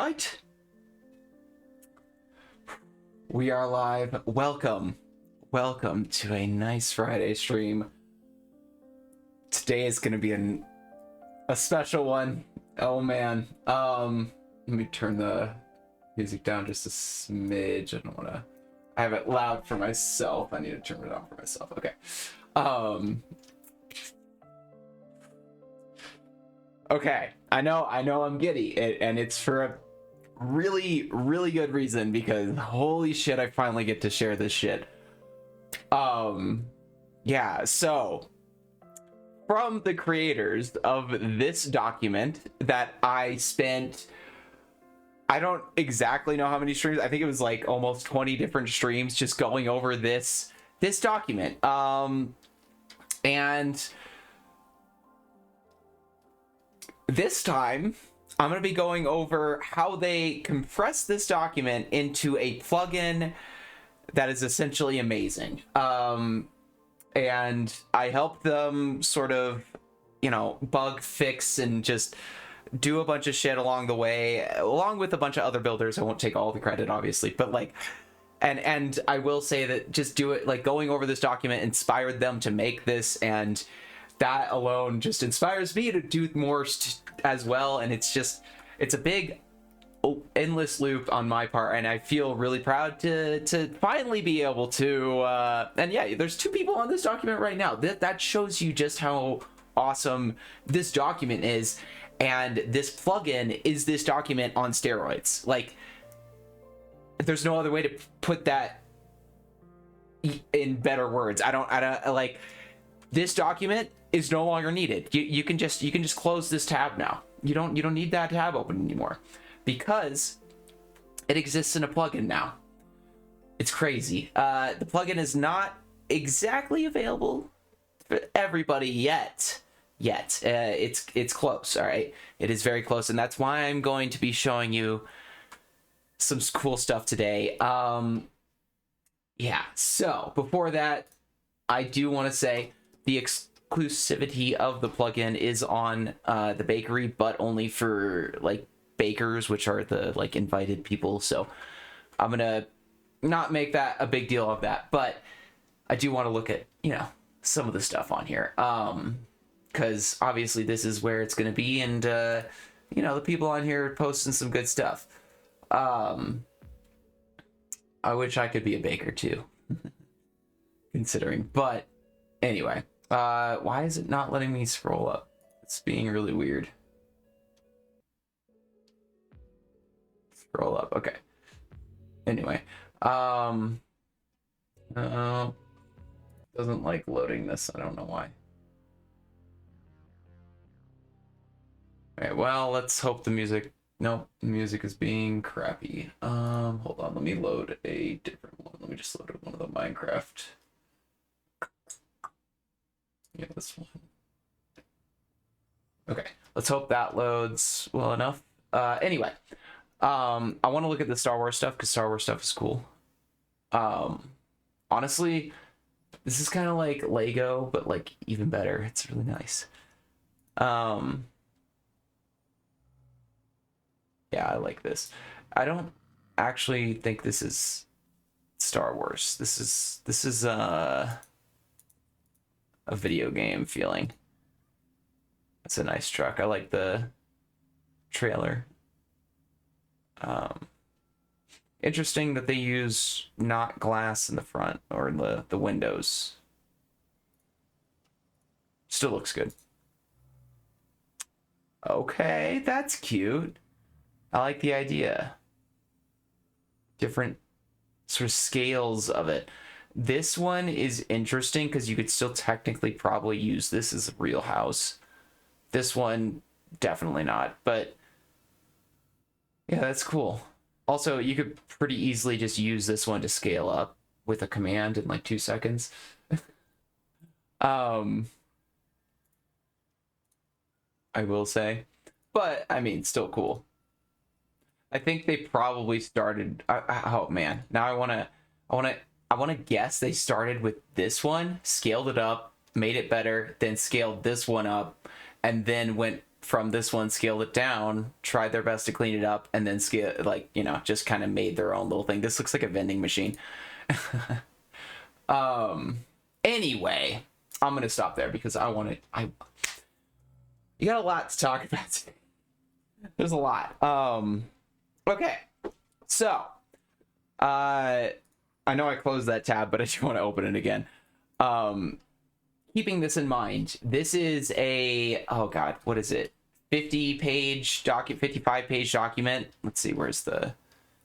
right. We are live. Welcome to a nice Friday stream. Today is gonna be a special one. Oh man. Let me turn the music down just a smidge. I have it loud for myself. I need to turn it on for myself. Okay. Okay. I know I'm giddy, and it's for a really good reason, because holy shit, I finally get to share this shit. Yeah, so from the creators of this document that I don't exactly know how many streams. I think it was like almost 20 different streams just going over this document. And this time I'm going to be going over how they compress this document into a plugin that is essentially amazing. And I helped them sort of, bug fix and just do a bunch of shit along the way, along with a bunch of other builders. I won't take all the credit, obviously, but like, and I will say that just do it, like, going over this document inspired them to make this, and that alone just inspires me to do more as well. And it's a big endless loop on my part, and I feel really proud to finally be able to and yeah, there's 2 people on this document right now. That shows you just how awesome this document is, and this plugin is this document on steroids. Like, there's no other way to put that in better words. I don't like, this document is no longer needed. You can just close this tab now. You don't need that tab open anymore, because it exists in a plugin now. It's crazy. The plugin is not exactly available for everybody yet. It's close. All right, it is very close, and that's why I'm going to be showing you some cool stuff today. Yeah. So before that, I do want to say the exclusivity of the plugin is on the bakery, but only for like bakers, which are the like invited people. So I'm gonna not make that a big deal of that, but I do want to look at some of the stuff on here, because obviously this is where it's gonna be, and the people on here are posting some good stuff. I wish I could be a baker too, considering, but anyway, why is it not letting me scroll up? It's being really weird. Scroll up. Okay. Anyway, doesn't like loading this. I don't know why. All right, well, let's hope the music. Nope, the music is being crappy. Hold on, let me load a different one. Let me just load one of the Minecraft. Yeah, this one. Okay, let's hope that loads well enough. Anyway, I want to look at the Star Wars stuff, because Star Wars stuff is cool. Honestly, this is kind of like Lego, but like even better. It's really nice. Yeah, I like this. I don't actually think this is Star Wars. This is a video game feeling. That's a nice truck. I like the trailer. Interesting that they use not glass in the front or in the windows. Still looks good. Okay, that's cute. I like the idea. Different sort of scales of it. This one is interesting because you could still technically probably use this as a real house. This one, definitely not, but yeah, that's cool. Also, you could pretty easily just use this one to scale up with a command in like 2 seconds. I will say, but I mean, still cool. I think they probably started. Oh man, now I wanna guess they started with this one, scaled it up, made it better, then scaled this one up, and then went from this one, scaled it down, tried their best to clean it up, and then scale, like, you know, just kind of made their own little thing. This looks like a vending machine. Anyway, I'm gonna stop there because you got a lot to talk about. There's a lot. Okay, so I know I closed that tab, but I just want to open it again. Keeping this in mind, this is a, oh god, what is it, 55-page document. Let's see, where's the,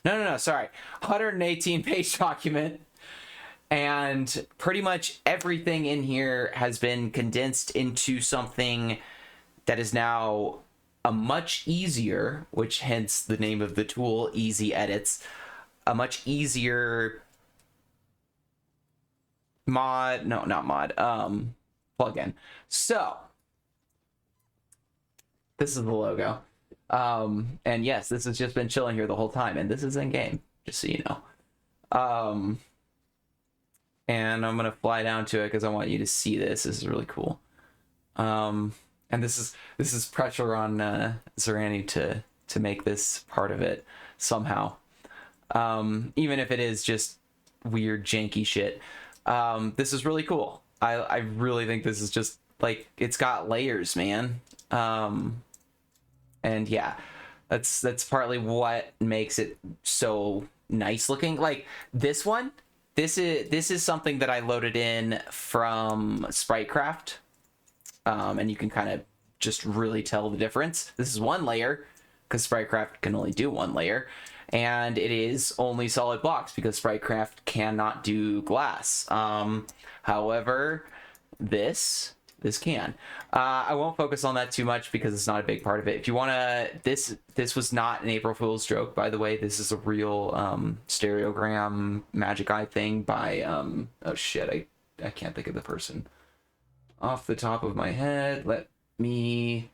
no, sorry, 118-page document. And pretty much everything in here has been condensed into something that is now a much easier, which hence the name of the tool, ezEdits, a much easier mod, no, not mod, plugin. So this is the logo. And yes, this has just been chilling here the whole time, and this is in game, just so you know. And I'm gonna fly down to it because I want you to see this. This is really cool. And this is pressure on Zerani to make this part of it somehow. Even if it is just weird janky shit. This is really cool. I really think this is just like, it's got layers, man. And yeah, that's partly what makes it so nice looking. Like this one, this is something that I loaded in from Spritecraft. And you can kind of just really tell the difference. This is one layer because Spritecraft can only do one layer, and it is only solid blocks because Spritecraft cannot do glass. However, this can. I won't focus on that too much because it's not a big part of it. If you want to, this was not an April Fool's joke, by the way. This is a real stereogram magic eye thing by oh shit, I can't think of the person off the top of my head. Let me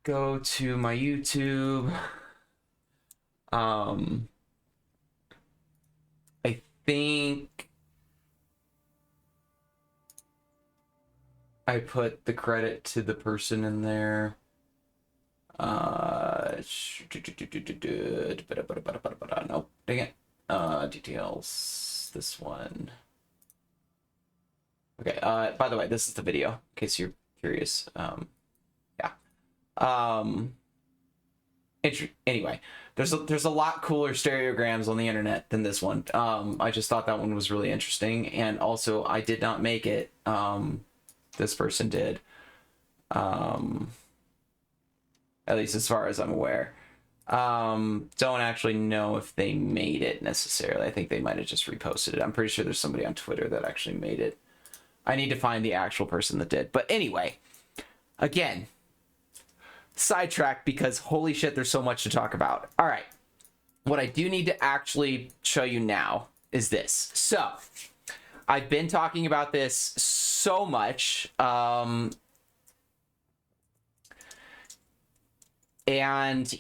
go to my YouTube. I think I put the credit to the person in there. Nope, dang it. Details, this one. Okay, by the way, this is the video, in case you're curious. Yeah. Anyway, there's a lot cooler stereograms on the internet than this one. I just thought that one was really interesting, and also I did not make it. This person did. At least as far as I'm aware. Don't actually know if they made it necessarily. I think they might have just reposted it. I'm pretty sure there's somebody on Twitter that actually made it. I need to find the actual person that did. But anyway, again, sidetrack because holy shit, there's so much to talk about. All right. What I do need to actually show you now is this. So I've been talking about this so much. And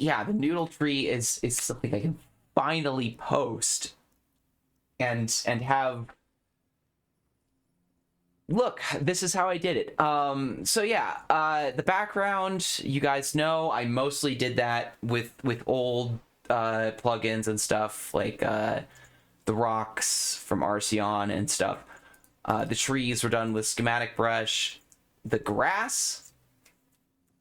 yeah, the Noodle tree is something I can finally post and have. Look, this is how I did it. So yeah, the background, you guys know, I mostly did that with old plugins and stuff like the rocks from Arceon and stuff. The trees were done with schematic brush. The grass,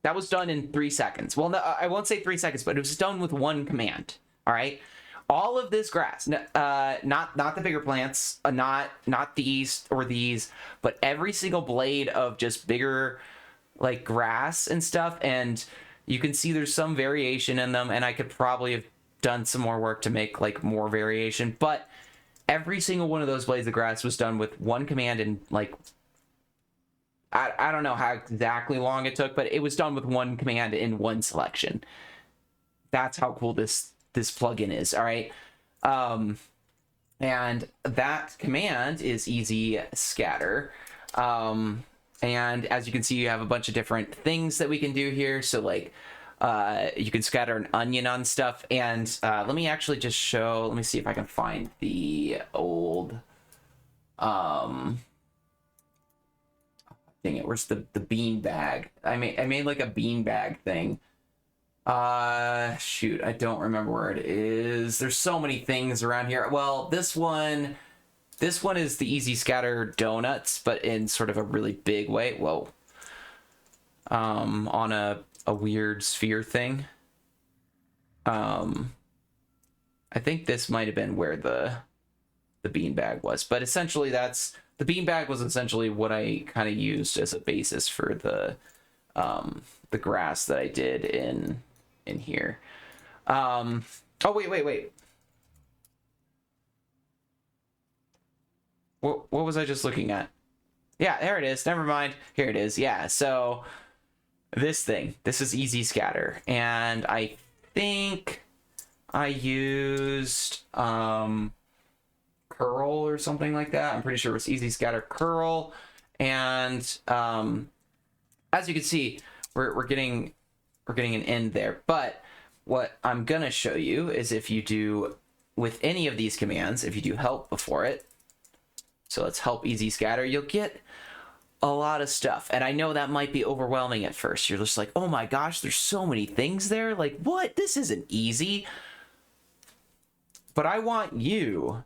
that was done in 3 seconds. Well, no, I won't say 3 seconds, but it was done with one command. All right. All of this grass, not the bigger plants, not these or these, but every single blade of just bigger like grass and stuff. And you can see there's some variation in them, and I could probably have done some more work to make like more variation, but every single one of those blades of grass was done with one command, and like I don't know how exactly long it took, but it was done with one command in one selection. That's how cool this plugin is. All right. And that command is ezScatter. And as you can see, you have a bunch of different things that we can do here. So like, you can scatter an onion on stuff. And, let me actually just show, let me see if I can find the old, dang it, where's the bean bag? I made like a bean bag thing. Shoot, I don't remember where it is. There's so many things around here. Well, this one is the Easy Scatter donuts, but in sort of a really big way. Whoa. On a weird sphere thing. I think this might have been where the beanbag was, but essentially the beanbag was essentially what I kind of used as a basis for the grass that I did in here. Oh wait. What was I just looking at? Yeah, there it is. Never mind. Here it is. Yeah, so this is Easy Scatter, and I think I used curl or something like that. I'm pretty sure it was Easy Scatter curl, and as you can see, we're getting an end there. But what I'm gonna show you is if you do with any of these commands, if you do help before it, so let's help Easy Scatter, you'll get a lot of stuff. And I know that might be overwhelming at first. You're just like, oh my gosh, there's so many things there. Like, what? This isn't easy. But I want you,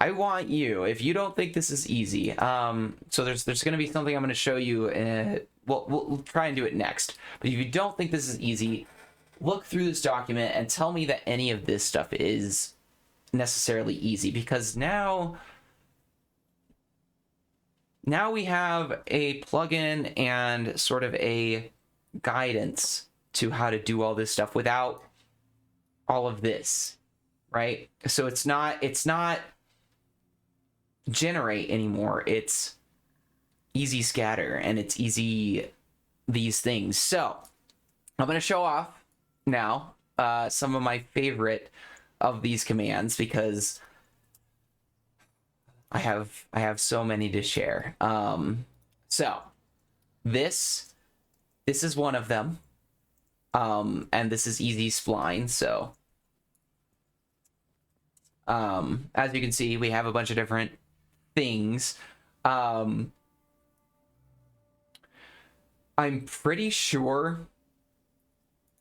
if you don't think this is easy, so there's going to be something I'm going to show you. We'll try and do it next. But if you don't think this is easy, look through this document and tell me that any of this stuff is necessarily easy, because now we have a plugin and sort of a guidance to how to do all this stuff without all of this, right? So it's not generate anymore. It's Easy Scatter, and it's easy these things. So I'm going to show off now some of my favorite of these commands, because I have so many to share. So this is one of them. And this is Easy Spline. So as you can see, we have a bunch of different things. I'm pretty sure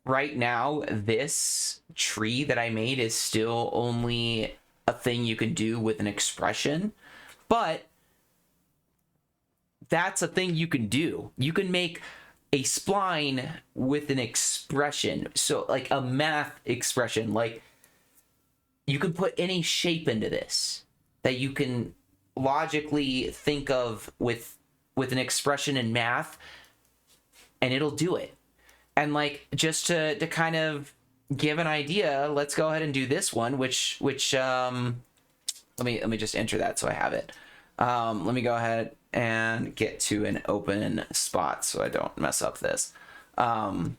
right now this tree that I made is still only a thing you can do with an expression, but that's a thing you can do. You can make a spline with an expression, so like a math expression. Like, you can put any shape into this that you can logically think of with an expression in math, and it'll do it. And like, just to kind of give an idea, let's go ahead and do this one, which let me just enter that so I have it. Let me go ahead and get to an open spot so I don't mess up this. And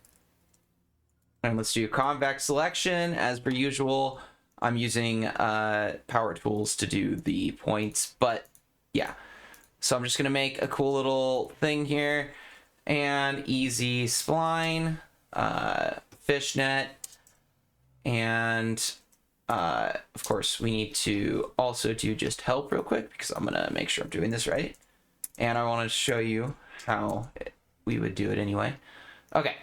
let's do convex selection. As per usual, I'm using power tools to do the points, but yeah. So I'm just gonna make a cool little thing here, and Easy Spline, fishnet, and of course we need to also do just help real quick, because I'm gonna make sure I'm doing this right, and I want to show you how we would do it anyway. Okay,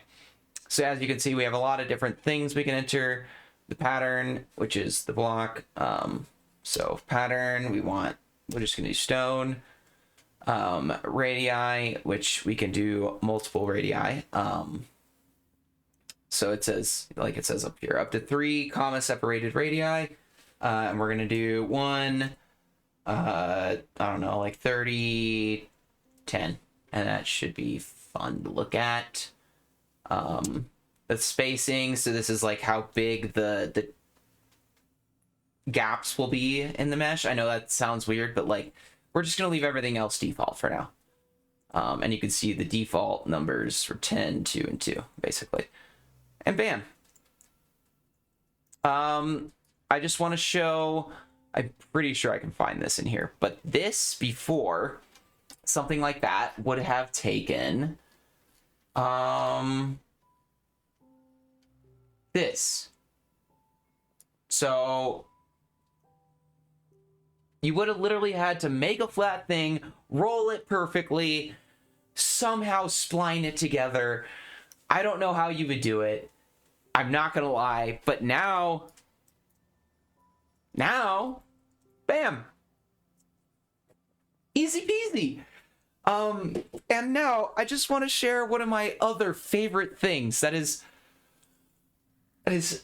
so as you can see, we have a lot of different things we can enter. The pattern, which is the block. So pattern, we're just gonna do stone. Radii, which we can do multiple radii. So it says up here, up to 3 comma separated radii. And we're gonna do one, I don't know, like 30, 10, and that should be fun to look at. The spacing, so this is like how big the gaps will be in the mesh. I know that sounds weird, but like, we're just gonna leave everything else default for now. And you can see the default numbers for 10, 2, and 2, basically. And bam. I just want to show, I'm pretty sure I can find this in here, but this before, something like that would have taken this. So you would have literally had to make a flat thing, roll it perfectly, somehow spline it together. I don't know how you would do it. I'm not gonna lie, but now, bam, easy peasy. And now I just want to share one of my other favorite things that is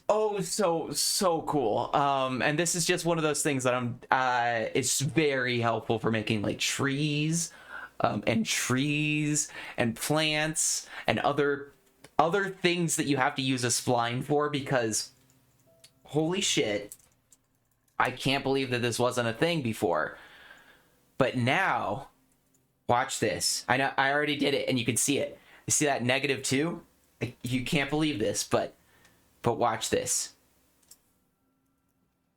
oh so cool. And this is just one of those things that it's very helpful for making like trees and plants and other things that you have to use a spline for, because holy shit, I can't believe that this wasn't a thing before. But now, watch this. I know I already did it and you can see it. You see that -2? You can't believe this, but watch this.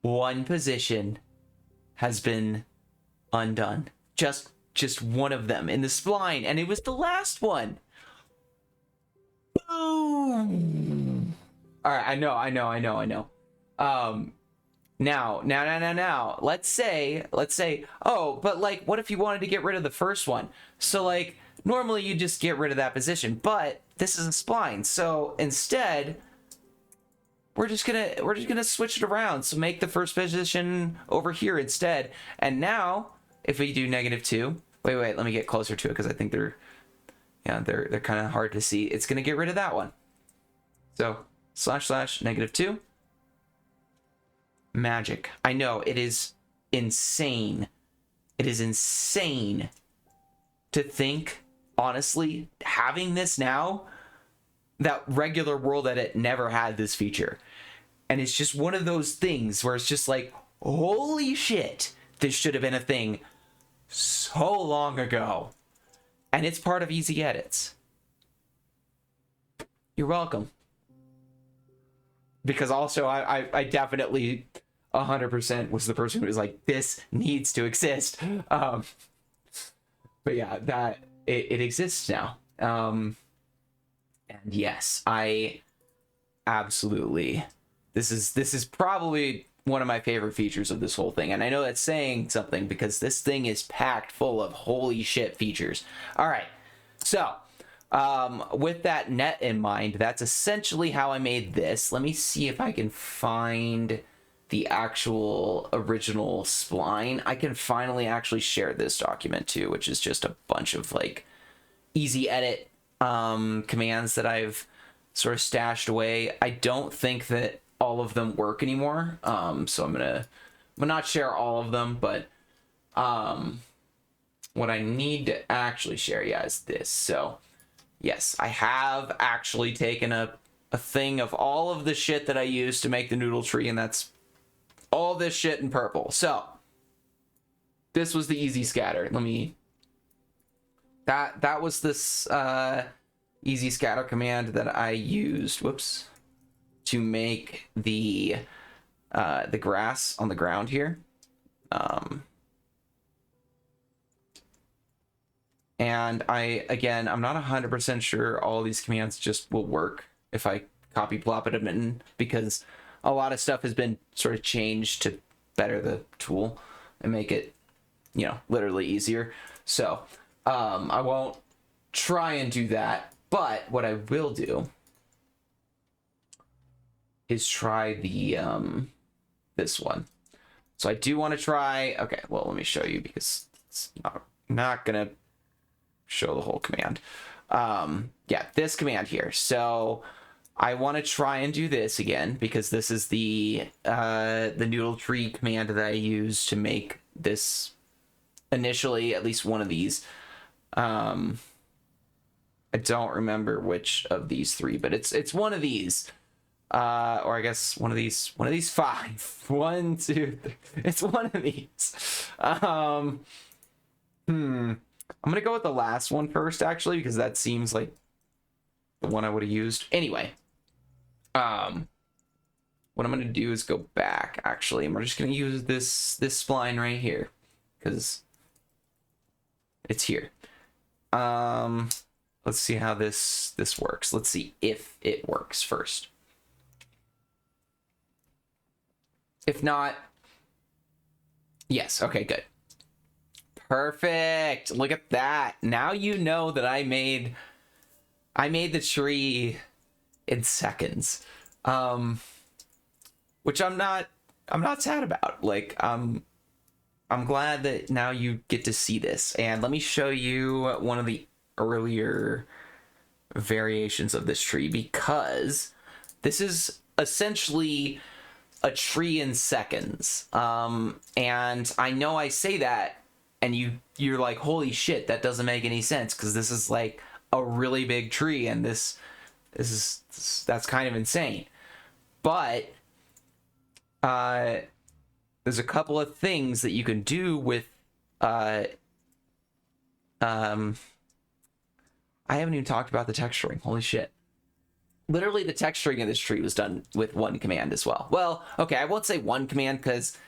One position has been undone. Just one of them in the spline, and it was the last one. Boom. All right, I know. Now, let's say, oh, but like, what if you wanted to get rid of the first one? So like, normally you just get rid of that position, but this is a spline. So instead, we're just gonna switch it around. So make the first position over here instead. And now, if we do -2, wait, let me get closer to it because I think they're kind of hard to see. It's gonna get rid of that one. So / -2. Magic. I know, it is insane. It is insane to think, honestly, having this now, that regular world edit never had this feature. And it's just one of those things where it's just like, holy shit, this should have been a thing so long ago. And it's part of ezEdits. You're welcome. Because also I definitely 100% was the person who was like, this needs to exist. But yeah, that it exists now. And yes, I absolutely, this is probably one of my favorite features of this whole thing. And I know that's saying something because this thing is packed full of holy shit features. All right, so with that net in mind, that's essentially how I made this. Let me see if I can find the actual original spline. I can finally actually share this document too, which is just a bunch of like ezEdit commands that I've sort of stashed away. I don't think that all of them work anymore, so I'm gonna not share all of them, but what I need to actually share, yeah, is this. So yes, I have actually taken a thing of all of the shit that I used to make the noodle tree, and that's all this shit in purple. So this was the easy scatter. Let me, that was this easy scatter command that I used, whoops, to make the grass on the ground here. And I'm not 100% sure all these commands just will work if I copy plop it in, because a lot of stuff has been sort of changed to better the tool and make it, you know, literally easier. So I won't try and do that, but what I will do is try the this one. So I do want to try, okay, well, let me show you because it's not gonna show the whole command. Yeah, this command here. So I want to try and do this again because this is the noodle tree command that I used to make this initially, at least one of these. I don't remember which of these three, but it's one of these. Or I guess one of these 5. 1, 2, 3. It's one of these. I'm gonna go with the last one first, actually, because that seems like the one I would have used. Anyway, what I'm gonna do is go back, actually, and we're just gonna use this spline right here because it's here. Let's see how this works. Let's see if it works first. If not, yes, okay, good. Perfect. Look at that. Now you know that I made the tree in seconds. Which I'm not sad about. Like I'm glad that now you get to see this. And let me show you one of the earlier variations of this tree, because this is essentially a tree in seconds. And I know I say that and you're like, holy shit, that doesn't make any sense, because this is like a really big tree and that's kind of insane. But there's a couple of things that you can do with I haven't even talked about the texturing. Holy shit. Literally the texturing of this tree was done with one command as well. Well, okay, I won't say one command, because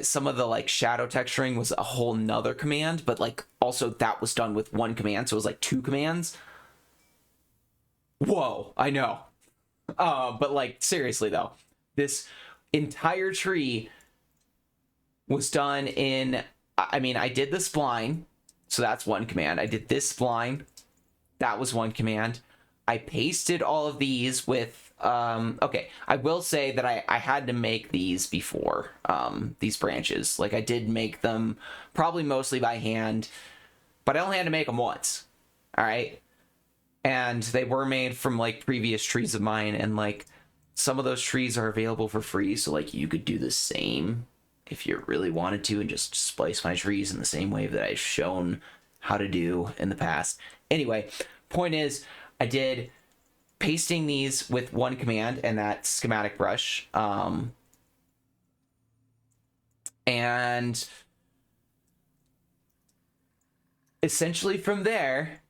some of the like shadow texturing was a whole nother command, but like also that was done with one command, so it was like two commands. Whoa, I know. But like seriously though, this entire tree was done in, I mean, I did the spline, so that's one command. I did this spline, that was one command. I pasted all of these with, okay, I will say that I had to make these before, these branches. Like I did make them probably mostly by hand, but I only had to make them once, all right? And they were made from like previous trees of mine, and like some of those trees are available for free, so like you could do the same if you really wanted to and just splice my trees in the same way that I've shown how to do in the past. Anyway, point is, I did pasting these with one command and that schematic brush. And essentially from there,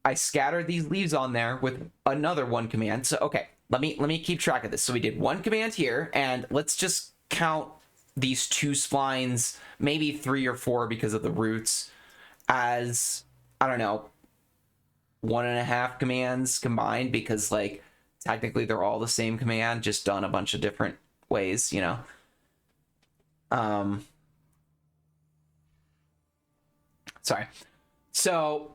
I scattered these leaves on there with another one command. So, okay, let me keep track of this. So we did one command here, and let's just count these two splines, maybe 3 or 4 because of the roots, as, I don't know, 1.5 commands combined, because like technically they're all the same command, just done a bunch of different ways, you know. Sorry. So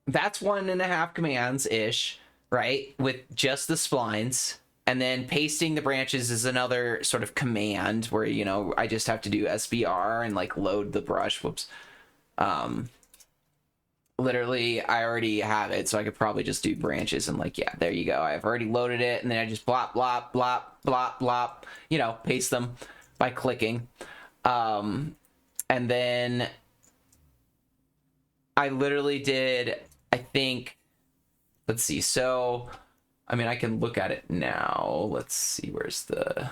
that's 1.5 commands ish, right? With just the splines. And then pasting the branches is another sort of command where, you know, I just have to do SBR and like load the brush. Whoops. Literally, I already have it, so I could probably just do branches and like, yeah, there you go. I've already loaded it, and then I just blop, blop, blop, blop, blop, you know, paste them by clicking. And then I literally did, I think, let's see. So, I mean, I can look at it now. Let's see, where's the,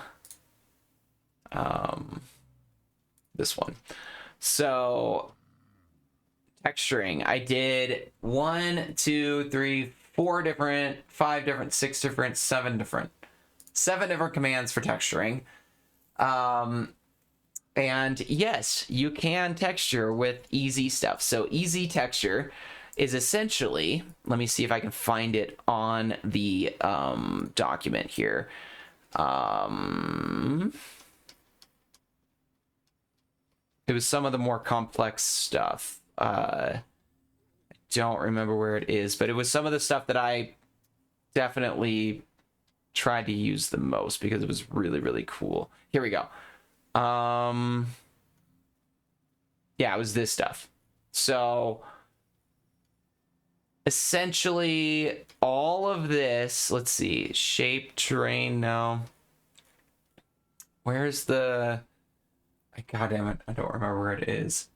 this one. So, texturing, I did 1, 2, 3, 4 different, 5 different, 6 different, 7 different commands for texturing. And yes, you can texture with easy stuff. So easy texture is essentially, let me see if I can find it on the document here. It was some of the more complex stuff. I don't remember where it is, but it was some of the stuff that I definitely tried to use the most because it was really, really cool. Here we go. Yeah, it was this stuff. So essentially all of this, let's see, shape, terrain, no. Where's the, God damn it, I don't remember where it is.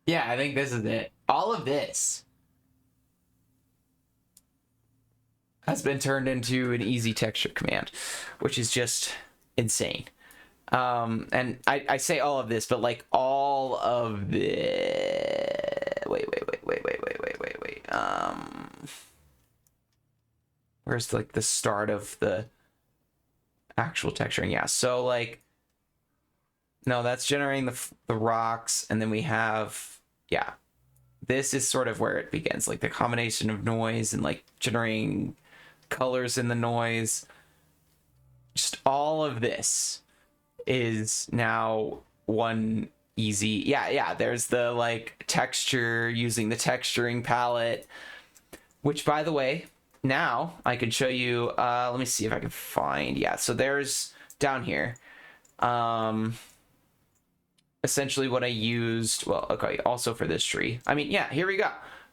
Yeah, I think this is it. All of this has been turned into an easy texture command, which is just insane. And I say all of this, but like all of the, wait. Where's like the start of the actual texturing? Yeah, so like, no, that's generating the rocks, and then we have, yeah, this is sort of where it begins, like the combination of noise and like generating colors in the noise. just all of this is now one easy. Yeah, there's the like texture using the texturing palette, which by the way, now I can show you. Let me see if I can find. Yeah, so there's down here. Essentially what I used, well, okay, also for this tree. I mean, yeah, here we go.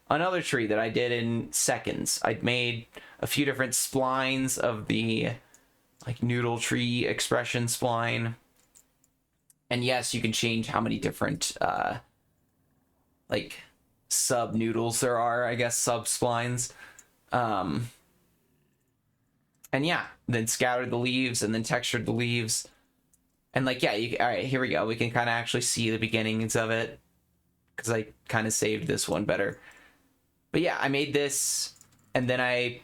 Another tree that I did in seconds. I'd made a few different splines of the like noodle tree expression spline. And yes, you can change how many different like sub noodles there are, I guess, sub splines. And yeah, then scattered the leaves and then textured the leaves. And like, yeah, all right, here we go. We can kind of actually see the beginnings of it because I kind of saved this one better. But yeah, I made this and then I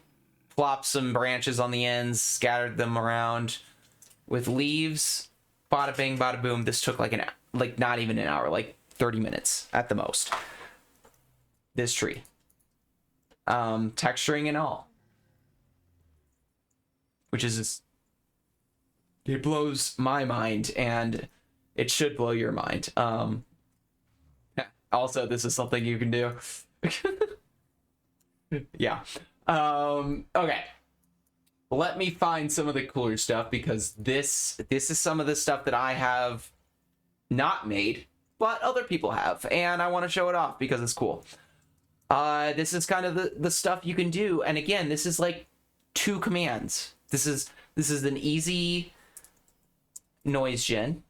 plopped some branches on the ends, scattered them around with leaves. Bada bing, bada boom. This took like not even an hour, like 30 minutes at the most. This tree. Texturing and all. Which is just, it blows my mind and it should blow your mind. Also, this is something you can do. Yeah. Okay. Let me find some of the cooler stuff because this is some of the stuff that I have not made, but other people have, and I want to show it off because it's cool. This is kind of the stuff you can do, and again, this is like 2 commands. This is an easy noise gen,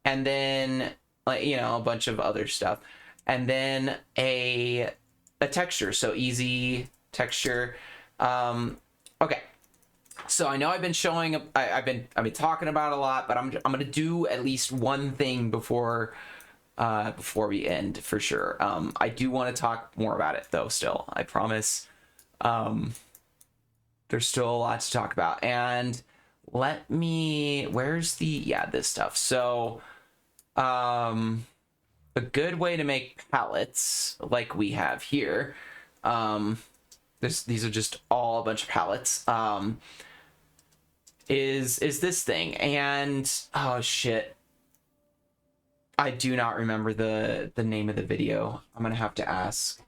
and then like, you know, a bunch of other stuff, and then a texture. So easy texture. Okay, so I know I've been showing I've been talking about it a lot, but I'm gonna do at least one thing before we end for sure. I do want to talk more about it though. Still, I promise. There's still a lot to talk about, and where's this stuff? So, a good way to make palettes like we have here. These are just all a bunch of palettes. Is this thing, and oh shit, I do not remember the name of the video. I'm gonna have to ask.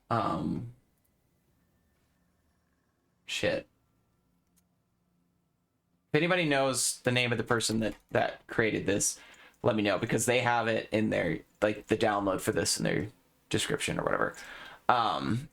Shit. If anybody knows the name of the person that created this, let me know because they have it in their like the download for this in their description or whatever.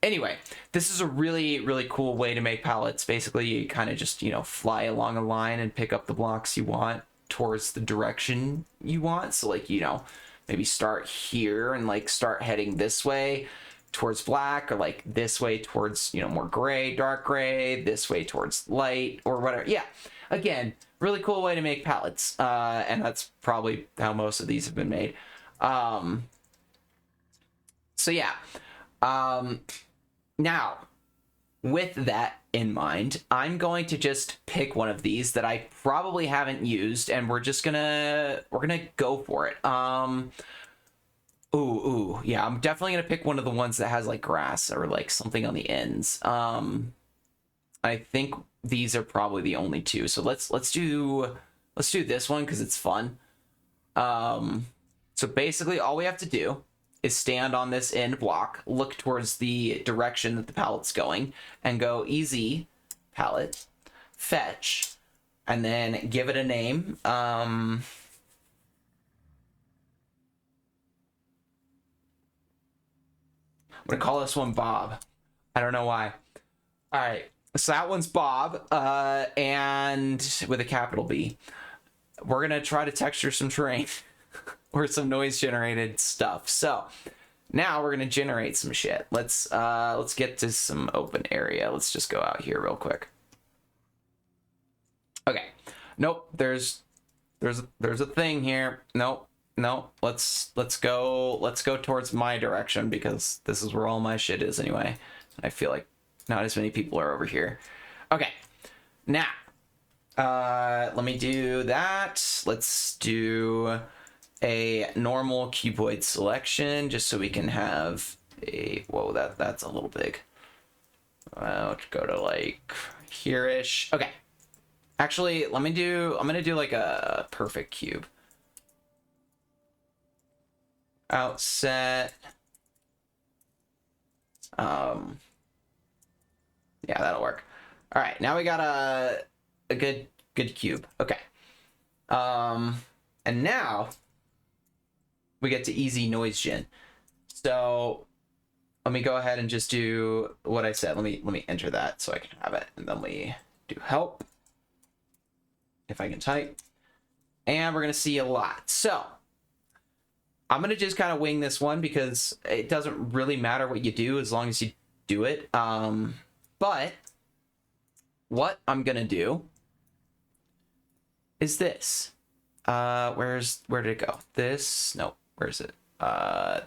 Anyway, this is a really, really cool way to make palettes. Basically, you kind of just, you know, fly along a line and pick up the blocks you want towards the direction you want. So like, you know, maybe start here and like start heading this way towards black, or like this way towards, you know, more gray, dark gray, this way towards light or whatever. Yeah. Again, really cool way to make palettes. And that's probably how most of these have been made. So yeah. Now, with that in mind, I'm going to just pick one of these that I probably haven't used, and we're gonna go for it. Yeah, I'm definitely gonna pick one of the ones that has like grass or like something on the ends. I think these are probably the only two. So let's do this one because it's fun. So basically all we have to do is stand on this end block, look towards the direction that the palette's going, and go easy palette, fetch, and then give it a name. I'm gonna call this one Bob. I don't know why. All right, so that one's Bob, and with a capital B. We're gonna try to texture some terrain or some noise generated stuff. So now we're gonna generate some shit. Let's get to some open area. Let's just go out here real quick. Okay. Nope. There's a thing here. Nope. Let's go towards my direction because this is where all my shit is anyway. I feel like not as many people are over here. Okay. Now, let me do that. Let's do a normal cuboid selection just so we can have a, whoa, that's a little big. Let's go to like here-ish. Okay. Actually, I'm gonna do like a perfect cube. Outset. Yeah, that'll work. All right, now we got a good cube. Okay. And now we get to easy noise gen. So let me go ahead and just do what I said. Let me enter that so I can have it, and then we do help if I can type, and we're gonna see a lot. So I'm gonna just kind of wing this one because it doesn't really matter what you do as long as you do it. But what I'm gonna do is this. Where did it go? This, no, where is it?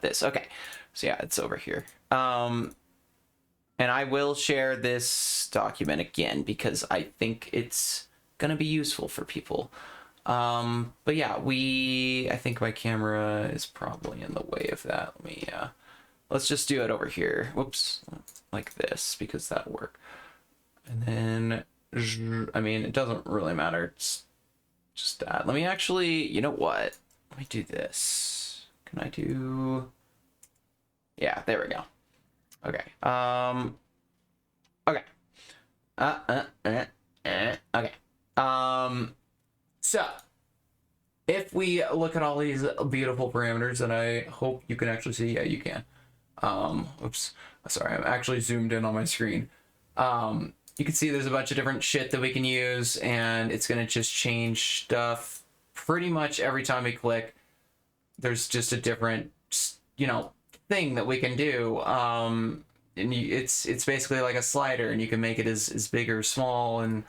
This, okay. So yeah, it's over here. And I will share this document again because I think it's gonna be useful for people. But yeah, I think my camera is probably in the way of that. Let's just do it over here. Whoops, like this, because that'll work. And then, I mean, it doesn't really matter. It's just that. Let me actually, you know what? Let me do this. Can I do? Yeah, there we go. Okay. Okay. Okay. So if we look at all these beautiful parameters, and I hope you can actually see, yeah, you can. Oops, sorry, I'm actually zoomed in on my screen. You can see there's a bunch of different shit that we can use, and it's gonna just change stuff pretty much every time we click. There's just a different, you know, thing that we can do. And it's basically like a slider, and you can make it as big or small, and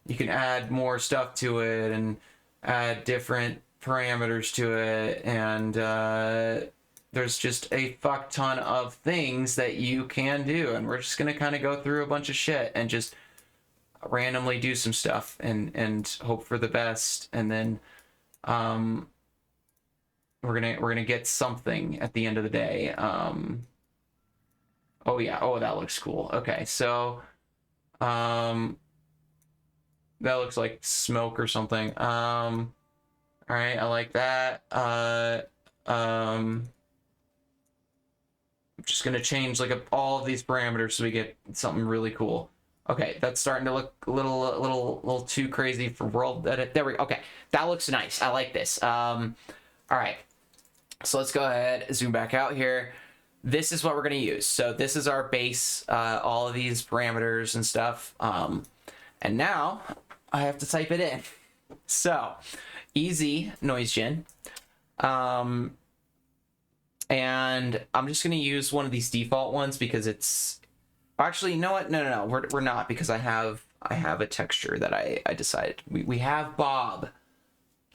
you can add more stuff to it and add different parameters to it, and there's just a fuck ton of things that you can do, and we're just gonna kind of go through a bunch of shit and just randomly do some stuff and hope for the best, and then we're gonna get something at the end of the day. Oh yeah, oh, that looks cool. Okay, so that looks like smoke or something. All right, I like that. I'm just gonna change like all of these parameters so we get something really cool. Okay, that's starting to look a little too crazy for world edit. There we go. Okay, that looks nice. I like this. All right, so let's go ahead, zoom back out here. This is what we're gonna use. So this is our base, all of these parameters and stuff. And now I have to type it in. So easy noise gen. And I'm just gonna use one of these default ones because it's actually, you know what? No. We're not, because I have a texture that I decided. We have Bob.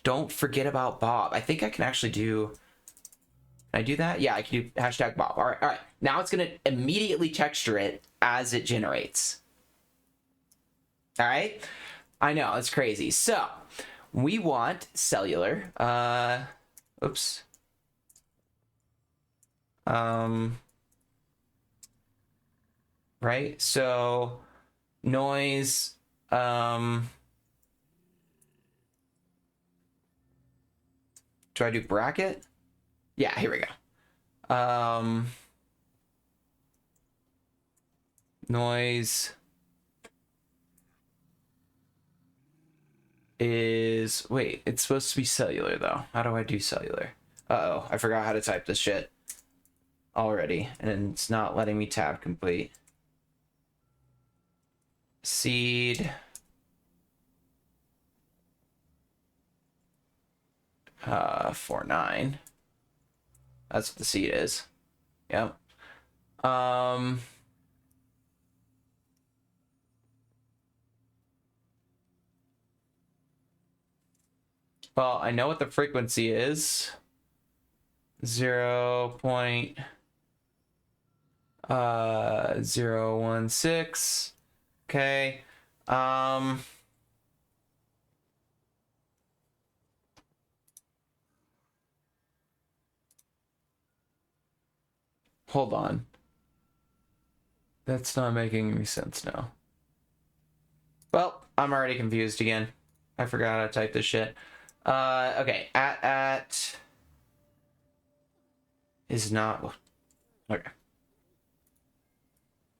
Don't forget about Bob. I think I can actually do. Can I do that? Yeah, I can do hashtag Bob. All right. Now it's gonna immediately texture it as it generates. All right. I know, it's crazy. So we want cellular. Oops. Right. So noise. Do I do bracket? Yeah, here we go. Noise is, wait, it's supposed to be cellular though. How do I do cellular? Uh-oh, I forgot how to type this shit already, and it's not letting me tab complete. Seed. 49. That's what the seed is. Yep. Well, I know what the frequency is. 0.016. Okay. Hold on. That's not making any sense now. Well, I'm already confused again. I forgot how to type this shit. Okay, at is not... Okay.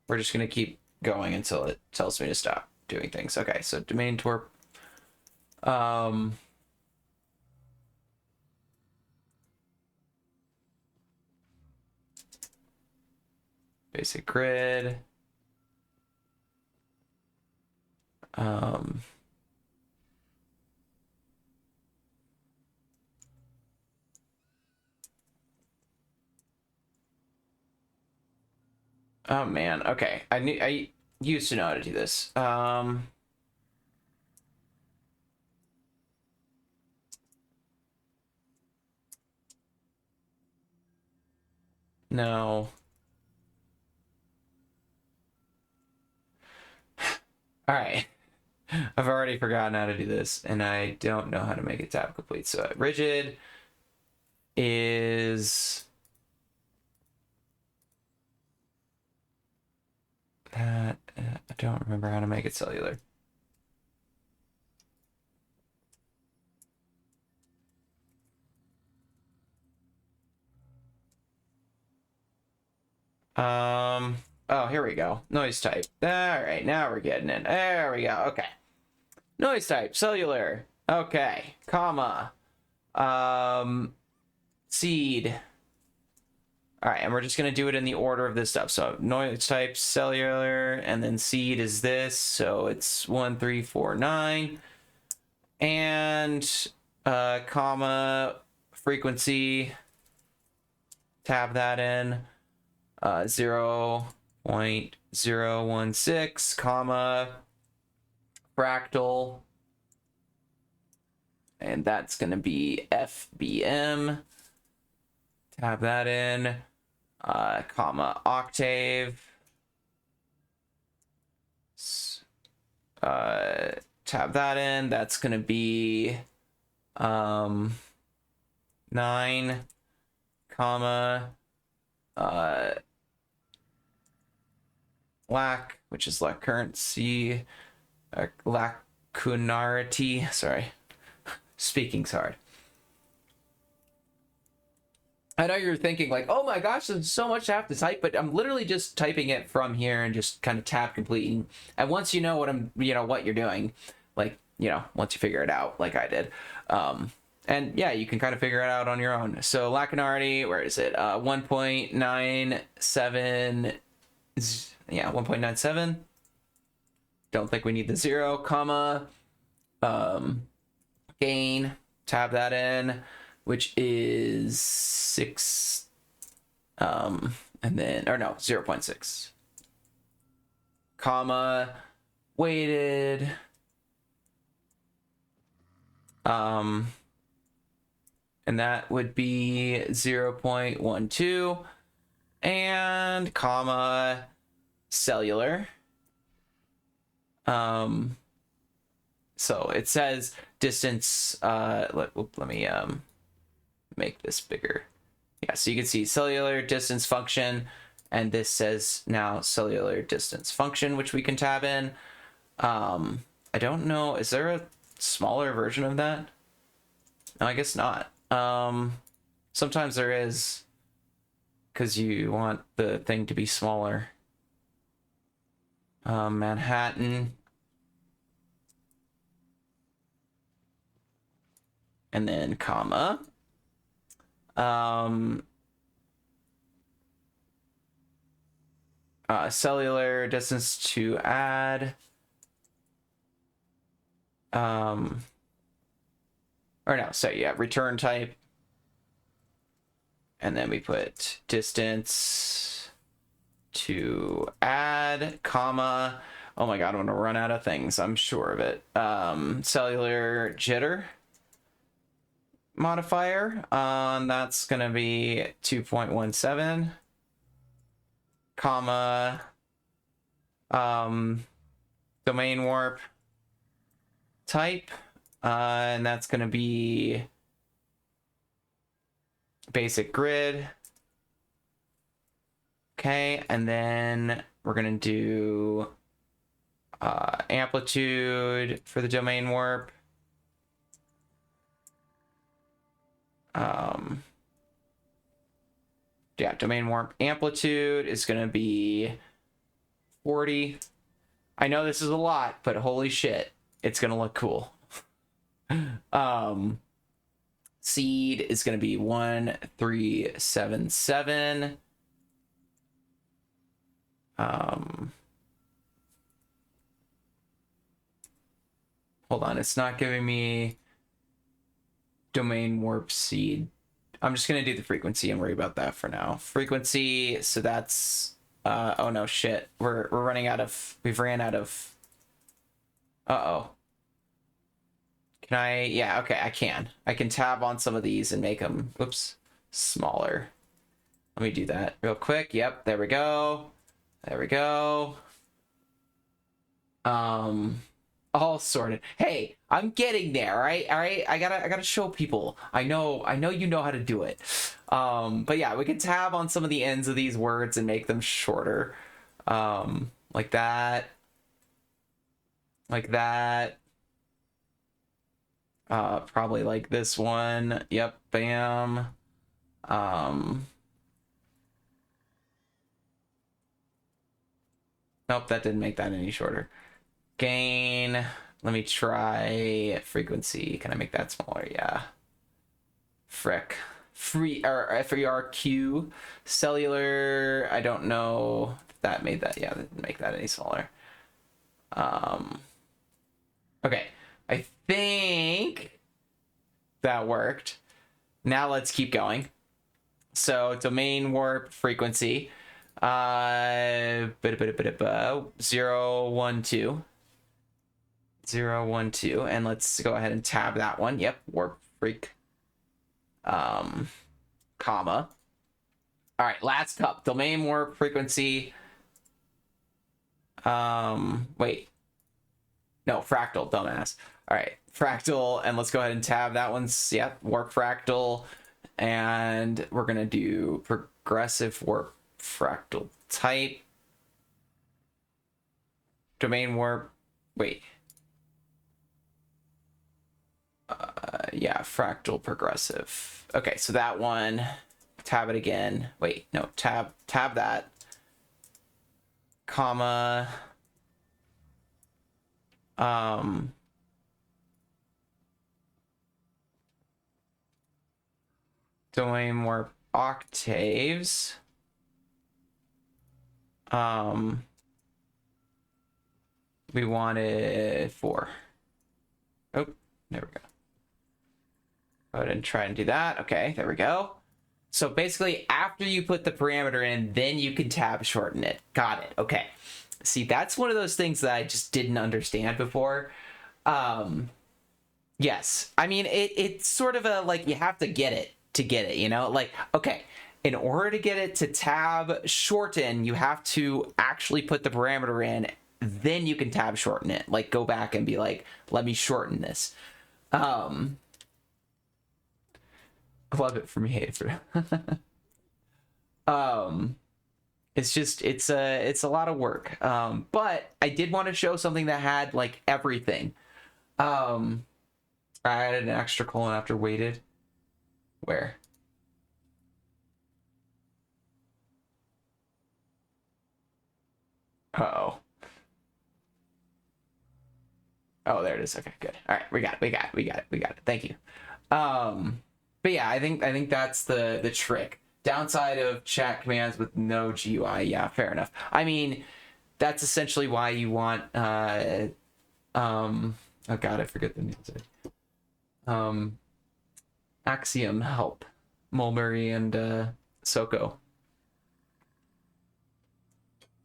We're just gonna keep going until it tells me to stop doing things. Okay, so domain twerp. Basic grid. Oh man, okay. I used to know how to do this. No. All right. I've already forgotten how to do this, and I don't know how to make it tab complete. So rigid is that. I don't remember how to make it cellular. Oh, here we go. Noise type. All right, now we're getting it. There we go. Okay. Noise type, cellular. Okay, comma. Seed. All right, and we're just gonna do it in the order of this stuff. So noise type, cellular, and then seed is this. So it's 1, 3, 4, 9, and comma frequency. Tab that in. 0.016, comma fractal, and that's going to be FBM. Tab that in, comma octave, tab that in. That's going to be 9, comma lac, which is lacurrency, lacunarity. Sorry, speaking's hard. I know you're thinking like, oh my gosh, there's so much I have to type, but I'm literally just typing it from here and just kind of tab completing. And once you know what what you're doing, like, once you figure it out, like I did, and yeah, you can kind of figure it out on your own. So lacunarity, where is it? 1.97. Yeah, 1.97. Don't think we need the 0, comma, gain, tab that in, which is 6, and then, or no, 0.6, comma, weighted, and that would be 0.12, and comma, cellular. So it says distance, let me make this bigger. Yeah, so you can see cellular distance function, and this says now cellular distance function, which we can tab in. I don't know, is there a smaller version of that? No, I guess not. Sometimes there is, because you want the thing to be smaller. Manhattan. And then comma. Cellular distance to add. Or no, so yeah, return type. And then we put distance to add, comma. Oh my god, I'm gonna run out of things, I'm sure of it. Cellular jitter modifier. That's gonna be 2.17, comma, domain warp type, and that's gonna be basic grid. Okay, and then we're gonna do Amplitude for the domain warp. Yeah, domain warp amplitude is going to be 40. I know this is a lot, but holy shit, it's going to look cool. Seed is going to be 1377. Hold on, it's not giving me domain warp seed. I'm just gonna do the frequency and worry about that for now. Frequency, so that's oh no, shit. We're running out of, we've ran out of, uh-oh. Can I, yeah, okay, I can tab on some of these and make them, whoops, smaller. Let me do that real quick. Yep, there we go. There we go. All sorted. Hey, I'm getting there, all right? I gotta show people. I know you know how to do it. But yeah, we can tab on some of the ends of these words and make them shorter. Like that. Like that. Probably like this one. Yep, bam. Nope, that didn't make that any shorter. Gain, let me try frequency. Can I make that smaller? Yeah. Frick. Free or FRQ. Cellular, I don't know if that made that. Yeah, that didn't make that any smaller. Okay. I think that worked. Now let's keep going. So domain warp frequency. 012. 012, and let's go ahead and tab that one. Yep, warp freak. Comma. All right, last cup, domain warp frequency. Wait. No, fractal, dumbass. All right, fractal, and let's go ahead and tab that one's, yep, warp fractal, and we're gonna do progressive warp fractal type. Domain warp, wait. Yeah, fractal progressive. Okay, so that one, tab it again. Wait, no, tab that. Comma. Domain warp octaves. We wanted 4. Oh, there we go. Go ahead and try and do that. Okay, there we go. So basically, after you put the parameter in, then you can tab shorten it. Got it. Okay. See, that's one of those things that I just didn't understand before. Yes. I mean, it's sort of a, like, you have to get it to get it, you know? Like, okay, in order to get it to tab shorten, you have to actually put the parameter in, then you can tab shorten it. Like, go back and be like, let me shorten this. Love it from me, it's just, it's a lot of work. But I did want to show something that had like everything. I added an extra colon after weighted. Where? Uh-oh. Oh, there it is. Okay, good. All right, we got it. Thank you. But yeah, I think that's the trick. Downside of chat commands with no GUI. Yeah, fair enough. I mean, that's essentially why you want oh god, I forget the name. Axiom help. Mulberry and Soko.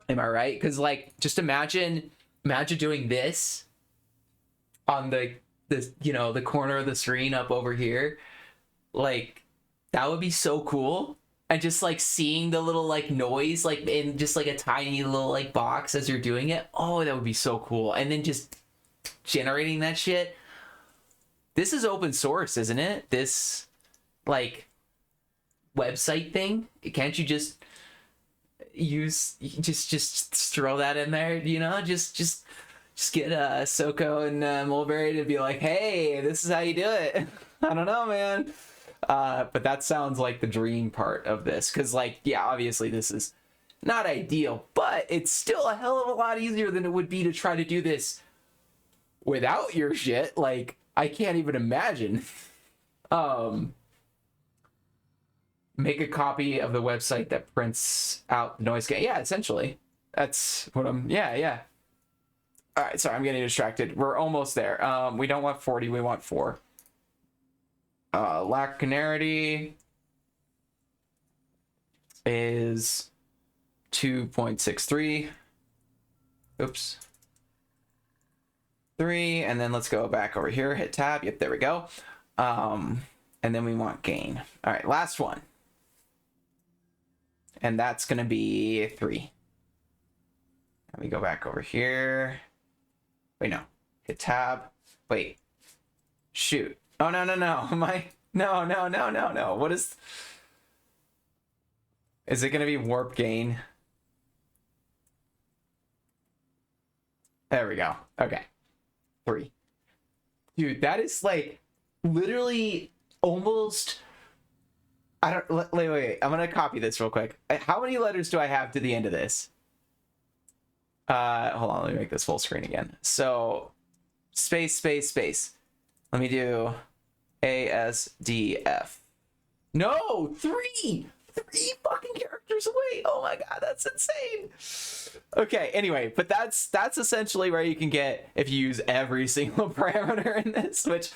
Am I right? Because like, just imagine doing this on the you know, the corner of the screen up over here. Like, that would be so cool. And just like seeing the little like noise like in just like a tiny little like box as you're doing it. Oh, that would be so cool. And then just generating that shit. This is open source, isn't it? This like website thing. Can't you just throw that in there, you know? Just Just get Soko and Mulberry to be like, hey, this is how you do it. I don't know, man. But that sounds like the dream part of this, because like, yeah, obviously this is not ideal, but it's still a hell of a lot easier than it would be to try to do this without your shit. Like, I can't even imagine. Make a copy of the website that prints out the noise. Yeah, essentially. That's what I'm, yeah. All right, sorry, I'm getting distracted. We're almost there. We don't want 40, we want 4. Lacularity is 2.63. Oops. 3, and then let's go back over here, hit tab. Yep, there we go. And then we want gain. All right, last one. And that's going to be 3. Let me go back over here. Wait, no. Hit tab. Wait. Shoot. Oh, no. No. What is... Is it going to be warp gain? There we go. Okay. 3. Dude, that is like literally almost... I don't... Wait. I'm going to copy this real quick. How many letters do I have to the end of this? Hold on, let me make this full screen again. So, space. Let me do ASDF. No, 3 fucking characters away. Oh my god, that's insane. Okay, anyway, but that's essentially where you can get if you use every single parameter in this, which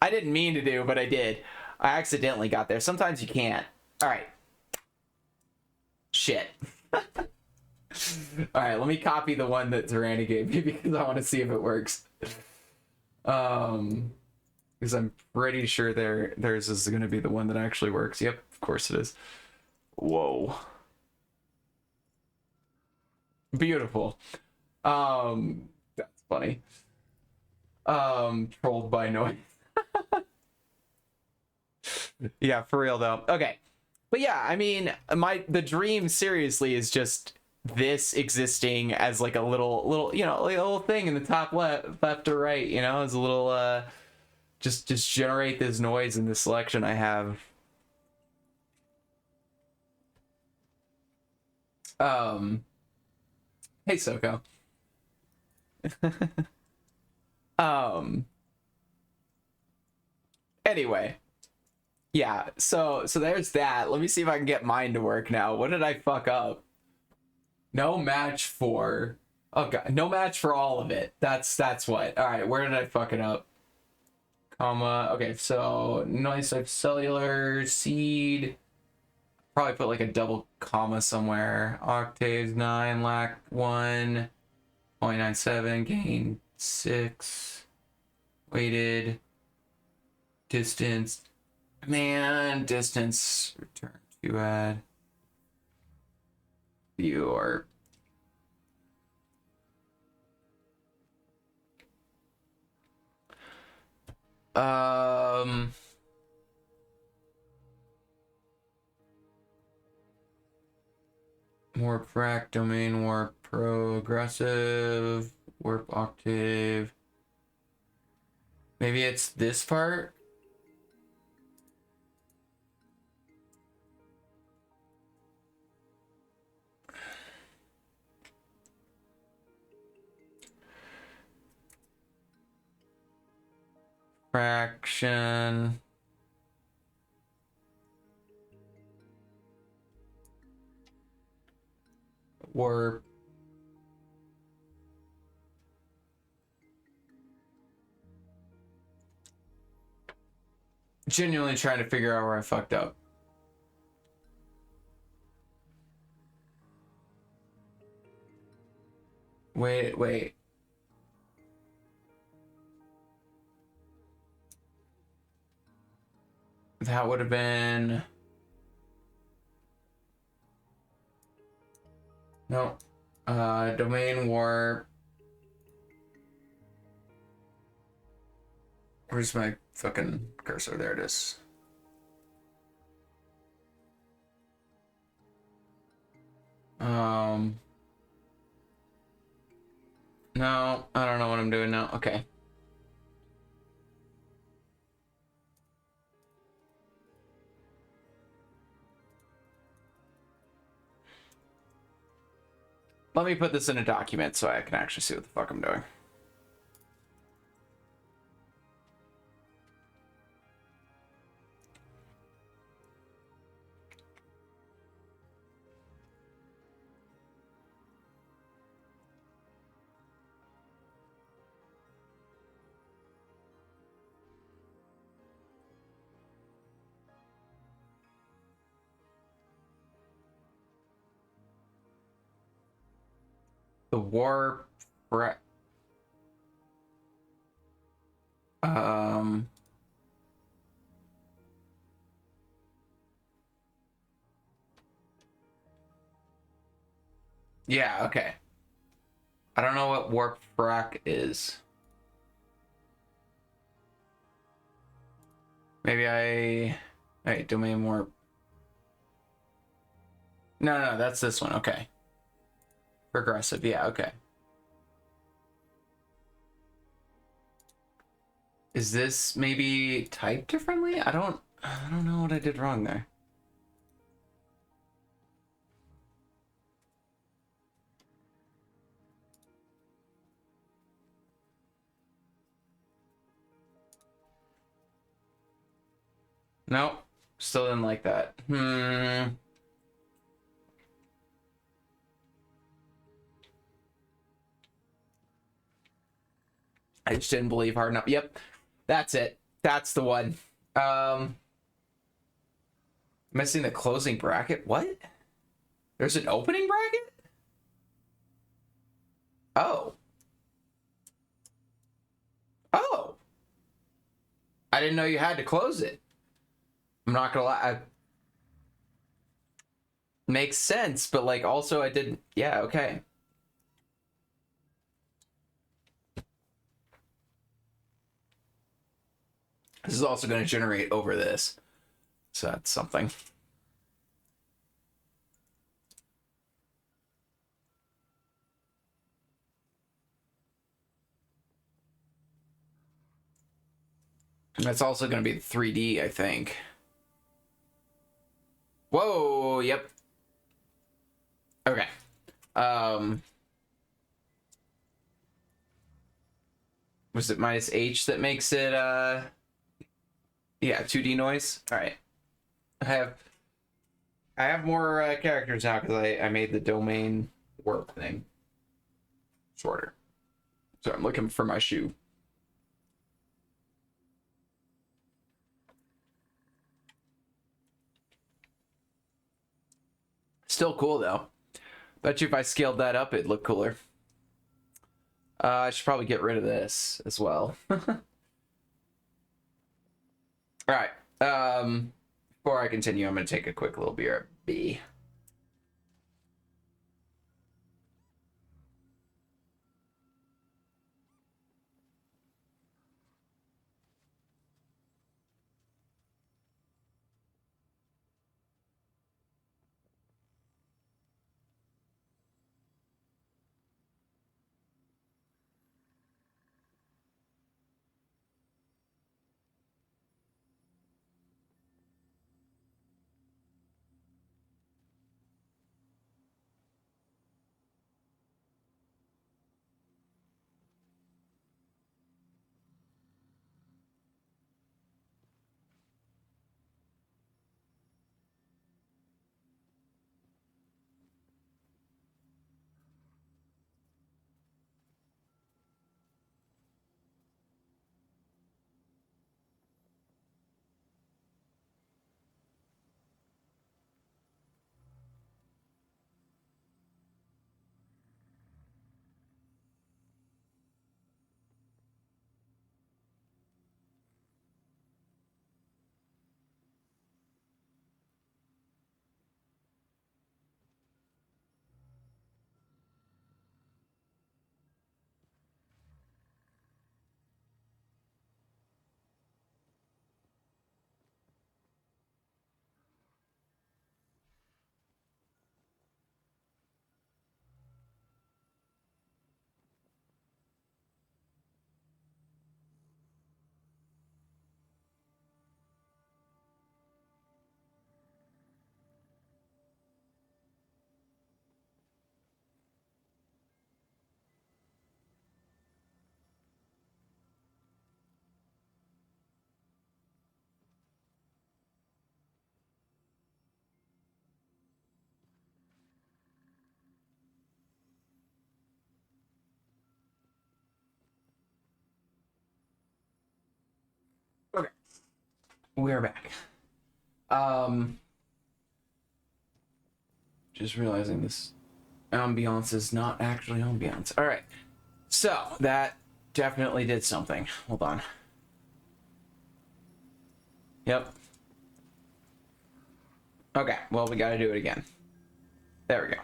I didn't mean to do, but I did. I accidentally got there. Sometimes you can't. All right. Shit. All right, let me copy the one that Tyranny gave me because I want to see if it works. Because I'm pretty sure theirs is going to be the one that actually works. Yep, of course it is. Whoa. Beautiful. That's funny. Trolled by noise. Yeah, for real though. Okay. But yeah, I mean, the dream seriously is just this existing as like a little, you know, like a little thing in the top left or right, you know, as a little just generate this noise in the selection I have. Hey Soko. Anyway, yeah, so there's that. Let me see if I can get mine to work now. What did I fuck up? No match for... Oh god, no match for all of it. That's what. All right, where did I fuck it up? Comma. Okay, so noise type cellular seed. Probably put like a double comma somewhere. Octaves 9, lac 1, 0.97, gain 6, weighted, distance. Man, distance, return to add. Viewer. Warp frac, domain warp, progressive, warp octave. Maybe it's this part? Fraction. Warp. Genuinely trying to figure out where I fucked up. Wait. That would have been... No. Domain warp. Where's my fucking cursor? There it is. No, I don't know what I'm doing now. Okay. Let me put this in a document so I can actually see what the fuck I'm doing. The warp... Um... Yeah, okay. I don't know what warp frac is. Maybe I... Wait, domain warp... No, that's this one. Okay. Progressive, yeah, okay. Is this maybe typed differently? I don't know what I did wrong there. Nope. Still didn't like that. I just didn't believe hard enough. Yep. That's it. That's the one. Missing the closing bracket? What? There's an opening bracket? Oh. Oh. I didn't know you had to close it. I'm not gonna lie. Makes sense, but like also I didn't. Yeah, okay. This is also going to generate over this. So that's something. And that's also going to be 3D, I think. Whoa, yep. Okay. Was it minus H that makes it yeah, 2D noise? All right. I have more characters now because I made the domain warp thing shorter. So I'm looking for my shoe. Still cool though. Bet you if I scaled that up, it'd look cooler. I should probably get rid of this as well. All right. Before I continue, I'm going to take a quick little BRB. we're back. Just realizing this ambiance is not actually ambiance. All right, so that definitely did something. Hold on. Yep. Okay, well, we gotta do it again. There we go.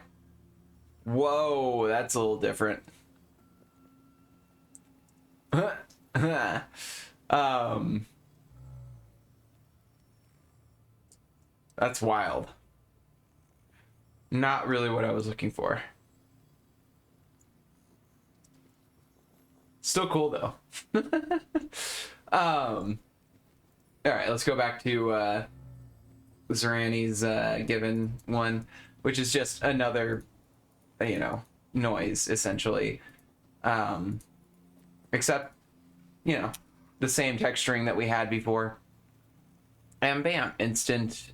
Whoa, that's a little different. That's wild. Not really what I was looking for. Still cool though. All right, let's go back to Zerani's given one, which is just another, you know, noise essentially. Except, you know, the same texturing that we had before. And bam, instant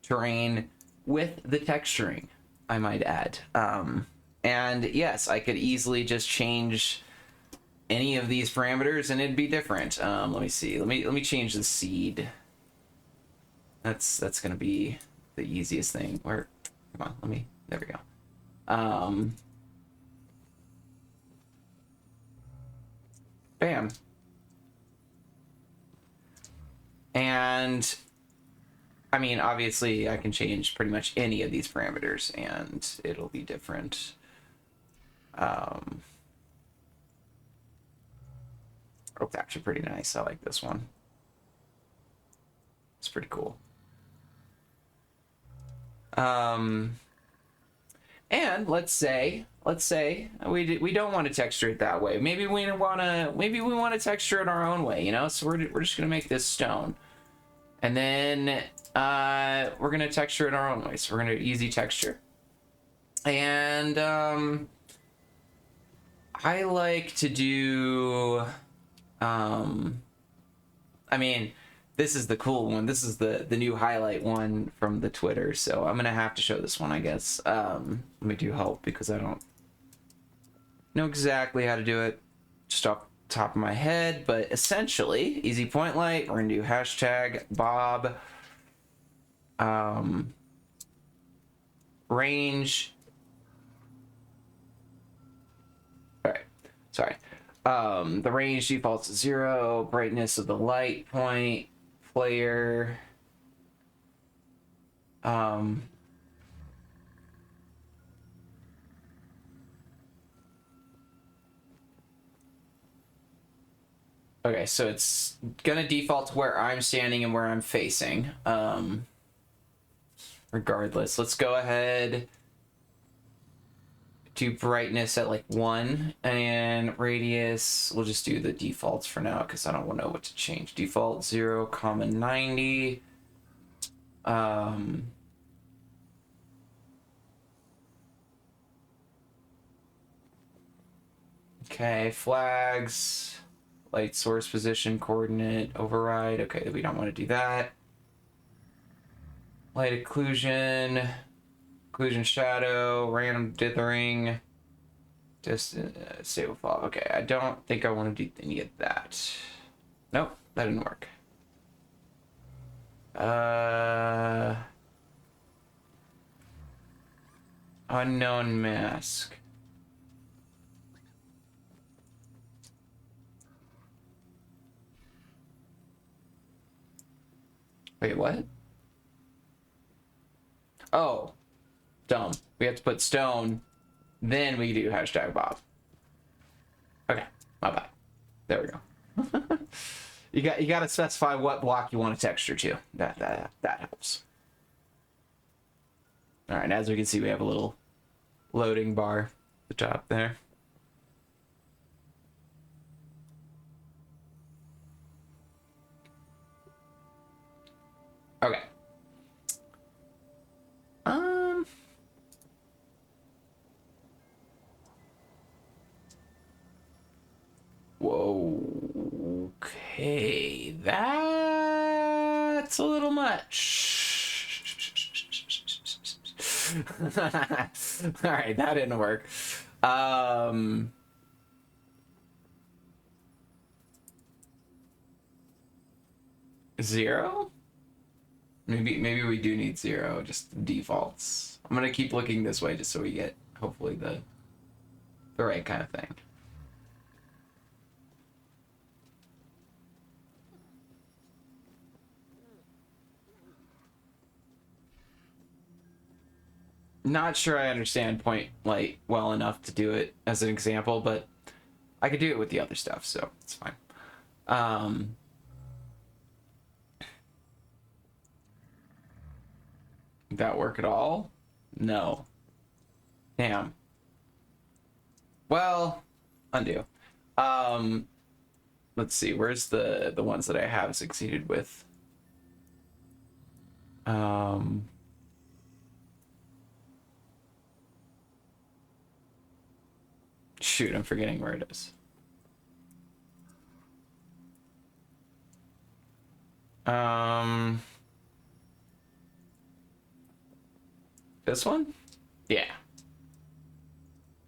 terrain with the texturing, I might add. And yes, I could easily just change any of these parameters and it'd be different. Let me see. Let me change the seed. That's gonna be the easiest thing. Where, come on, there we go. Bam. And I mean, obviously I can change pretty much any of these parameters and it'll be different. Oh, it's actually pretty nice. I like this one. It's pretty cool. And let's say we don't want to texture it that way. Maybe we want to texture it our own way, you know? So we're just gonna make this stone, and then we're gonna texture it our own way. So we're gonna do easy texture, and I like to do I mean, this is the cool one. This is the new highlight one from the Twitter. So I'm gonna have to show this one, I guess. Let me do help because I don't know exactly how to do it just off the top of my head. But essentially, easy point light. We're gonna do hashtag Bob range. All right, sorry. The range defaults to 0. Brightness of the light point. Player. Okay, so it's gonna default to where I'm standing and where I'm facing. Regardless, let's go ahead. Do brightness at like 1 and radius. We'll just do the defaults for now because I don't want to know what to change. Default 0, 90. Okay, flags, light source position, coordinate, override. Okay, we don't want to do that. Light occlusion, occlusion shadow, random dithering, distance, stable fall. Okay, I don't think I want to do any of that. Nope, that didn't work. Unknown mask. Wait, what? Oh, dumb. We have to put stone, then we do hashtag Bob. Okay, my bad. There we go. you got to specify what block you want to texture to. That helps. All right, as we can see, we have a little loading bar at the top there. Okay. Whoa. Okay, that's a little much. All right, that didn't work. 0? Maybe we do need 0, just defaults. I'm gonna keep looking this way just so we get hopefully the right kind of thing. Not sure I understand point light well enough to do it as an example, but I could do it with the other stuff, so it's fine. Did that work at all? No. Damn. Well, undo. Let's see, where's the ones that I have succeeded with? Shoot, I'm forgetting where it is. This one? Yeah. I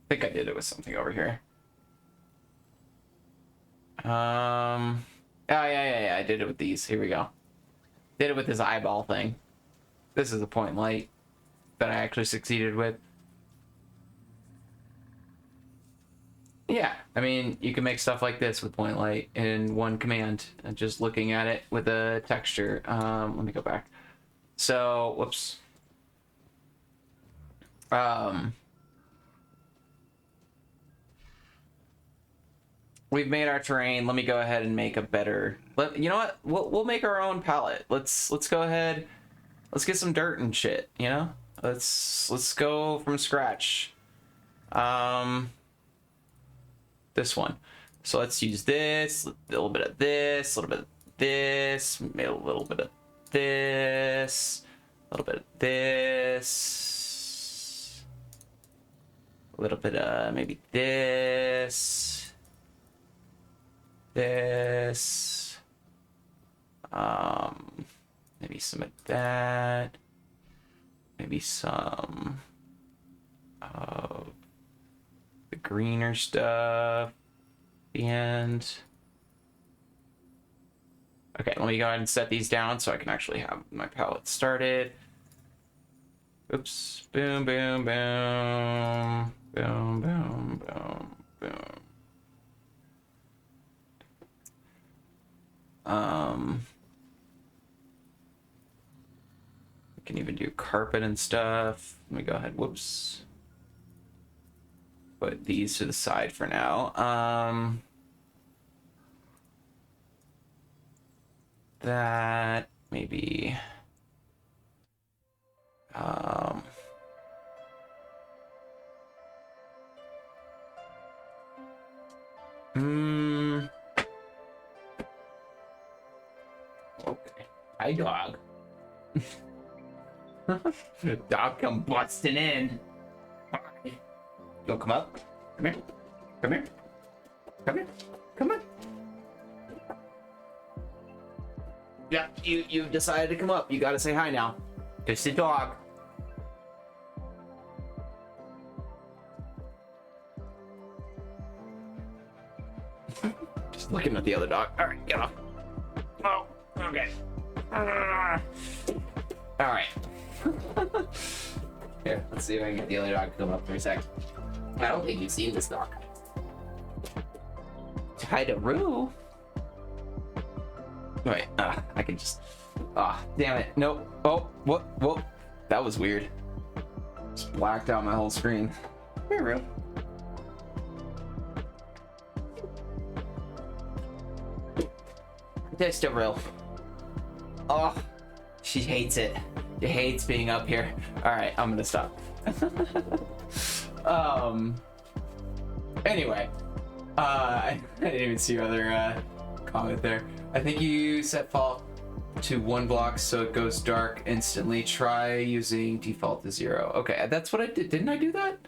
think I did it with something over here. Oh, yeah, I did it with these. Here we go. Did it with this eyeball thing. This is the point light that I actually succeeded with. Yeah, I mean, you can make stuff like this with point light in one command, and just looking at it with a texture. Let me go back. So, whoops. We've made our terrain. Let me go ahead and make a better. You know what? We'll make our own palette. Let's go ahead. Let's get some dirt and shit. You know. Let's go from scratch. This one. So let's use this. A little bit of this. A little bit of this. Maybe a little bit of this. A little bit of this. A little bit of maybe this. This, maybe some of that, maybe some of the greener stuff, the end. Okay, let me go ahead and set these down so I can actually have my palette started. Oops, boom, boom, boom, boom, boom, boom, boom. We can even do carpet and stuff. Let me go ahead. Whoops. Put these to the side for now. That maybe. Okay. Hi, dog. Dog come busting in. You wanna come up? Come here. Come here. Come here. Come on. Yeah, you decided to come up. You gotta say hi now. It's the dog. Just looking at the other dog. All right, get off. Oh, okay. All right. Here, let's see if I can get the other dog to come up for a sec. I don't think you've seen this dog. Hi-da-roo. Wait, I can just... damn it. Nope. Oh, whoop. That was weird. Just blacked out my whole screen. Hi-da-roo. Just a real. Oh, she hates it. She hates being up here. All right, I'm gonna stop. Anyway, I didn't even see your other comment there. I think you set fault to 1 block so it goes dark instantly. Try using default to 0. Okay, that's what I did. Didn't I do that?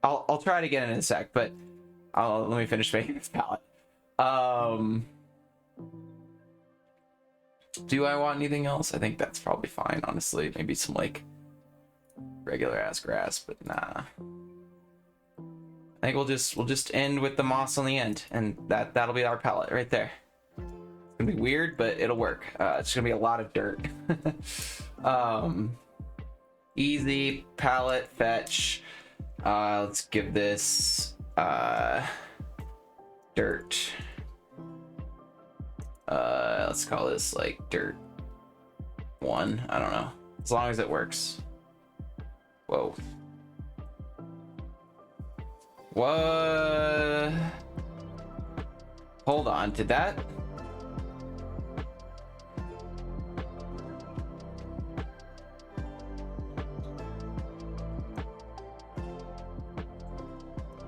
I'll try it again in a sec, but let me finish making this palette. Do I want anything else? I think that's probably fine, honestly. Maybe some like regular ass grass, but nah. I think we'll just end with the moss on the end, and that'll be our palette right there. It's gonna gonna be weird, but it'll work. It's gonna be a lot of dirt. Easy palette fetch. Let's give this dirt. Let's call this like dirt 1. I don't know, as long as it works. Whoa. What? Hold on, did that?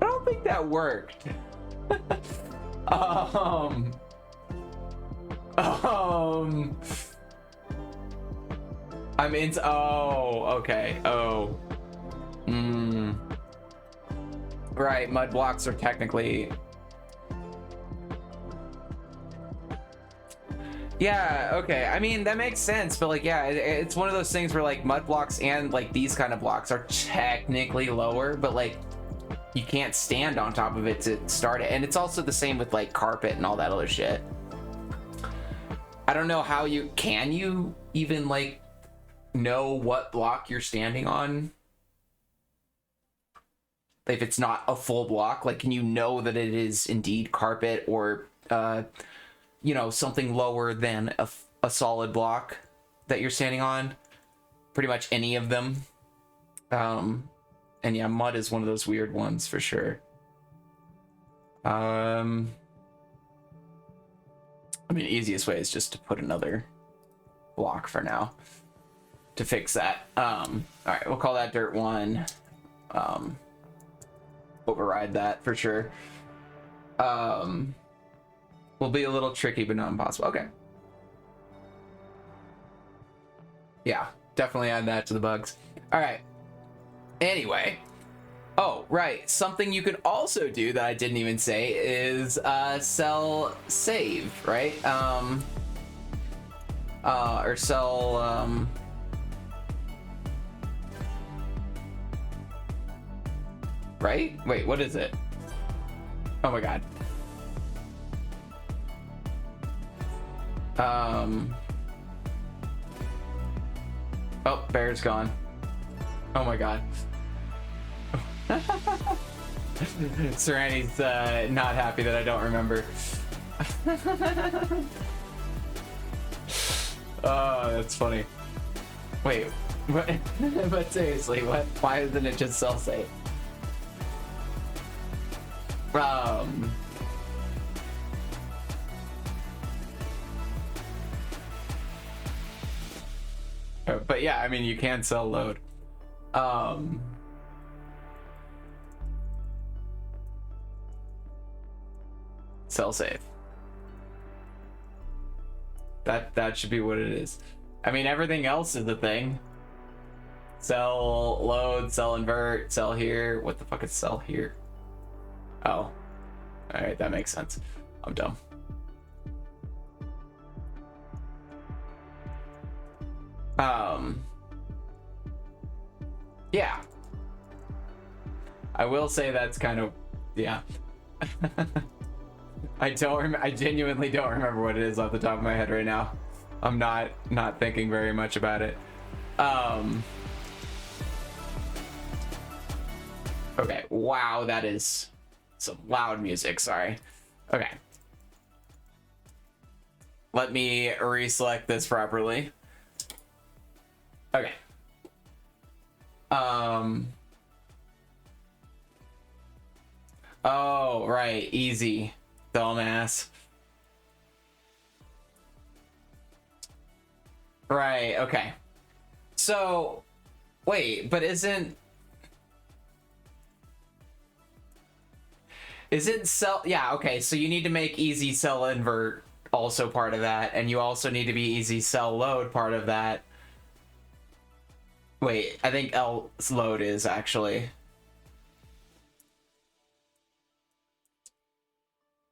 I don't think that worked. I'm into, oh, okay, oh. Right, mud blocks are technically... Yeah, okay, I mean, that makes sense, but like, yeah, it's one of those things where like mud blocks and like these kind of blocks are technically lower, but like you can't stand on top of it to start it. And it's also the same with like carpet and all that other shit. I don't know how can you even like know what block you're standing on if it's not a full block? Like, can you know that it is indeed carpet or you know, something lower than a solid block that you're standing on? Pretty much any of them. And yeah, mud is one of those weird ones for sure. I mean, easiest way is just to put another block for now to fix that. All right, we'll call that dirt 1. Override that for sure. Will be a little tricky, but not impossible. Okay. Yeah, definitely add that to the bugs. All right. Anyway. Oh, right. Something you could also do that I didn't even say is sell save, right? Or sell right? Wait, what is it? Oh my god. Oh, bear's gone. Oh my god. Serenity's not happy that I don't remember. Oh, that's funny. Wait, what? But seriously, what? Why isn't it just sell safe? But yeah, I mean, you can sell load. Sell safe. That should be what it is. I mean, everything else is the thing. Sell load, sell invert, sell here. What the fuck is sell here? Oh. Alright, that makes sense. I'm dumb. Yeah. I will say that's kind of, yeah. I genuinely don't remember what it is off the top of my head right now. I'm not thinking very much about it. Okay, wow, that is some loud music, sorry. Okay. Let me reselect this properly. Okay. Oh, right, easy, dumbass. Right, okay. So, wait, but isn't sell, yeah, okay, so you need to make easy sell invert also part of that, and you also need to be easy sell load part of that. Wait, I think else load is actually.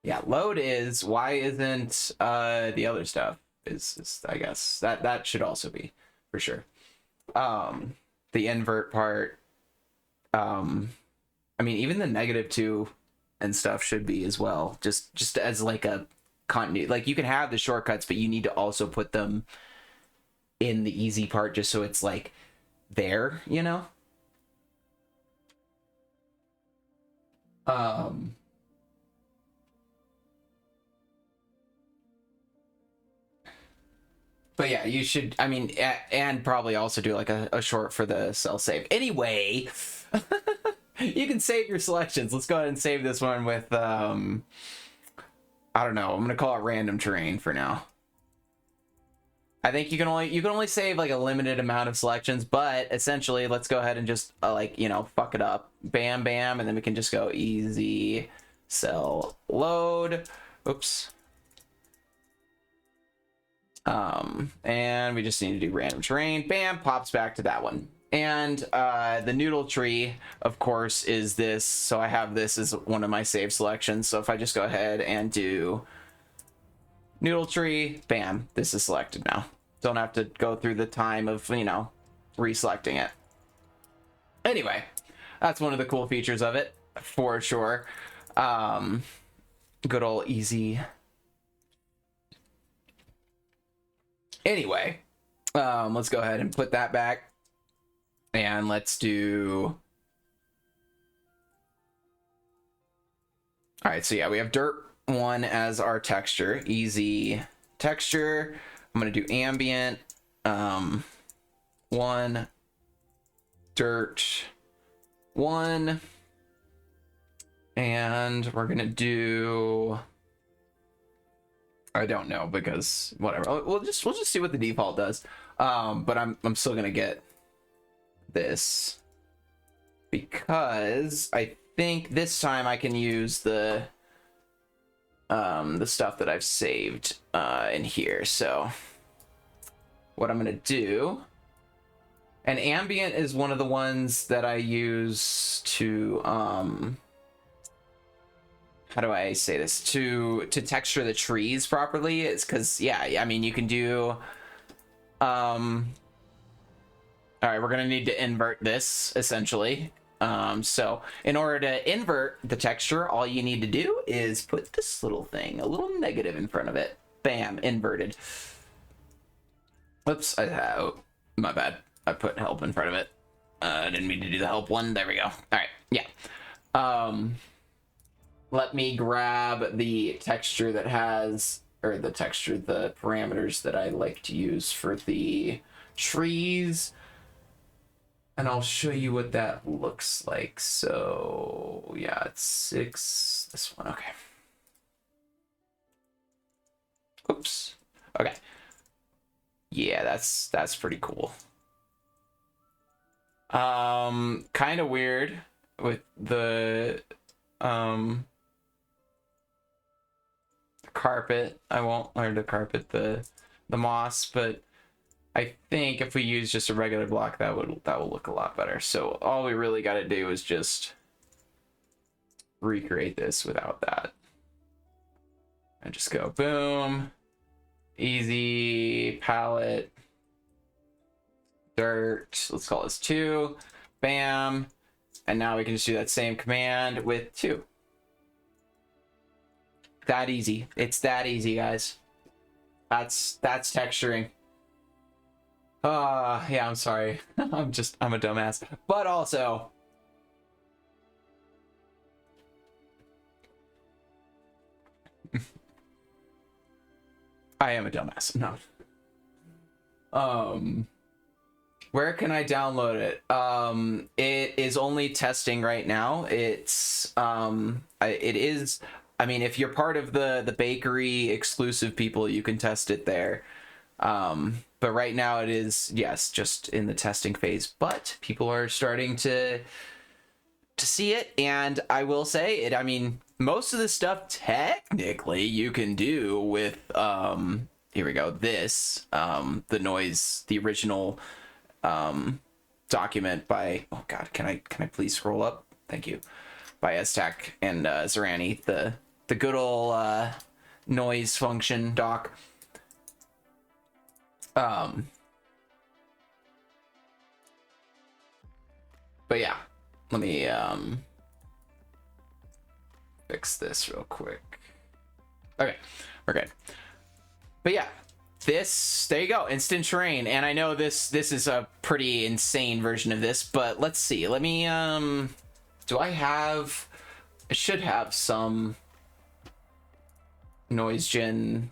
Yeah, load is. Why isn't the other stuff is I guess that should also be for sure. The invert part. I mean, even the -2 and stuff should be as well, just as like a continuity. Like you can have the shortcuts, but you need to also put them in the easy part just so it's like there, you know? But yeah, you should, I mean, and probably also do like a short for the cell save. Anyway, you can save your selections. Let's go ahead and save this one with, I don't know, I'm going to call it random terrain for now. I think you can only save like a limited amount of selections, but essentially let's go ahead and just like, you know, fuck it up. Bam, bam. And then we can just go easy cell load. Oops. And we just need to do random terrain. Bam, pops back to that one. And the noodle tree, of course, is this. So I have this as one of my save selections. So if I just go ahead and do noodle tree, bam, this is selected now. Don't have to go through the time of, you know, reselecting it. Anyway, that's one of the cool features of it, for sure. Good old easy. Anyway, let's go ahead and put that back. And let's do... All right, so yeah, we have dirt 1 as our texture. Easy texture. I'm going to do ambient. 1. Dirt 1. And we're going to do... I don't know, because whatever. We'll just see what the default does. But I'm still going to get this because I think this time I can use the stuff that I've saved in here. So what I'm gonna do, and ambient is one of the ones that I use to how do I say this, to texture the trees properly. It's because, yeah, I mean, you can do all right, we're gonna need to invert this essentially. So in order to invert the texture, all you need to do is put this little thing, a little negative in front of it. Bam, inverted. Oops, oh, my bad. I put help in front of it. I didn't mean to do the help one. There we go. All right, yeah. Let me grab the texture that has, or the parameters that I like to use for the trees. And I'll show you what that looks like. So yeah, it's 6, this one, okay. Oops, okay. Yeah, that's pretty cool. Kind of weird with the carpet. I won't learn to carpet the moss, but I think if we use just a regular block, that will look a lot better. So all we really got to do is just recreate this without that. And just go boom, easy, palette, dirt, let's call this 2, bam. And now we can just do that same command with 2. That easy. It's that easy, guys. That's texturing. Yeah, I'm sorry. I'm a dumbass. But also, I am a dumbass. No. Where can I download it? It is only testing right now. It's it is, I mean, if you're part of the bakery exclusive people, you can test it there. But right now it is, yes, just in the testing phase, but people are starting to see it. And I will say it, I mean, most of this stuff technically you can do with, here we go, this, the noise, the original, document by, oh God, can I please scroll up? Thank you. By ezTech and, Zerani, the good old, noise function doc. But yeah, let me fix this real quick. Okay, we're good. But yeah, there you go, instant terrain. And I know this is a pretty insane version of this, but let's see. Let me do I should have some noise gen.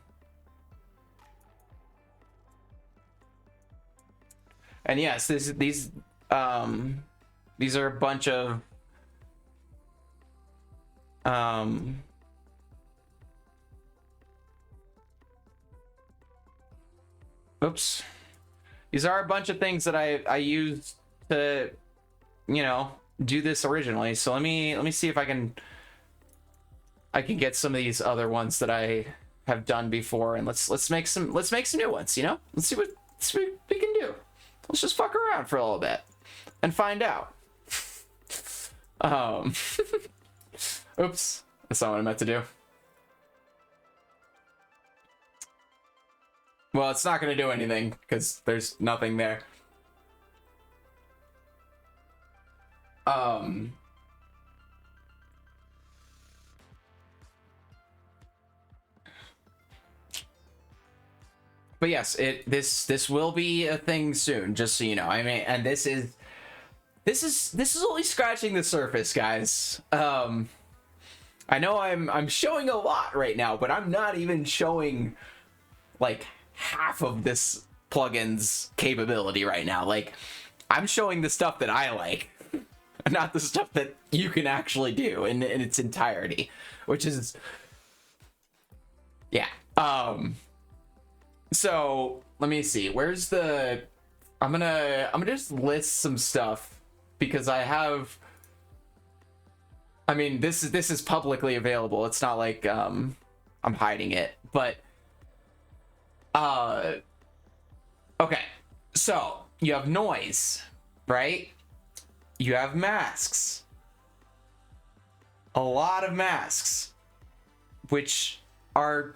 And yes, these are a bunch of oops. These are a bunch of things that I used to, you know, do this originally. So let me see if I can get some of these other ones that I have done before, and let's make some new ones, you know? Let's see what we can do. Let's just fuck around for a little bit and find out. Oops, that's not what I meant to do. Well, it's not going to do anything because there's nothing there. But yes, this will be a thing soon, just so you know. I mean, and this is only scratching the surface, guys. I know I'm showing a lot right now, but I'm not even showing like half of this plugin's capability right now. Like, I'm showing the stuff that I like, not the stuff that you can actually do in its entirety, which is, yeah. So let me see, where's the, I'm gonna just list some stuff because I mean, this is publicly available. It's not like I'm hiding it, but okay. So you have noise, right? You have masks. A lot of masks, which are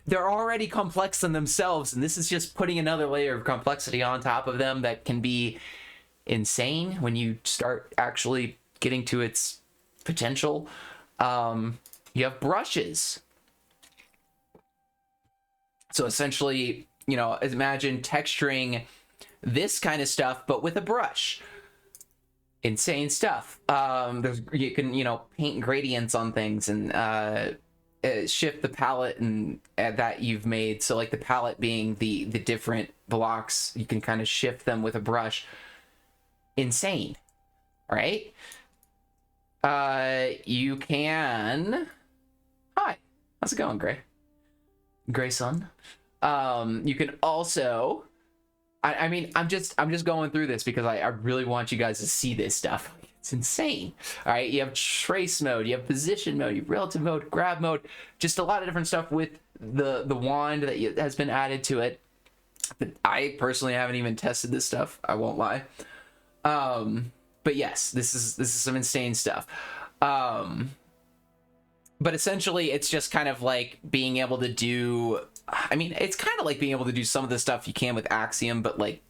they're already complex in themselves, and this is just putting another layer of complexity on top of them that can be insane when you start actually getting to its potential. You have brushes. So essentially, you know, imagine texturing this kind of stuff, but with a brush. Insane stuff. You can, you know, paint gradients on things and shift the palette and that you've made. So like the palette being the different blocks, you can kind of shift them with a brush. Insane, right? You can. Hi, how's it going, Gray Sun? You can also. I mean, I'm just going through this because I really want you guys to see this stuff. It's insane. All right, you have trace mode, you have position mode, you have relative mode, grab mode, just a lot of different stuff with the wand that has been added to it. But I personally haven't even tested this stuff, I won't lie. But yes, this is some insane stuff. But essentially it's just kind of like being able to do, I mean, it's kind of like being able to do some of the stuff you can with Axiom, but like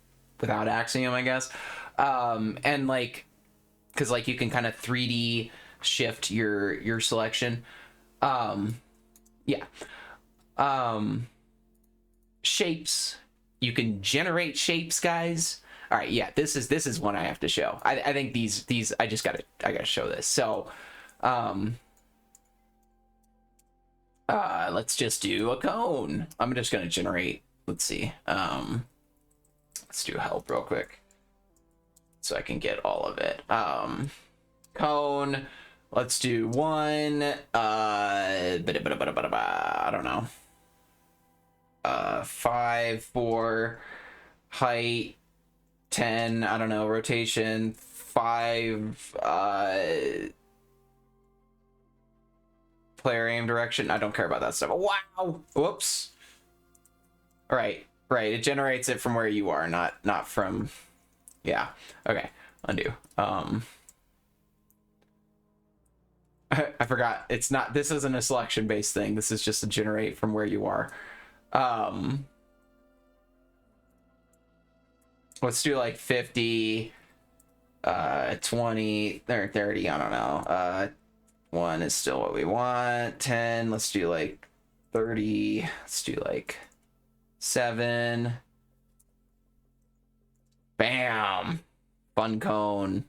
without Axiom, I guess. And like, cause like you can kind of 3D shift your selection. Yeah. Shapes, you can generate shapes, guys. All right, yeah, this is one I have to show. I think these I gotta show this. So, let's just do a cone. I'm just gonna generate. Let's see. Let's do help real quick, so I can get all of it. Cone. Let's do one. I don't know. 5 for height. 10, I don't know, rotation 5, player aim direction. I don't care about that stuff. Wow. Whoops. Right, it generates it from where you are, not from. Yeah. Okay, undo. I forgot, it's not, this isn't a selection based thing, this is just a generate from where you are. Let's do like 50, 20, or 30, I don't know. 1 is still what we want. 10, let's do like 30. Let's do like 7. Bam. Fun cone.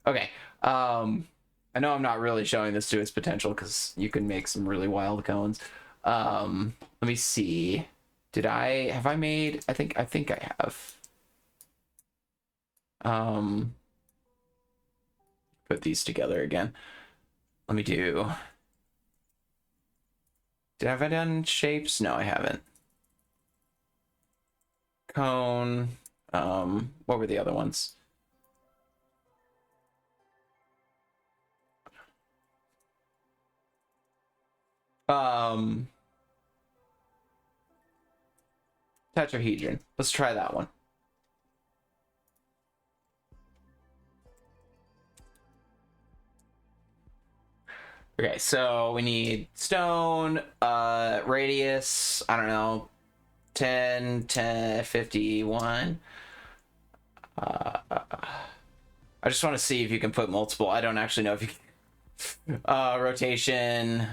Okay. I know I'm not really showing this to its potential because you can make some really wild cones. Let me see. Have I made? I think I have. Put these together again. Let me do. Have I done shapes? No, I haven't. Cone. What were the other ones? Tetrahedron. Let's try that one. Okay, so we need stone, radius, I don't know, 10, 10, 51. I just want to see if you can put multiple. I don't actually know if you can. Rotation.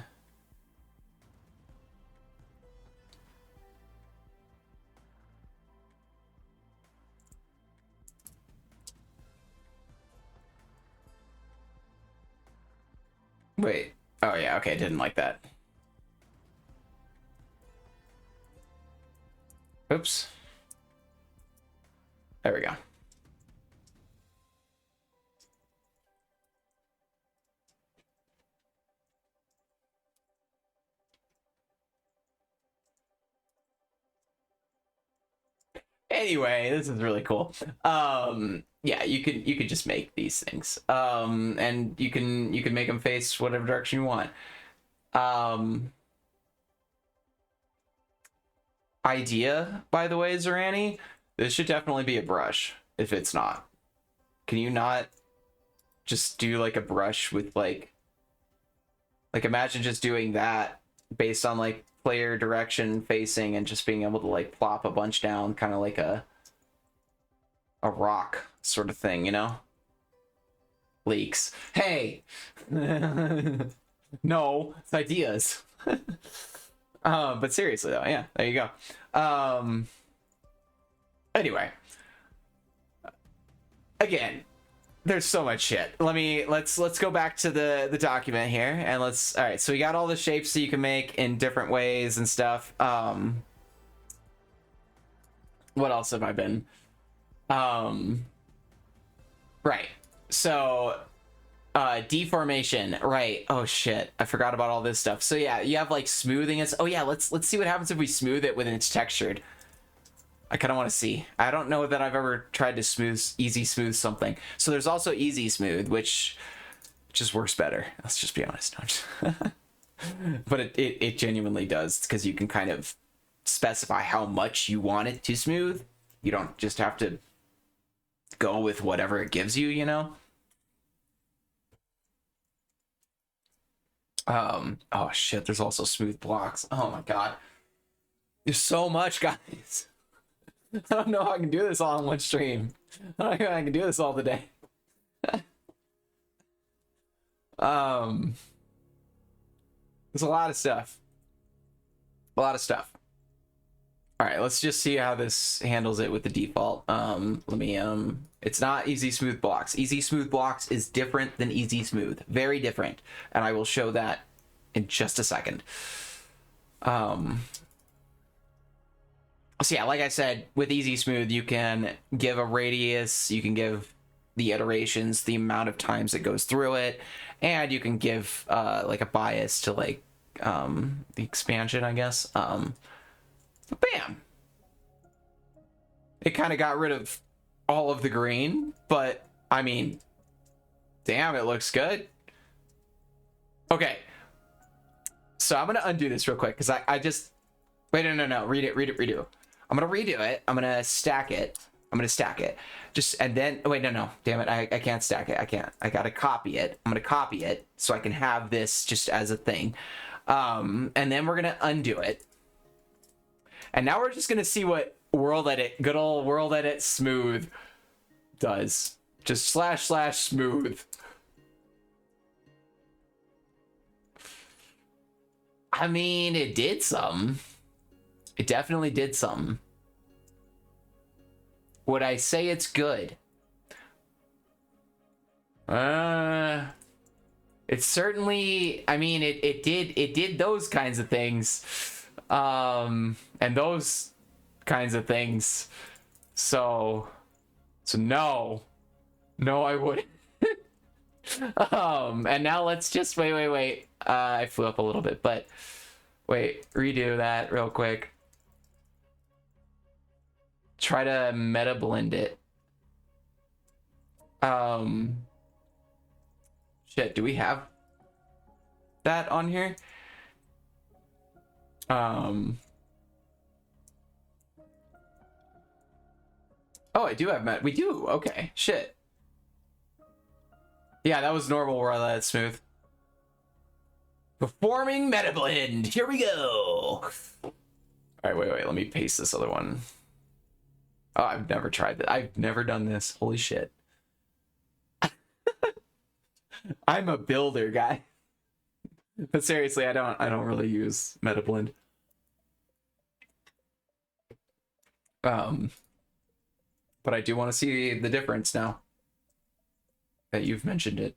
Wait. Oh, yeah. Okay. Didn't like that. Oops. There we go. Anyway, this is really cool. Yeah, you could just make these things. And you can make them face whatever direction you want. Idea, by the way, Zorani, this should definitely be a brush if it's not. Can you not just do like a brush with like imagine just doing that based on like player direction facing and just being able to like plop a bunch down, kind of like a rock sort of thing, you know? Leaks. Hey! No, it's ideas. But seriously though, yeah, there you go. Anyway. Again, there's so much shit. Let's go back to the document here and all right, so we got all the shapes that you can make in different ways and stuff. What else have I been? Right. So deformation, right? Oh shit, I forgot about all this stuff. So yeah, you have like smoothing it. Oh yeah, let's see what happens if we smooth it when it's textured. I kind of want to see. I don't know that I've ever tried to easy smooth something. So there's also easy smooth, which just works better. Let's just be honest. But it genuinely does, because you can kind of specify how much you want it to smooth. You don't just have to go with whatever it gives you, you know? Oh shit, there's also smooth blocks. Oh my god. There's so much, guys. I don't know how I can do this all in one stream. I don't know how I can do this all the day. There's a lot of stuff. A lot of stuff. All right, let's just see how this handles it with the default. It's not easy smooth blocks. Easy smooth blocks is different than easy smooth. Very different. And I will show that in just a second. So yeah, like I said, with easy smooth, you can give a radius, you can give the iterations, the amount of times it goes through it, and you can give like a bias to like the expansion, I guess. Bam! It kind of got rid of all of the green, but I mean, damn, it looks good. Okay. So I'm gonna undo this real quick because I just wait, no, redo. I'm gonna redo it. I'm gonna stack it. Just, and then, oh, wait, no, damn it. I can't stack it. I gotta copy it. I'm gonna copy it so I can have this just as a thing. And then we're gonna undo it. And now we're just gonna see what good old world edit smooth does. Just // smooth. I mean, it did some. It definitely did some. Would I say it's good? It's certainly, I mean, it did those kinds of things. And those kinds of things. So no. No, I wouldn't. And now let's just wait. I flew up a little bit, but wait, redo that real quick. Try to meta blend it. Shit, do we have that on here? Oh, I do have meta. We do. Okay, shit. Yeah, that was normal where I let it smooth. Performing meta blend. Here we go. All right, wait. Let me paste this other one. Oh, I've never tried that. I've never done this. Holy shit. I'm a builder guy. But seriously, I don't really use meta blend. But I do want to see the difference now that you've mentioned it.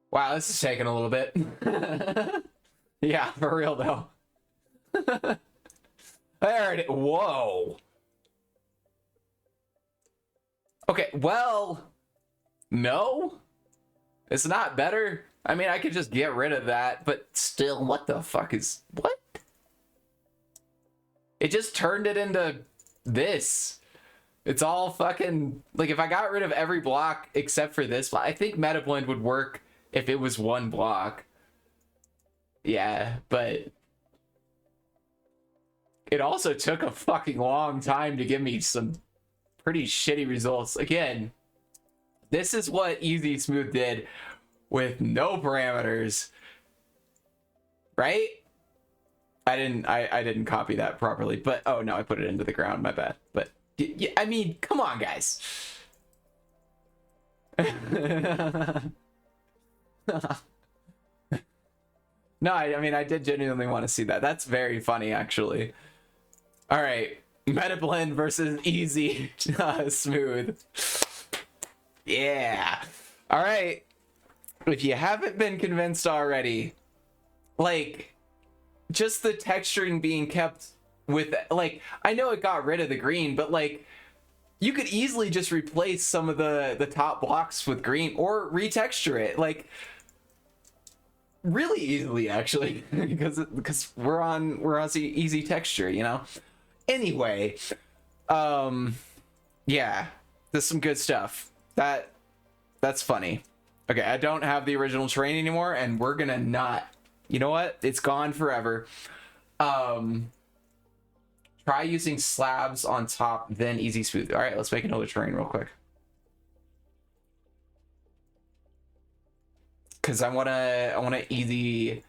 Wow, this is taking a little bit. Yeah, for real though. There it is. Whoa. Okay, well, no, it's not better. I mean, I could just get rid of that, but still, what the fuck is, what? It just turned it into this. It's all fucking, like, if I got rid of every block except for this block, I think meta blend would work if it was one block. Yeah, but it also took a fucking long time to give me some pretty shitty results. Again, this is what Easy Smooth did with no parameters, right? I didn't copy that properly, but oh no, I put it into the ground, my bad. But yeah, I mean, come on, guys. No, I mean, I did genuinely want to see that. That's very funny, actually. All right, meta blend versus easy smooth. Yeah. All right. If you haven't been convinced already, like, just the texturing being kept with, like, I know it got rid of the green, but like, you could easily just replace some of the top blocks with green or retexture it, like, really easily actually, because we're on easy texture, you know. Anyway, yeah, there's some good stuff. That's funny. Okay, I don't have the original terrain anymore, and we're gonna not, you know what, it's gone forever. Try using slabs on top, then easy smooth. All right, let's make another terrain real quick, because I wanna easy.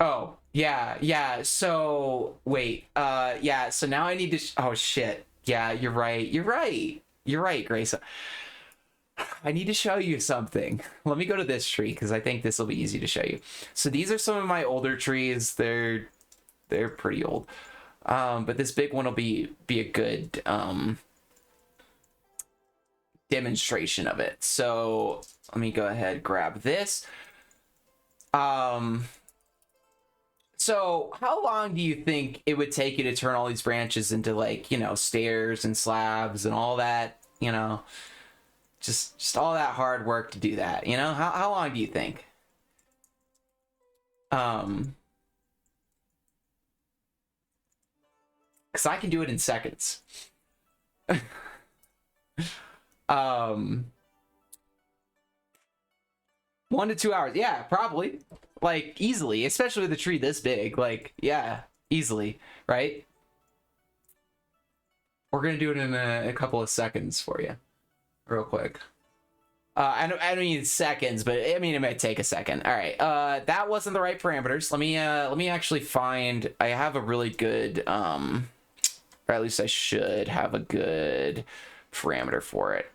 Oh yeah, so wait, yeah, so now I need to oh shit, yeah, you're right, Grace. I need to show you something. Let me go to this tree, because I think this will be easy to show you. So these are some of my older trees. They're pretty old, but this big one will be a good demonstration of it. So let me go ahead, grab this. So how long do you think it would take you to turn all these branches into, like, you know, stairs and slabs and all that, you know, just all that hard work to do that, you know? How long do you think? Because I can do it in seconds. 1 to 2 hours. Yeah, probably. Like, easily, especially with a tree this big. Like, yeah, easily, right? We're gonna do it in a couple of seconds for you, real quick. I don't mean seconds, but I mean it might take a second. All right, that wasn't the right parameters. Let me actually find. I have a really good, or at least I should have a good parameter for it.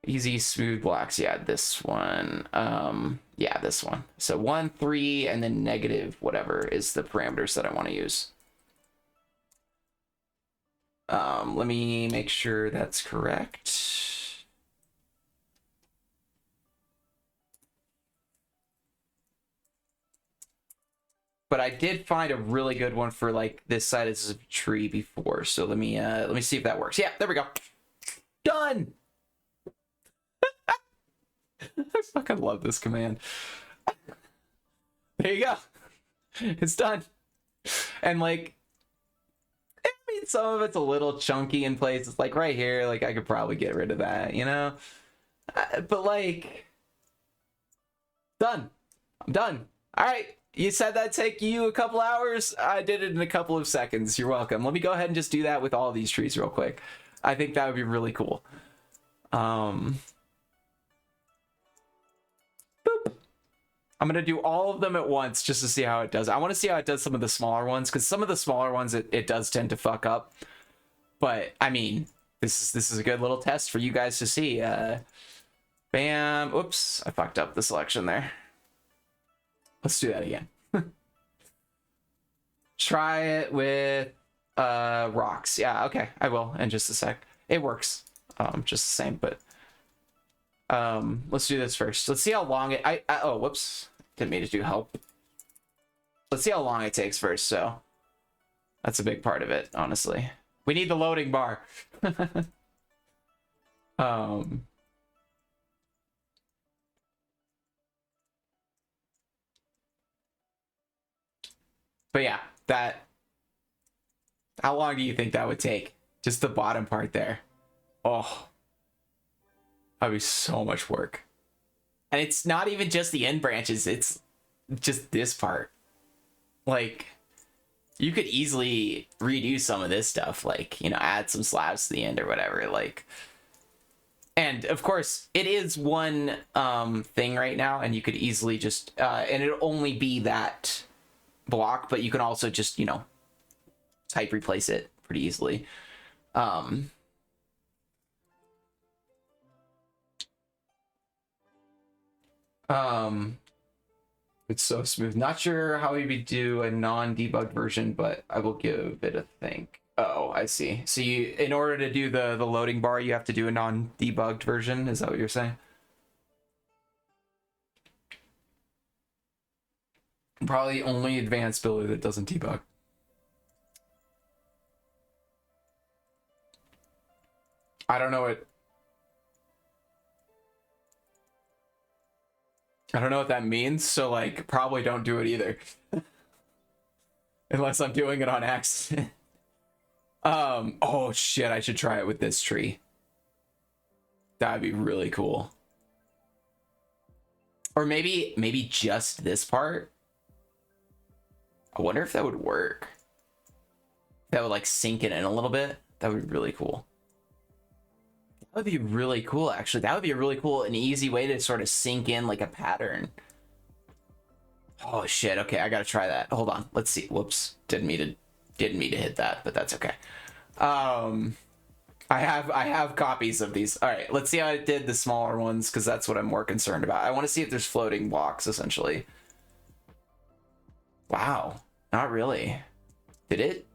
Easy smooth blocks. Yeah, this one. Yeah, this one. So 1, 3, and then negative whatever is the parameters that I want to use. Let me make sure that's correct. But I did find a really good one for like this side of the tree before. So let me see if that works. Yeah, there we go. Done. I fucking love this command. There you go. It's done. And like, I mean, some of it's a little chunky in places. Like right here, like I could probably get rid of that, you know? But like, done. I'm done. All right. You said that'd take you a couple hours. I did it in a couple of seconds. You're welcome. Let me go ahead and just do that with all these trees real quick. I think that would be really cool. Boop. I'm gonna do all of them at once just to see how it does. I want to see how it does some of the smaller ones, because some of the smaller ones it does tend to fuck up. But I mean, this is a good little test for you guys to see. Bam. Oops, I fucked up the selection there. Let's do that again. Try it with rocks. Yeah, okay, I will in just a sec. It works. Just the same, but let's do this first. Let's see how long it oh, whoops. Didn't mean to do help. Let's see how long it takes first, so that's a big part of it, honestly. We need the loading bar. But yeah, that, how long do you think that would take? Just the bottom part there. Oh, that'd be so much work. And it's not even just the end branches, it's just this part. Like, you could easily redo some of this stuff, like, you know, add some slabs to the end or whatever, like. And of course, it is one thing right now, and you could easily just, and it'll only be that block, but you can also just, you know, type replace it pretty easily. It's so smooth. Not sure how we would do a non-debugged version, but I will give it a think. Oh, I see. So you, in order to do the loading bar, you have to do a non-debugged version. Is that what you're saying? Probably only advanced builder that doesn't debug. I don't know what. I don't know what that means. So like, probably don't do it either, unless I'm doing it on accident. Oh shit! I should try it with this tree. That'd be really cool. Or maybe just this part. I wonder if that would work. That would like sink it in a little bit. That would be really cool. That would be really cool, actually. That would be a really cool and easy way to sort of sink in like a pattern. Oh shit, okay, I gotta try that. Hold on, let's see. Whoops, didn't mean to hit that, but that's okay. I have copies of these. All right, let's see how I did the smaller ones, because that's what I'm more concerned about. I want to see if there's floating blocks, essentially. Wow, not really. Did it?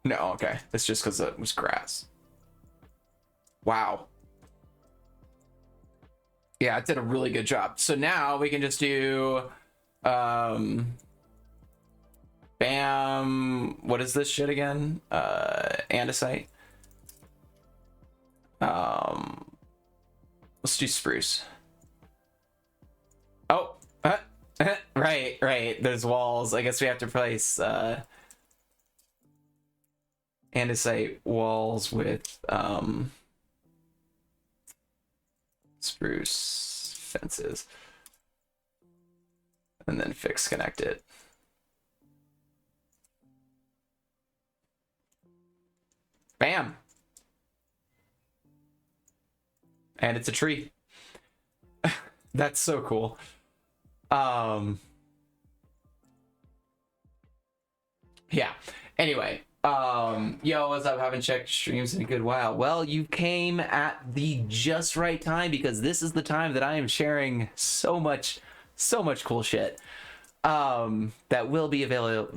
No, okay. It's just because it was grass. Wow. Yeah, it did a really good job. So now we can just do, bam. What is this shit again? Andesite. Let's do spruce. Oh, right. There's walls. I guess we have to place andesite walls with spruce fences, and then fix connect it. Bam. and it's a tree. That's so cool. Yeah. Anyway, yo, what's up? Haven't checked streams in a good while. Well, you came at the just right time, because this is the time that I am sharing so much cool shit that will be available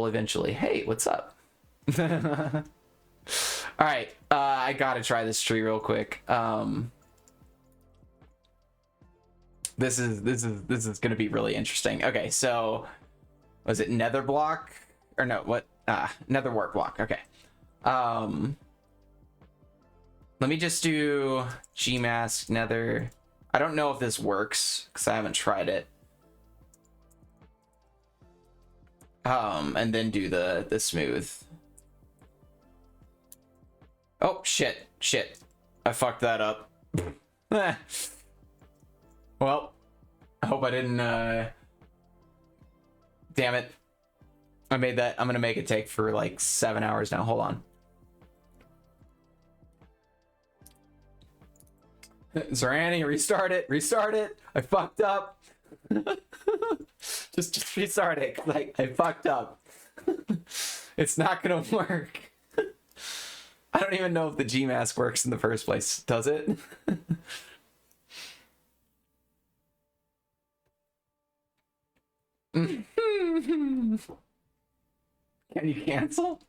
eventually. Hey, what's up? All right, I gotta try this tree real quick. This is gonna be really interesting. Okay, so was it nether block or no? What? Nether wart block. Okay. Let me just do gmask nether. I don't know if this works because I haven't tried it. And then do the smooth. Oh shit! I fucked that up. Well, I hope I didn't. Damn it! I made that. I'm gonna make it take for like 7 hours now. Hold on. Zorani, restart it. I fucked up. just restart it. Like I fucked up. It's not gonna work. I don't even know if the Gmask works in the first place. Does it? Can you cancel?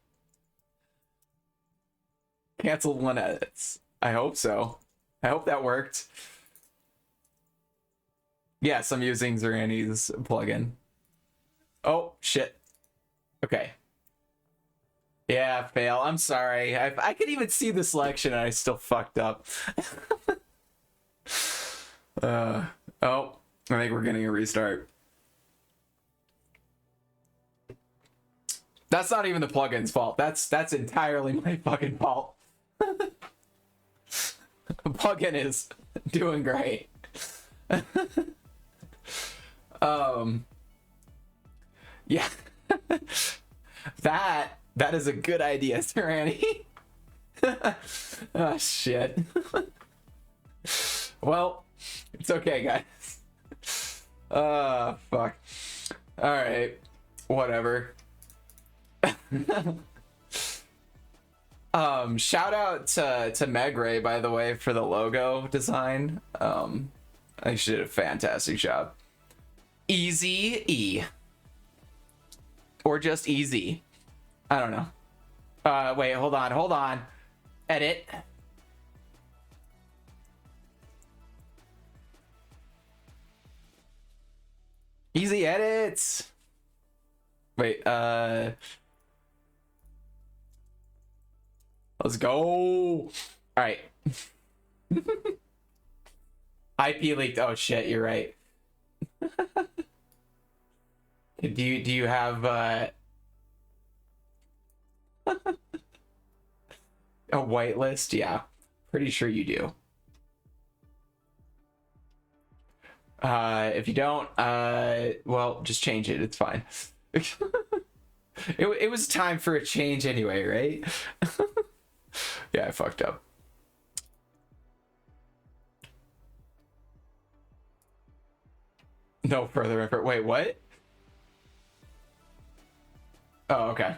Canceled one edits. I hope so. I hope that worked. Yes, I'm using Zorani's plugin. Oh, shit. Okay. Yeah, fail. I'm sorry. I could even see the selection and I still fucked up. Oh, I think we're getting a restart. That's not even the plugin's fault. That's entirely my fucking fault. The plugin is doing great. Yeah. That is a good idea, Tyranny. Oh shit. Well, it's okay, guys. Fuck. All right. Whatever. Shout out to Megray, by the way, for the logo design. I think she did a fantastic job. Easy E. Or just easy. I don't know. Wait, hold on. Edit. Easy edits. Wait, let's go. All right. IP leaked. Oh shit, you're right. Do you have a whitelist? Yeah, pretty sure you do. If you don't, well, just change it. It's fine. It was time for a change anyway, right? Yeah, I fucked up. No further info. Wait, what? Oh, okay.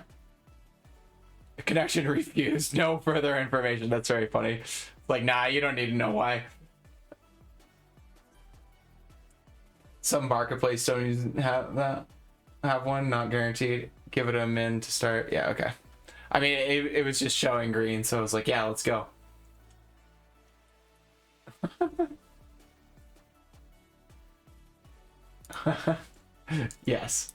Connection refused. No further information. That's very funny. Like, nah, you don't need to know why. Some marketplace don't have one, not guaranteed. Give it a min to start. Yeah, okay. I mean, it was just showing green, so I was like, yeah, let's go. Yes.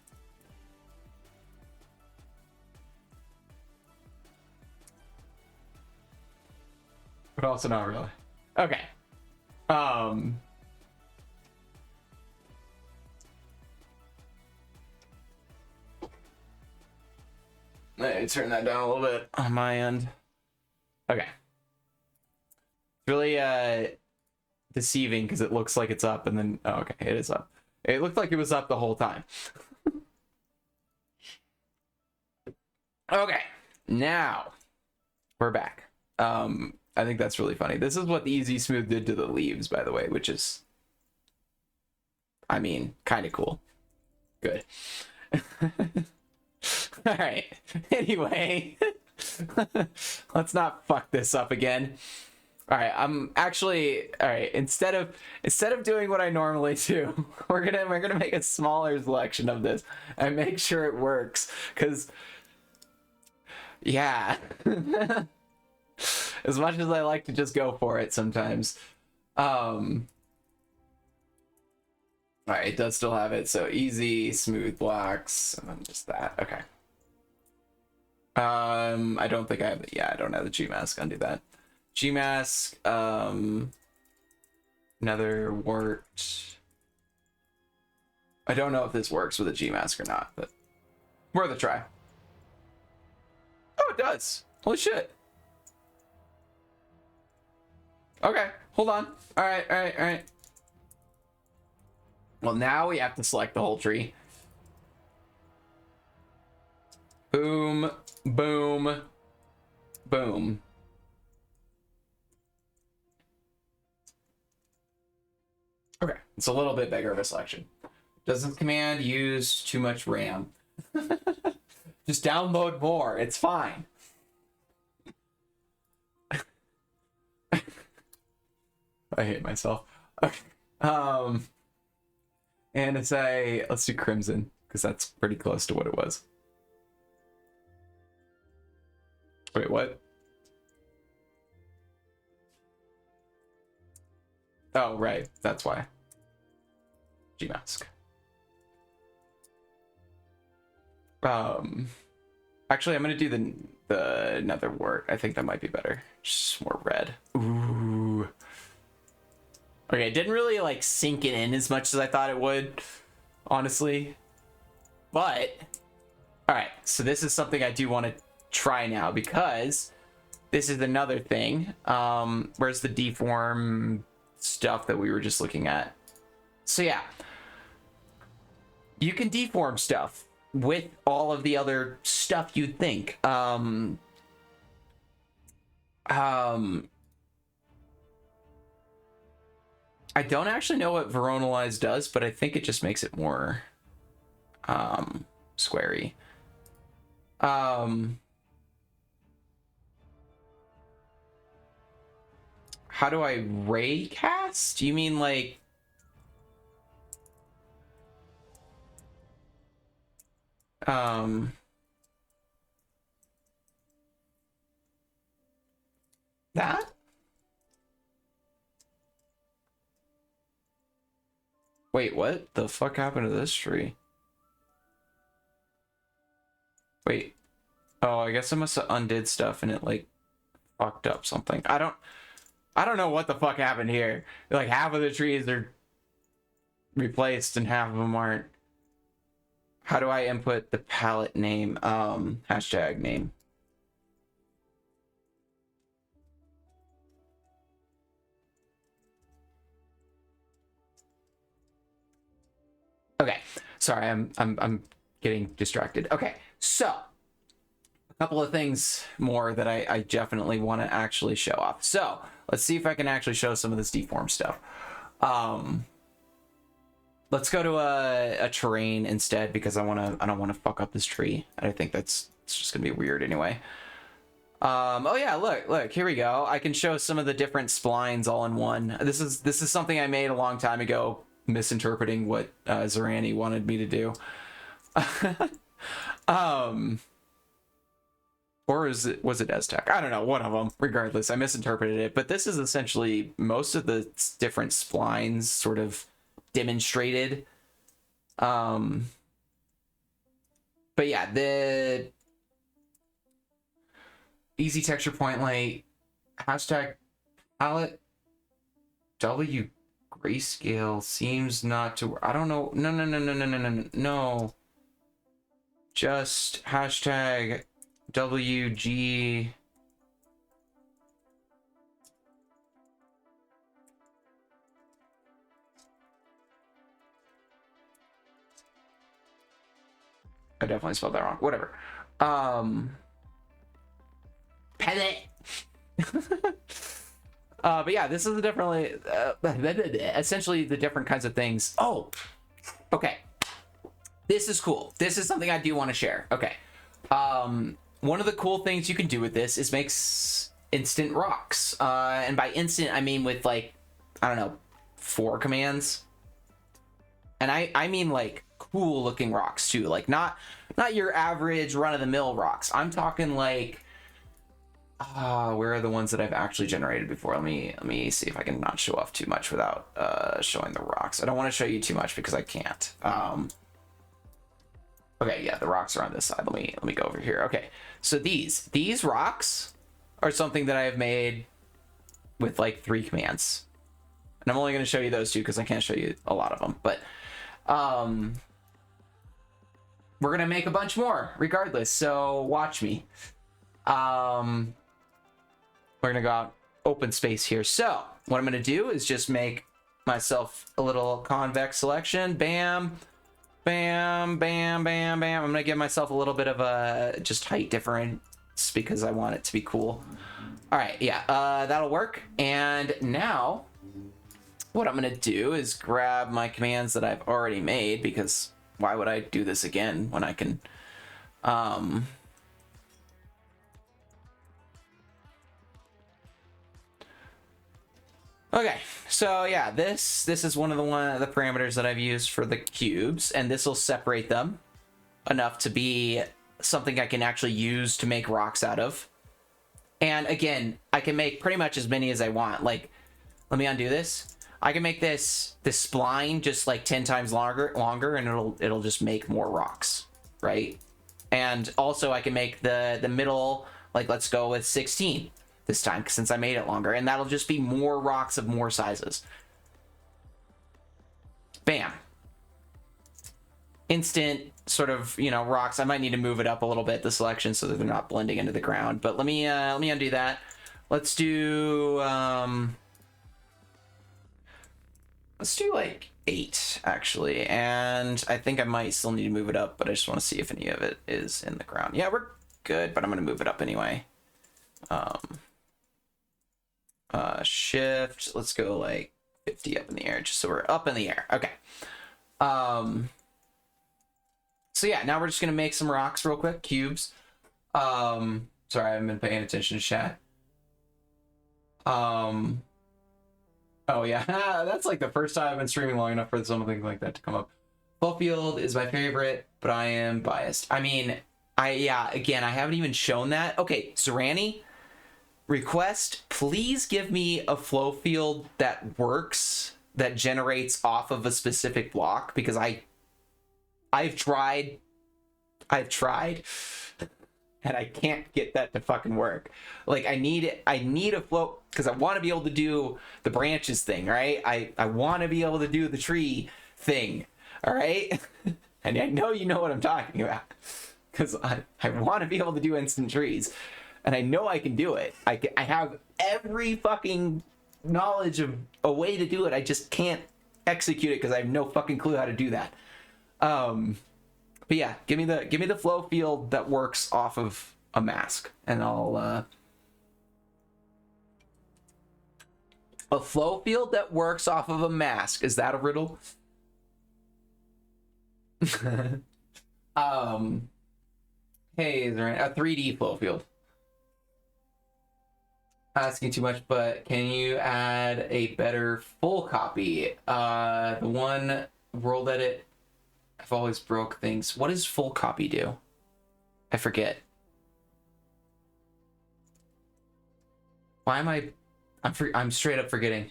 But also not really. Okay. Let me turn that down a little bit on my end. Okay. Really deceiving because it looks like it's up and then okay, it is up. It looked like it was up the whole time. Okay, now we're back. I think that's really funny. This is what the Easy Smooth did to the leaves, by the way, which is, I mean, kind of cool. Good. All right. Anyway, let's not fuck this up again. All right, I'm actually all right. Instead of doing what I normally do, we're gonna make a smaller selection of this and make sure it works. Cause yeah, as much as I like to just go for it sometimes, all right, it does still have it. So easy, smooth blocks, and then just that. Okay. I don't think I have. Yeah, I don't have the G mask. Undo that. G mask. Another worked. I don't know if this works with a G mask or not, but worth a try. Oh, it does. Holy shit. Okay, hold on. All right, all right, all right. Well, now we have to select the whole tree. Boom, boom, boom. Okay, it's a little bit bigger of a selection. Does this command use too much RAM? Just download more. It's fine. I hate myself. Okay. And it's let's do crimson because that's pretty close to what it was. Wait, what? Oh, right. That's why. Gmask. Actually, I'm gonna do the nether wart. I think that might be better. Just more red. Ooh. Okay, it didn't really like sink it in as much as I thought it would, honestly. But all right, so this is something I do want to try now because this is another thing. Where's the deform stuff that we were just looking at? So yeah, you can deform stuff with all of the other stuff you'd think. I don't actually know what Veronalize does, but I think it just makes it more squarey. How do I raycast? You mean like that? Wait, what the fuck happened to this tree? Wait. Oh, I guess I must have undid stuff and it like fucked up something. I don't know what the fuck happened here. Like half of the trees are replaced and half of them aren't. How do I input the palette name? Hashtag name. Okay, sorry, I'm getting distracted. Okay, so a couple of things more that I definitely want to actually show off. So let's see if I can actually show some of this deform stuff. Let's go to a terrain instead because I don't want to fuck up this tree. I think it's just gonna be weird anyway. Oh yeah, look, here we go. I can show some of the different splines all in one. This is something I made a long time ago, misinterpreting what Zorani wanted me to do. Or was it Aztec? I don't know, one of them. Regardless, I misinterpreted it. But this is essentially most of the different splines sort of demonstrated. But yeah, the easy texture point light, hashtag palette W grayscale seems not to. I don't know. No. Just hashtag WG. I definitely spelled that wrong. Whatever. Palette. But yeah, this is definitely essentially the different kinds of things. Oh, okay. This is cool. This is something I do want to share. Okay. One of the cool things you can do with this is make instant rocks. And by instant, I mean with like, I don't know, 4 commands. And I mean like cool looking rocks too. Like not your average run of the mill rocks. I'm talking like, where are the ones that I've actually generated before? Let me see if I can not show off too much without showing the rocks. I don't want to show you too much because I can't. Okay, yeah, the rocks are on this side. Let me go over here. Okay, so these rocks are something that I have made with like 3 commands, and I'm only going to show you those 2 because I can't show you a lot of them. But we're gonna make a bunch more regardless. So watch me. We're gonna go out open space here. So what I'm gonna do is just make myself a little convex selection. Bam. Bam, bam, bam, bam. I'm gonna give myself a little bit of a just height difference because I want it to be cool. All right, yeah, that'll work. And now what I'm gonna do is grab my commands that I've already made, because why would I do this again when I can okay, so yeah, this is one of the parameters that I've used for the cubes, and this will separate them enough to be something I can actually use to make rocks out of. And again, I can make pretty much as many as I want. Like, let me undo this. I can make this spline just like 10 times longer, and it'll just make more rocks, right? And also I can make the middle, like let's go with 16. This time, since I made it longer, and that'll just be more rocks of more sizes. Bam. Instant sort of, you know, rocks. I might need to move it up a little bit, the selection, so that they're not blending into the ground. But let me undo that. Let's do like 8 actually, and I think I might still need to move it up, but I just want to see if any of it is in the ground. Yeah, we're good, but I'm gonna move it up anyway. Shift, let's go like 50 up in the air, just so we're up in the air. Okay. So yeah, now we're just gonna make some rocks real quick, cubes. Sorry, I haven't been paying attention to chat. Oh yeah, that's like the first time I've been streaming long enough for something like that to come up. Full field is my favorite, but I am biased. I mean, again, I haven't even shown that. Okay, Zorani, request, please give me a flow field that works, that generates off of a specific block, because I've tried, and I can't get that to fucking work. Like, I need a flow, because I want to be able to do the branches thing, right? I want to be able to do the tree thing, all right? And I know you know what I'm talking about, because I want to be able to do instant trees. And I know I can do it. I have every fucking knowledge of a way to do it. I just can't execute it because I have no fucking clue how to do that. But yeah, give me the flow field that works off of a mask, and I'll a flow field that works off of a mask. Is that a riddle? Hey, is there a 3D flow field? Asking too much, but can you add a better full copy? The one world edit, I've always broke things. What does full copy do? I forget. Why am I'm straight up forgetting.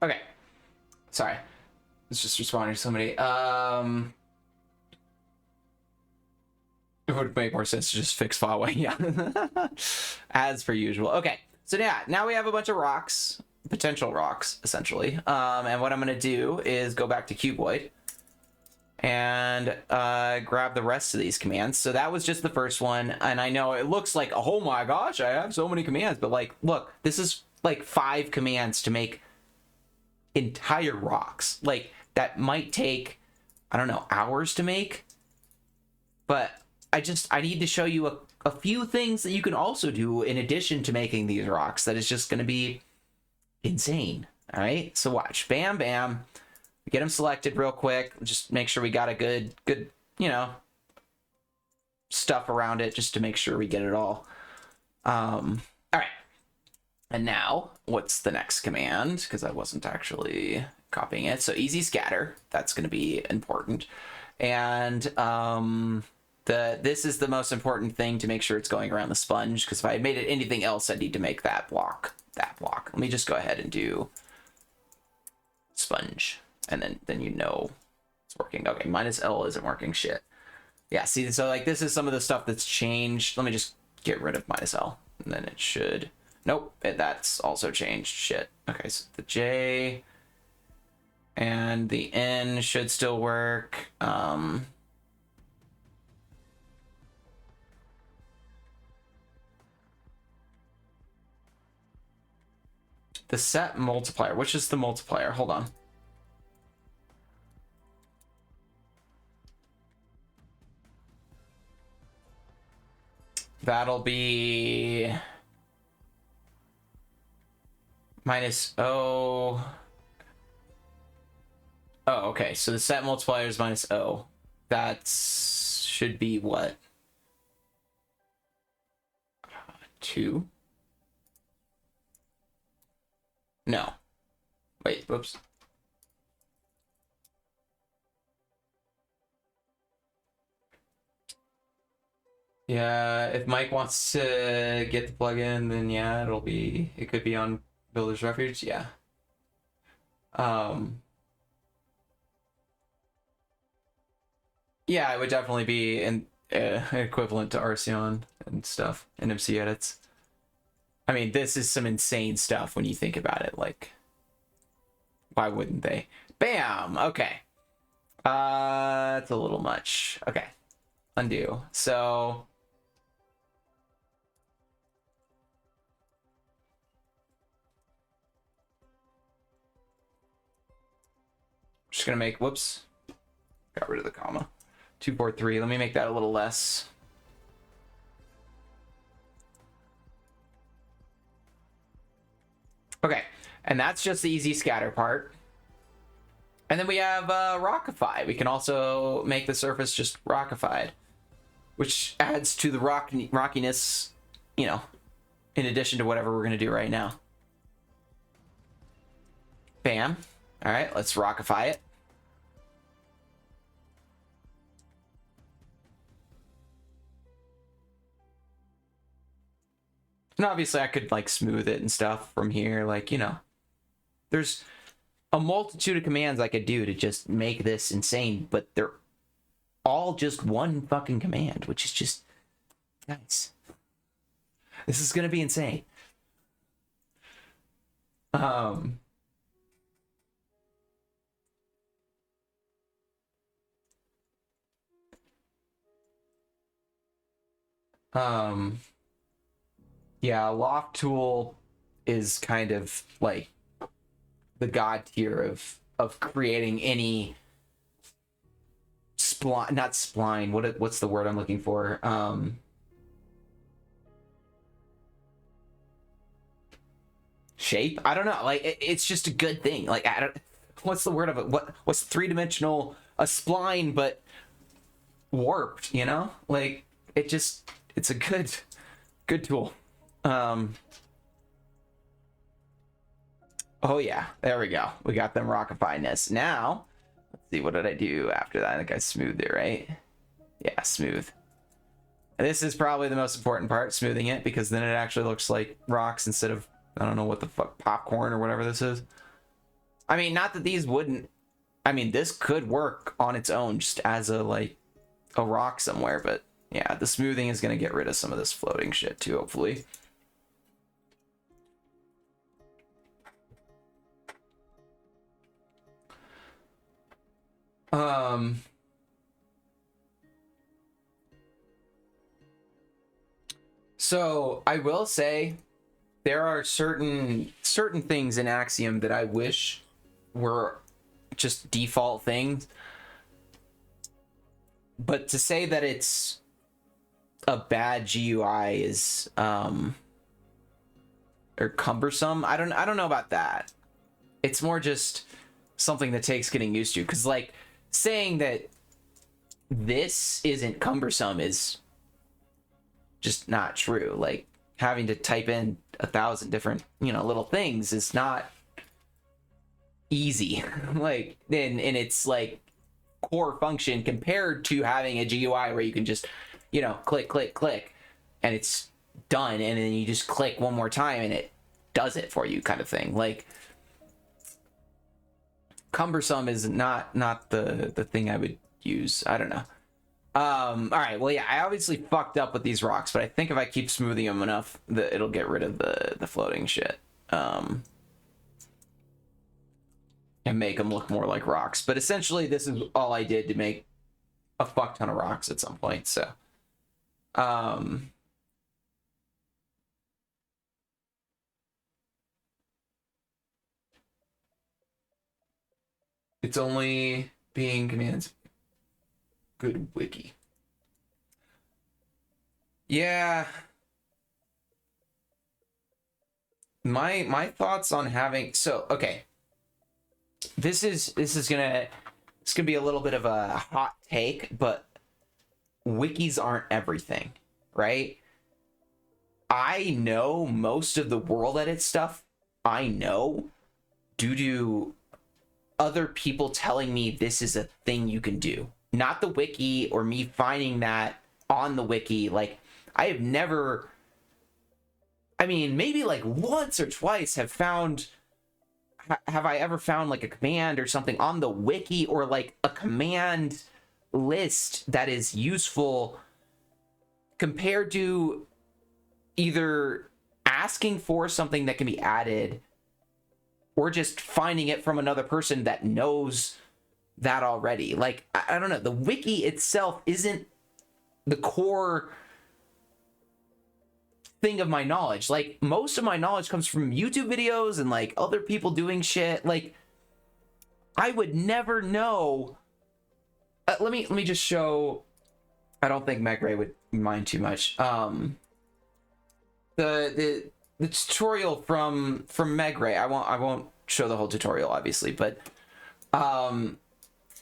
Okay, sorry. It's just responding to somebody. It would make more sense to just fix Huawei, yeah. As per usual. Okay, so yeah, now we have a bunch of rocks, potential rocks, essentially. And what I'm gonna do is go back to Cuboid, and grab the rest of these commands. So that was just the first one, and I know it looks like, oh my gosh, I have so many commands, but like, look, this is like 5 commands to make entire rocks. Like, that might take, I don't know, hours to make, but I need to show you a few things that you can also do in addition to making these rocks that is just going to be insane. All right, so watch. Bam, bam. Get them selected real quick. Just make sure we got a good, you know, stuff around it just to make sure we get it all. All right. And now, what's the next command? Because I wasn't actually copying it. So easy scatter. That's going to be important. And this is the most important thing to make sure it's going around the sponge. Because if I had made it anything else, I'd need to make that block. Let me just go ahead and do sponge. And then you know it's working. Okay, -L isn't working. Shit. Yeah, see, so like this is some of the stuff that's changed. Let me just get rid of -L. And then it should... Nope, that's also changed. Shit. Okay, so the J and the N should still work. The set multiplier. Which is the multiplier? Hold on. That'll be -O. Oh, okay. So the set multiplier is -O. That should be what? 2? No. Wait, whoops. Yeah, if Mike wants to get the plugin, then yeah, it could be on Builder's Refuge, yeah. Yeah, it would definitely be an equivalent to Arceon and stuff in ezEdits. I mean, this is some insane stuff when you think about it. Like, why wouldn't they? Bam! Okay. That's a little much. Okay. Undo. So... just gonna make... Whoops. Got rid of the comma. 243. Let me make that a little less. Okay, and that's just the easy scatter part. And then we have rockify. We can also make the surface just rockified, which adds to the rockiness, you know, in addition to whatever we're gonna do right now. Bam. All right, let's rockify it. And obviously I could like smooth it and stuff from here, like, you know, there's a multitude of commands I could do to just make this insane, but they're all just one fucking command, which is just nice. This is gonna be insane. Yeah, lock tool is kind of like the god tier of creating any spline, not spline. What's the word I'm looking for? Shape. I don't know. Like it's just a good thing. Like I don't. What's the word of it? What's 3-dimensional? A spline, but warped. You know, like it's a good tool. Oh yeah, there we go. We got them rockifiedness. Now, let's see, what did I do after that? I think I smoothed it, right? Yeah, smooth. And this is probably the most important part, smoothing it, because then it actually looks like rocks instead of, I don't know what the fuck, popcorn or whatever this is. I mean, not that these wouldn't, I mean, this could work on its own just as a, like, a rock somewhere, but yeah, the smoothing is going to get rid of some of this floating shit too, hopefully. So I will say there are certain things in Axiom that I wish were just default things. But to say that it's a bad GUI is or cumbersome, I don't know about that. It's more just something that takes getting used to, because like saying that this isn't cumbersome is just not true. Like having to type in 1,000 different, little things is not easy. Like in its like core function compared to having a GUI where you can just, click, click, click, and it's done, and then you just click one more time and it does it for you, kind of thing. Like cumbersome is not the thing I would use. I don't know. All right, well, yeah, I obviously fucked up with these rocks, but I think if I keep smoothing them enough, that it'll get rid of the floating shit, and make them look more like rocks. But essentially, this is all I did to make a fuck ton of rocks at some point. So, it's only being commands. Good wiki. Yeah. My thoughts on having, so okay. This is gonna be a little bit of a hot take, but wikis aren't everything, right? I know most of the world edit stuff I know due to other people telling me this is a thing you can do. Not the wiki or me finding that on the wiki. Like, I have never, I mean, maybe like once or twice have I ever found like a command or something on the wiki, or like a command list that is useful compared to either asking for something that can be added or just finding it from another person that knows that already. Like, I don't know, the wiki itself isn't the core thing of my knowledge. Like, most of my knowledge comes from YouTube videos and like other people doing shit. Like, I would never know. Let me just show. I don't think Megray would mind too much. The tutorial from Megray. I won't show the whole tutorial, obviously, but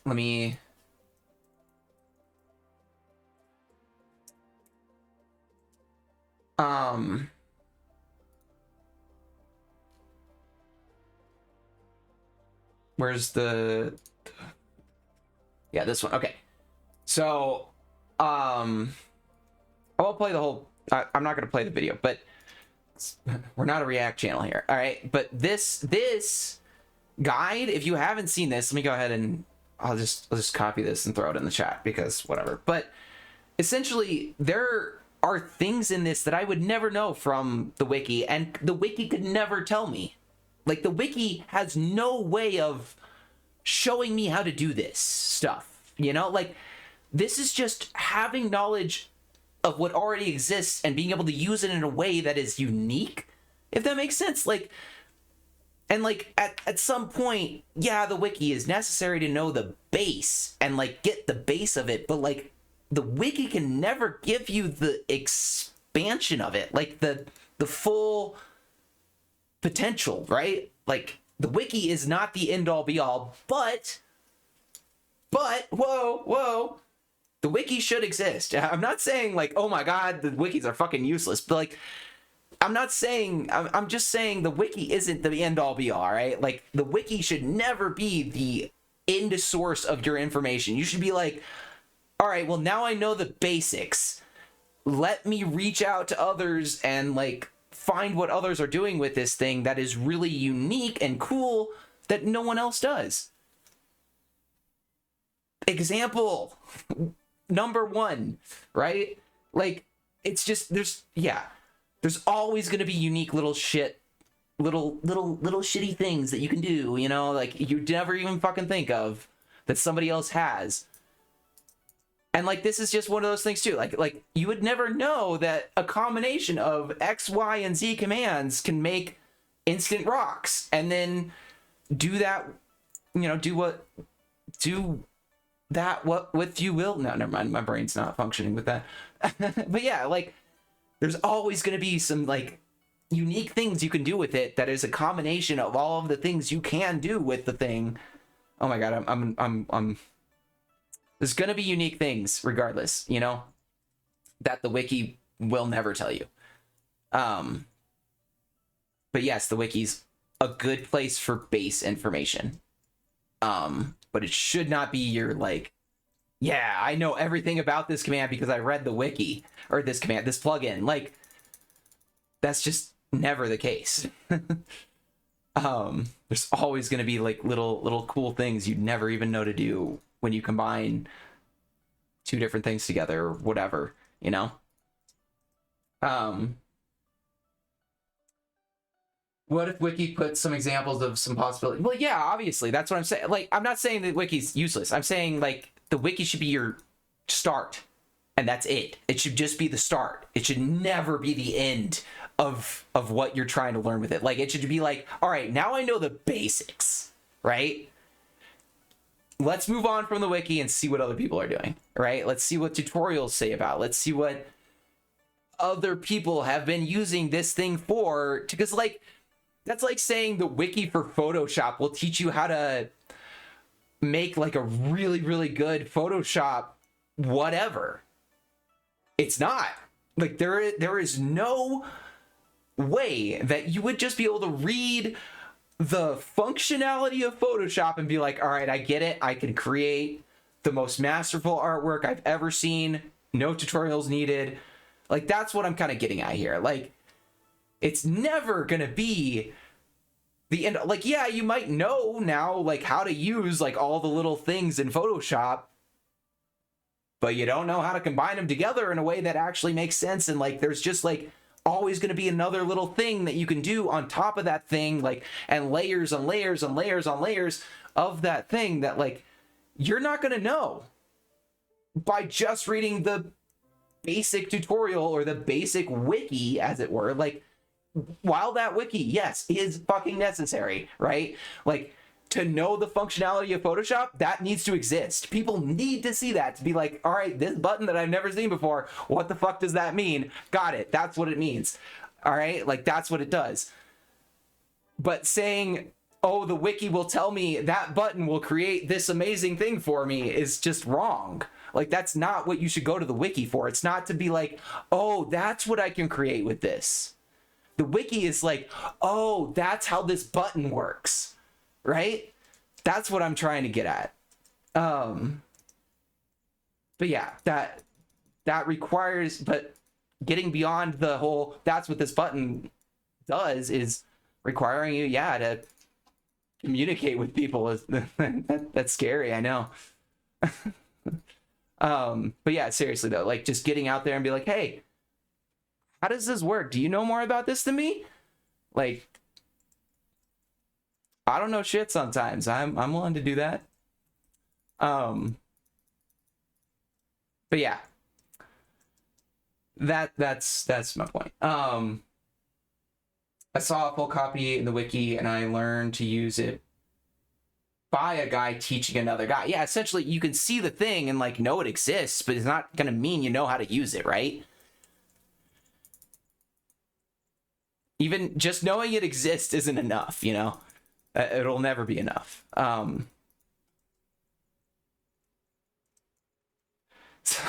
let me. Where's the? Yeah, this one. Okay, so I won't play the whole. I'm not gonna play the video, but we're not a React channel here. All right, but this guide, if you haven't seen this, let me go ahead and I'll just copy this and throw it in the chat, because whatever. But essentially, there are things in this that I would never know from the wiki, and the wiki could never tell me. Like, the wiki has no way of showing me how to do this stuff, like, this is just having knowledge of what already exists and being able to use it in a way that is unique, if that makes sense. Like, and like at some point, yeah, the wiki is necessary to know the base and like get the base of it, but like the wiki can never give you the expansion of it, like the full potential, right? Like, the wiki is not the end all be all, but whoa, the wiki should exist. I'm not saying like, oh my god, the wikis are fucking useless, but like, I'm just saying the wiki isn't the end all be all, right? Like, the wiki should never be the end source of your information. You should be like, all right, well, now I know the basics. Let me reach out to others and like find what others are doing with this thing that is really unique and cool that no one else does. Example number one, right? Like, it's just, there's always going to be unique little shit, little shitty things that you can do, like you never even fucking think of that somebody else has. And like, this is just one of those things too. Like you would never know that a combination of X, Y, and Z commands can make instant rocks, and then do that, you know, do that what with you will. No, never mind. My brain's not functioning with that. But yeah, like there's always going to be some like unique things you can do with it that is a combination of all of the things you can do with the thing. Oh my god, I'm there's going to be unique things regardless, you know, that the wiki will never tell you. But yes, the wiki's a good place for base information. But it should not be your like, yeah, I know everything about this command because I read the wiki, or this command, this plugin. Like, that's just never the case. There's always going to be like little cool things you'd never even know to do when you combine two different things together or whatever, you know? What if wiki puts some examples of some possibilities? Well, yeah, obviously, that's what I'm saying. Like, I'm not saying that wiki's useless. I'm saying like the wiki should be your start, and that's it. It should just be the start. It should never be the end of what you're trying to learn with it. Like, it should be like, all right, now I know the basics, right? Let's move on from the wiki and see what other people are doing, right? Let's see what tutorials say about it. Let's see what other people have been using this thing for. Because like, that's like saying the wiki for Photoshop will teach you how to make like a really, really good Photoshop whatever. It's not. Like, there is no way that you would just be able to read the functionality of Photoshop and be like, all right, I get it. I can create the most masterful artwork I've ever seen. No tutorials needed. Like, that's what I'm kind of getting at here. Like, it's never gonna be the end. Like, yeah, you might know now like how to use like all the little things in Photoshop, but you don't know how to combine them together in a way that actually makes sense. And like, there's just like always going to be another little thing that you can do on top of that thing, like, and layers and layers and layers on layers of that thing that like you're not going to know by just reading the basic tutorial or the basic wiki, as it were. Like, while that wiki, yes, is fucking necessary, right? Like, to know the functionality of Photoshop, that needs to exist. People need to see that to be like, all right, this button that I've never seen before, what the fuck does that mean? Got it. That's what it means. All right, like, that's what it does. But saying, oh, the wiki will tell me that button will create this amazing thing for me is just wrong. Like, that's not what you should go to the wiki for. It's not to be like, oh, that's what I can create with this. The wiki is like, oh, that's how this button works, right? That's what I'm trying to get at. But yeah, that requires, but getting beyond the whole, that's what this button does, is requiring you, yeah, to communicate with people. That's scary, I know. But yeah, seriously though, like, just getting out there and be like, hey, how does this work? Do you know more about this than me? Like, I don't know shit sometimes. I'm willing to do that. But yeah, that's my point. I saw a full copy in the wiki and I learned to use it by a guy teaching another guy. Yeah, essentially you can see the thing and like know it exists, but it's not gonna mean you know how to use it, right? Even just knowing it exists isn't enough, you know? It'll never be enough. It's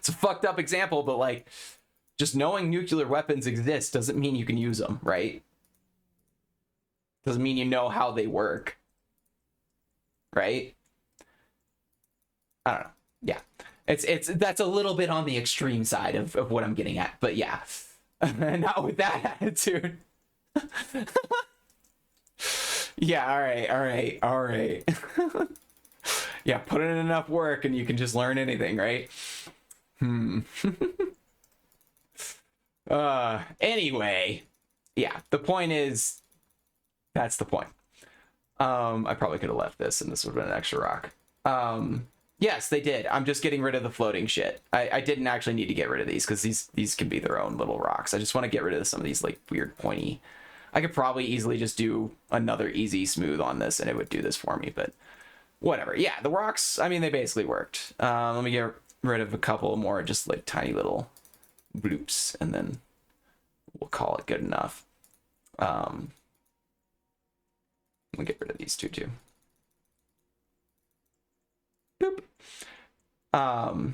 a fucked up example, but like, just knowing nuclear weapons exist doesn't mean you can use them, right? Doesn't mean you know how they work, right? I don't know. Yeah, it's that's a little bit on the extreme side of what I'm getting at, but yeah. Not with that attitude. Yeah, all right. Yeah, put in enough work and you can just learn anything, right? Anyway, yeah, the point is, that's the point. I probably could have left this and this would have been an extra rock. Yes, they did. I'm just getting rid of the floating shit. I didn't actually need to get rid of these because these can be their own little rocks. I just want to get rid of some of these like weird pointy. I could probably easily just do another easy smooth on this and it would do this for me, but whatever. Yeah, the rocks, I mean, they basically worked. Let me get rid of a couple more just like tiny little bloops and then we'll call it good enough. Let me get rid of these two too. Boop. We're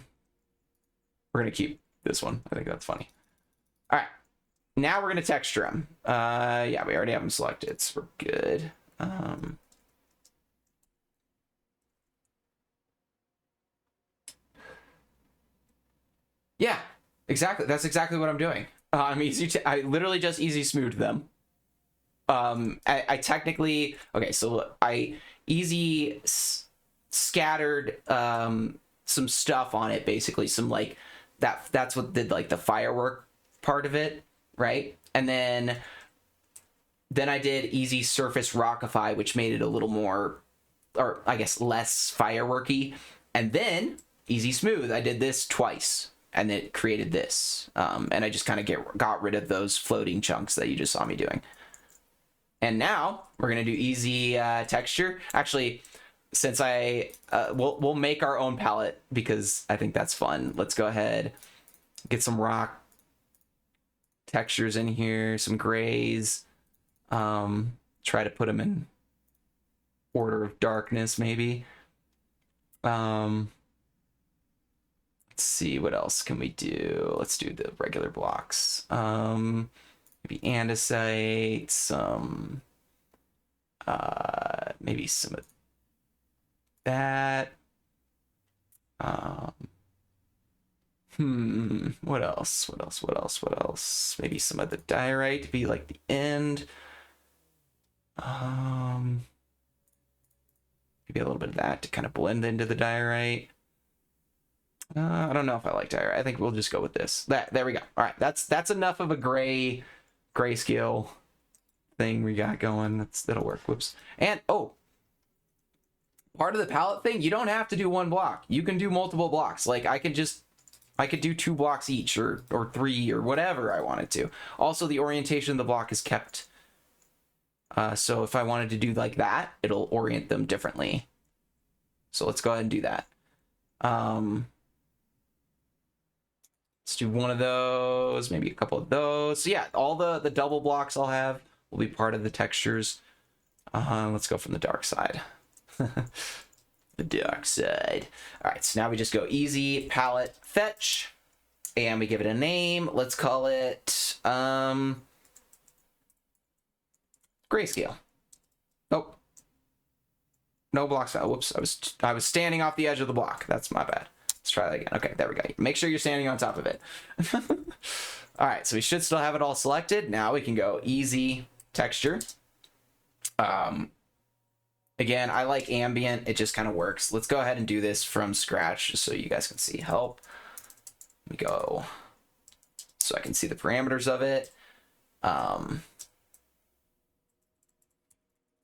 gonna keep this one. I think that's funny. All right, now we're gonna texture them. Yeah, we already have them selected, so we're good. Yeah, exactly. That's exactly what I'm doing. I literally just easy smoothed them. I technically okay. So I easy scattered some stuff on it, basically some like that's what did like the firework part of it, right? And then I did easy surface rockify, which made it a little more, or I guess less fireworky. And then easy smooth, I did this twice and it created this. And I just kind of got rid of those floating chunks that you just saw me doing. And now we're gonna do easy texture. Actually, since we'll make our own palette because I think that's fun. Let's go ahead, get some rock textures in here, some grays. Try to put them in order of darkness, maybe. Let's see, what else can we do? Let's do the regular blocks. Maybe andesite, some maybe some of that. What else? Maybe some of the diorite to be like the end. Maybe a little bit of that to kind of blend into the diorite. I don't know if I like diorite. I think we'll just go with this. There we go. All right, that's enough of a grayscale thing we got going. That'll work. Whoops. And part of the palette thing, you don't have to do one block. You can do multiple blocks. Like I could do 2 blocks each or 3 or whatever I wanted to. Also, the orientation of the block is kept. So if I wanted to do like that, it'll orient them differently. So let's go ahead and do that. Let's do one of those, maybe a couple of those. So yeah, all the double blocks I'll have will be part of the textures. Let's go from the dark side. The dark side. All right, so now we just go easy palette fetch and we give it a name. Let's call it grayscale. Nope. No blocks. Whoops. I was standing off the edge of the block. That's my bad. Let's try that again. Okay, there we go. Make sure you're standing on top of it. All right, so we should still have it all selected. Now we can go easy texture. Again, I like ambient. It just kind of works. Let's go ahead and do this from scratch just so you guys can see. Help. Let me go so I can see the parameters of it.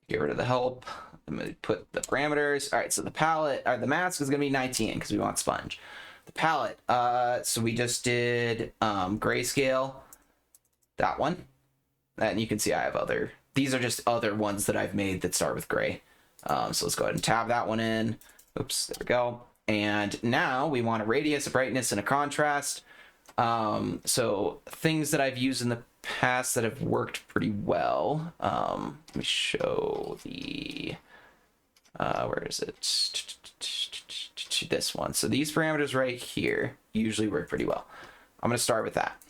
Get rid of the help. I'm going to put the parameters. All right, so the palette, or the mask is going to be 19 because we want sponge. The palette, so we just did grayscale, that one. And you can see I have other, these are just other ones that I've made that start with gray. So let's go ahead and tab that one in. Oops, there we go. And now we want a radius, a brightness, and a contrast. So things that I've used in the past that have worked pretty well. Let me show the, where is it? This one. So these parameters right here usually work pretty well. I'm going to start with that.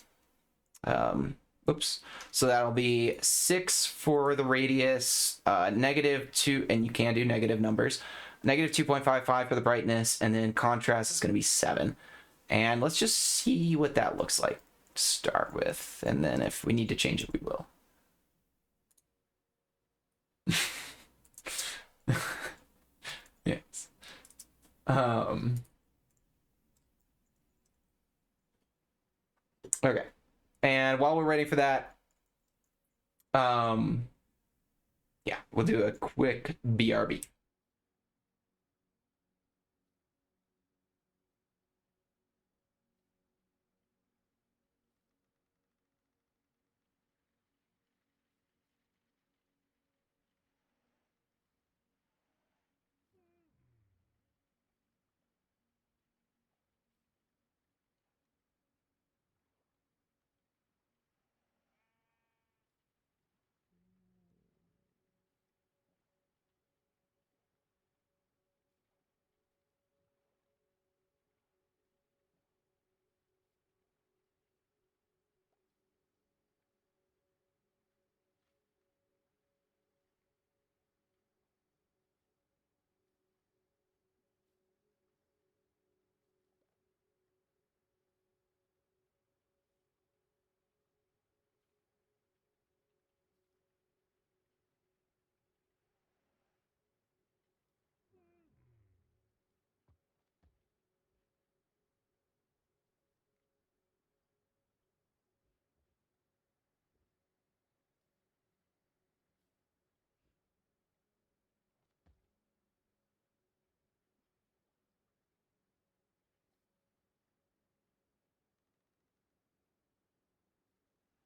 Oops. So that'll be 6 for the radius, -2, and you can do negative numbers, -2.55 for the brightness, and then contrast is going to be 7. And let's just see what that looks like to start with. And then if we need to change it, we will. Yes. Okay. And while we're waiting for that, yeah, we'll do a quick BRB.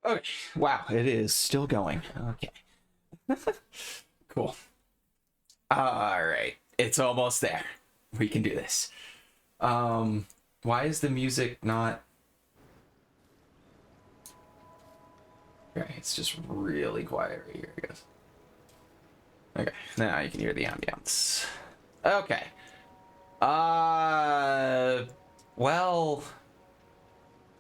Okay. Wow, it is still going. Okay. Cool. All right. It's almost there. We can do this. Why is the music not... Okay, it's just really quiet right here, I guess. Okay, now you can hear the ambience. Okay. Well,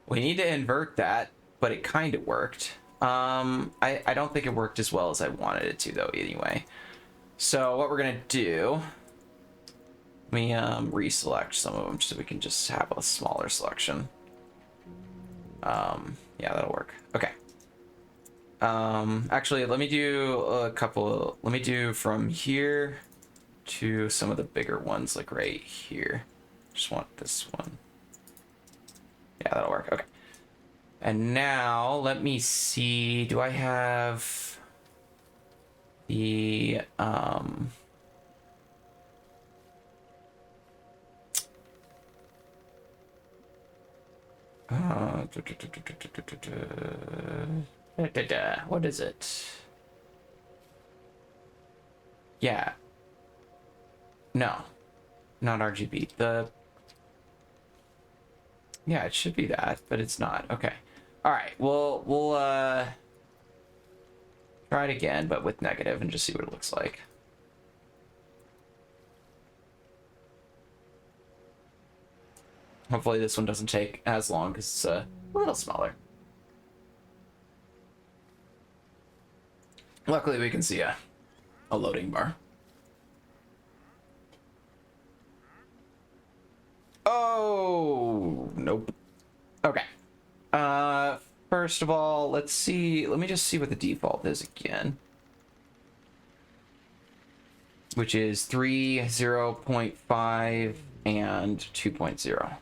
we need to invert that, but it kind of worked. I don't think it worked as well as I wanted it to, though, anyway. So what we're gonna do, let me reselect some of them so we can just have a smaller selection. Yeah, that'll work. Okay. Actually, let me do a couple. Let me do from here to some of the bigger ones, like right here. Just want this one. Yeah, that'll work. Okay. And now let me see. Do I have the what is it? Yeah. No, not RGB. Yeah, it should be that, but it's not. Okay. All right. We'll try it again, but with negative, and just see what it looks like. Hopefully this one doesn't take as long because it's a little smaller. Luckily, we can see a loading bar. Oh, nope. Okay. First of all, let's see. Let me just see what the default is again. Which is 3, 0.5, and 2.0.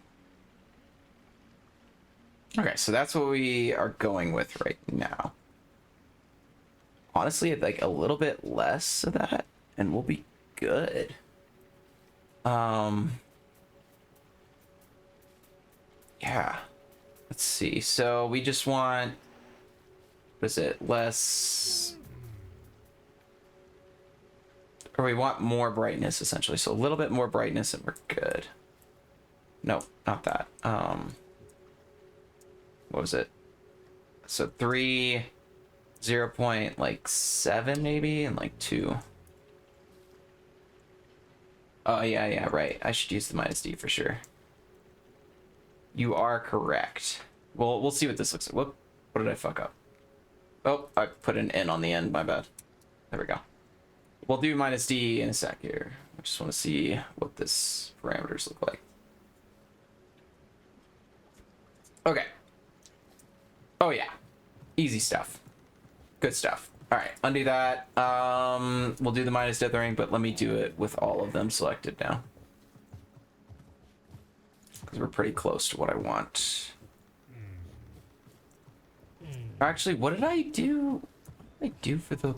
Okay, so that's what we are going with right now. Honestly, I'd like a little bit less of that, and we'll be good. Yeah. Let's see. So we just want, what is it, less, or we want more brightness essentially. So a little bit more brightness and we're good. No, not that. What was it? So 3, 0.7 maybe, and like 2. Oh yeah, right. I should use the -D for sure. You are correct. Well, we'll see what this looks like. What did I fuck up? Oh, I put an N on the end. My bad. There we go. We'll do -D in a sec here. I just want to see what this parameters look like. Okay. Oh yeah. Easy stuff. Good stuff. All right, undo that. We'll do the -dithering, but let me do it with all of them selected now. Because we're pretty close to what I want. Actually, what did I do? What did I do for the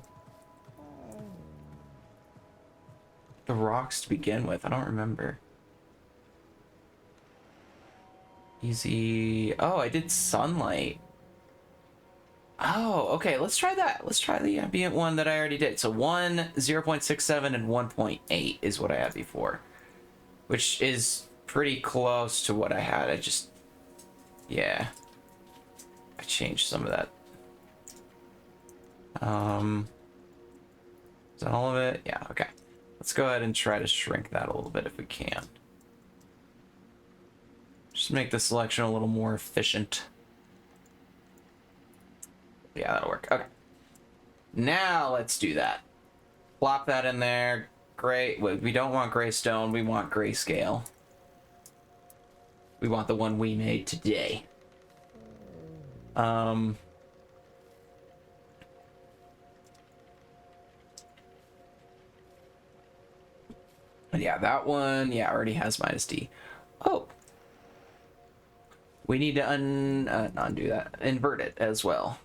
rocks to begin with? I don't remember. Easy. Oh, I did sunlight. Oh, okay. Let's try that. Let's try the ambient one that I already did. So 1, 0.67, and 1.8 is what I had before, which is pretty close to what I had. I just, yeah, I changed some of that. Is that all of it? Yeah, okay. Let's go ahead and try to shrink that a little bit if we can. Just make the selection a little more efficient. Yeah, that'll work. Okay. Now let's do that. Plop that in there. Gray. We don't want gray stone. We want grayscale. We want the one we made today. Yeah, that one, yeah, already has -D. Oh. We need to undo that. Invert it as well.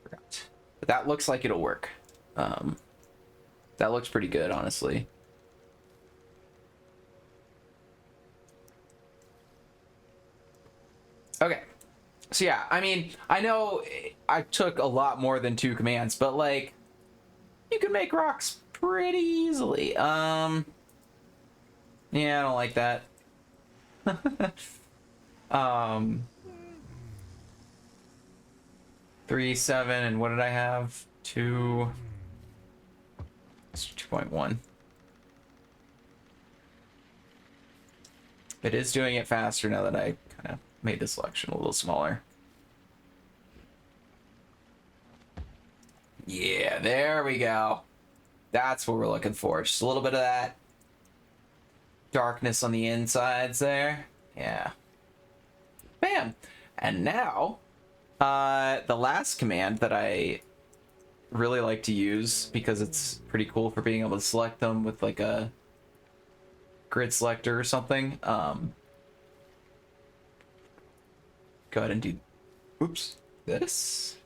Forgot. But that looks like it'll work. That looks pretty good, honestly. Okay. So yeah, I mean, I know I took a lot more than 2 commands, but like, you can make rocks pretty easily. Yeah, I don't like that. um, 3, 7, and what did I have? 2, 2.1. It is doing it faster now that I kind of made the selection a little smaller. Yeah, there we go. That's what we're looking for. Just a little bit of that darkness on the insides there. Yeah. Bam. And now, the last command that I really like to use because it's pretty cool for being able to select them with like a grid selector or something. Go ahead and do, oops, this.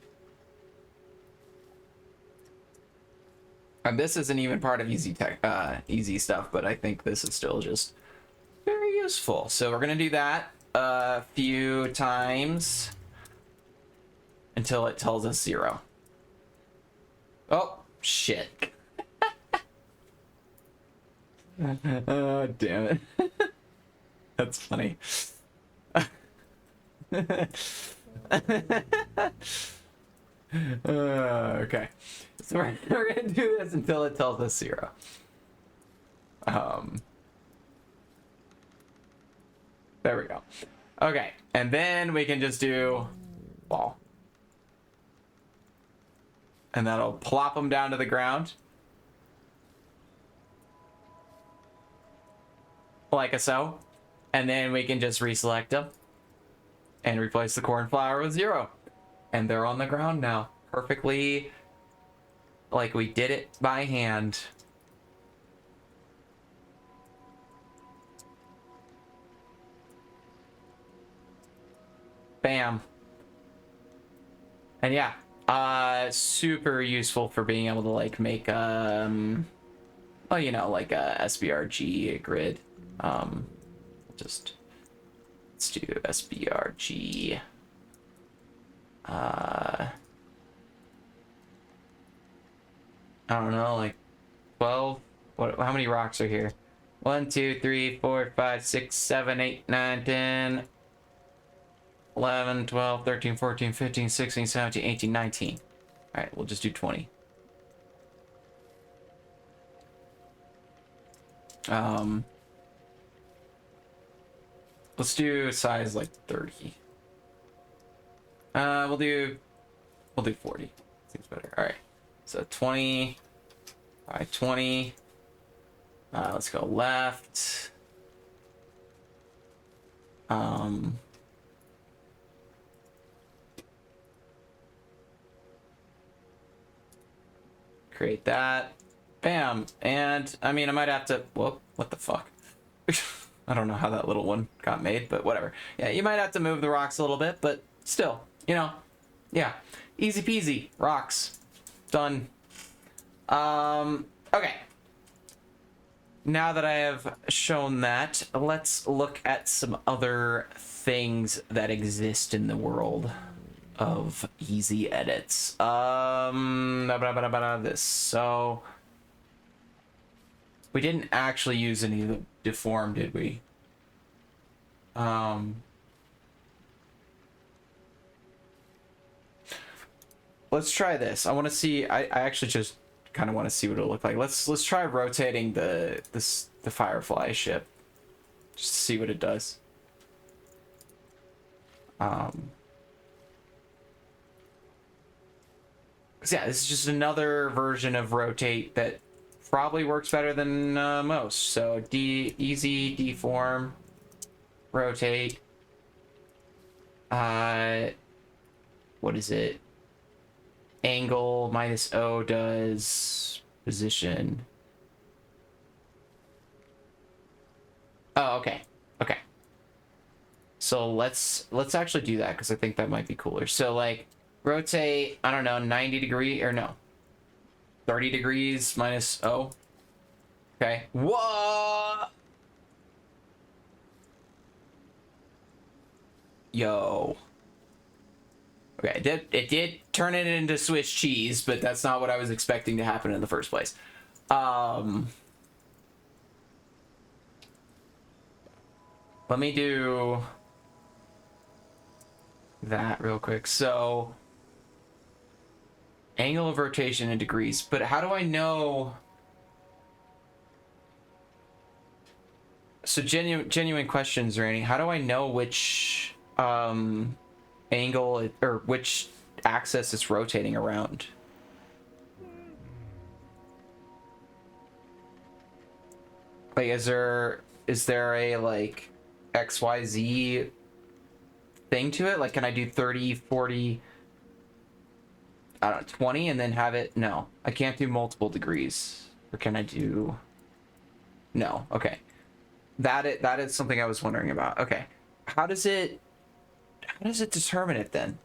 And this isn't even part of easy stuff, but I think this is still just very useful. So we're gonna do that a few times until it tells us 0. Oh, shit. Oh, damn it. That's funny. Okay. So we're gonna do this until it tells us 0. There we go. Okay, and then we can just do ball. And that'll plop them down to the ground. Like so. And then we can just reselect them and replace the cornflower with 0. And they're on the ground now. Perfectly like we did it by hand. Bam. And yeah, super useful for being able to like make well, you know, like a SBRG grid. Just let's do SBRG. I don't know, like 12. What? How many rocks are here? 1, 2, 3, 4, 5, 6, 7, 8, 9, 10, 11, 12, 13, 14, 15, 16, 17, 18, 19. All right, we'll just do 20. Let's do size like 30. We'll do 40. Seems better. All right. So 20 by 20. Let's go left. Create that. Bam. And I mean, I might have to, whoop, what the fuck? I don't know how that little one got made, but whatever. Yeah, you might have to move the rocks a little bit, but still, you know, yeah. Easy peasy. Rocks. Done. Okay. Now that I have shown that, let's look at some other things that exist in the world of ezEdits. This. So we didn't actually use any of the deform, did we? Let's try this. I want to see. I actually just kind of want to see what it'll look like. Let's try rotating the Firefly ship. Just to see what it does. Yeah, this is just another version of rotate that probably works better than most. So easy deform, rotate. What is it? Angle minus O does position. Oh, okay. Okay. So let's actually do that because I think that might be cooler. So like rotate, I don't know, 90 degree or no. 30 degrees minus O. Okay. What? Yo. Okay, it did turn it into Swiss cheese, but that's not what I was expecting to happen in the first place. Let me do that real quick. So, angle of rotation in degrees, but how do I know? So genuine questions, Randy. How do I know which angle or which axis it's rotating around? Like, is there a like XYZ thing to it? Like, can I do 30, 40, I don't know, 20 and then have it? No, I can't do multiple degrees. Or can I do? No. Okay. That is something I was wondering about. Okay. How does it determine it then?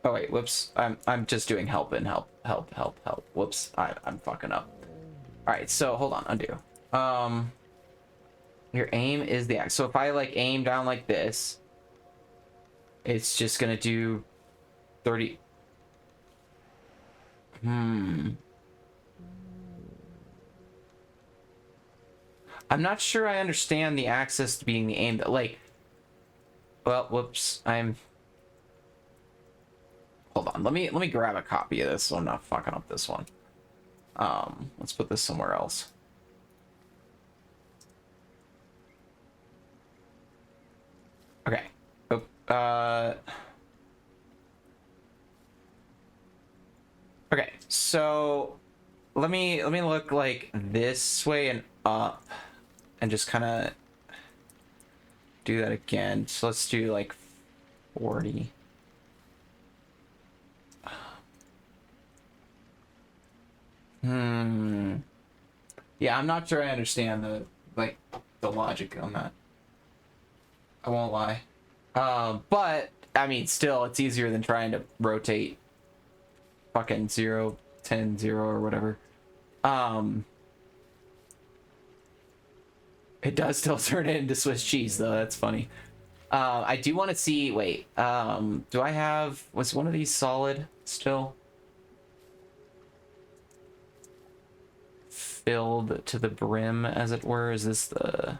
Oh wait, whoops. I'm just doing help and help. Whoops. I'm fucking up. All right, so hold on, undo. Your aim is the axe. So if I like aim down like this, it's just gonna do 30. I'm not sure I understand the axis being the aim. Like, well, whoops. Hold on. Let me grab a copy of this so I'm not fucking up this one. Let's put this somewhere else. Okay. Okay. So let me look like this way and up, and just kind of do that again. So let's do like 40. Yeah, I'm not sure I understand the logic on that. I won't lie. But I mean, still, it's easier than trying to rotate fucking 0, 10, 0 or whatever. It does still turn it into Swiss cheese though. That's funny. I do want to see. Wait. Do I have? Was one of these solid still? Filled to the brim, as it were. Is this the?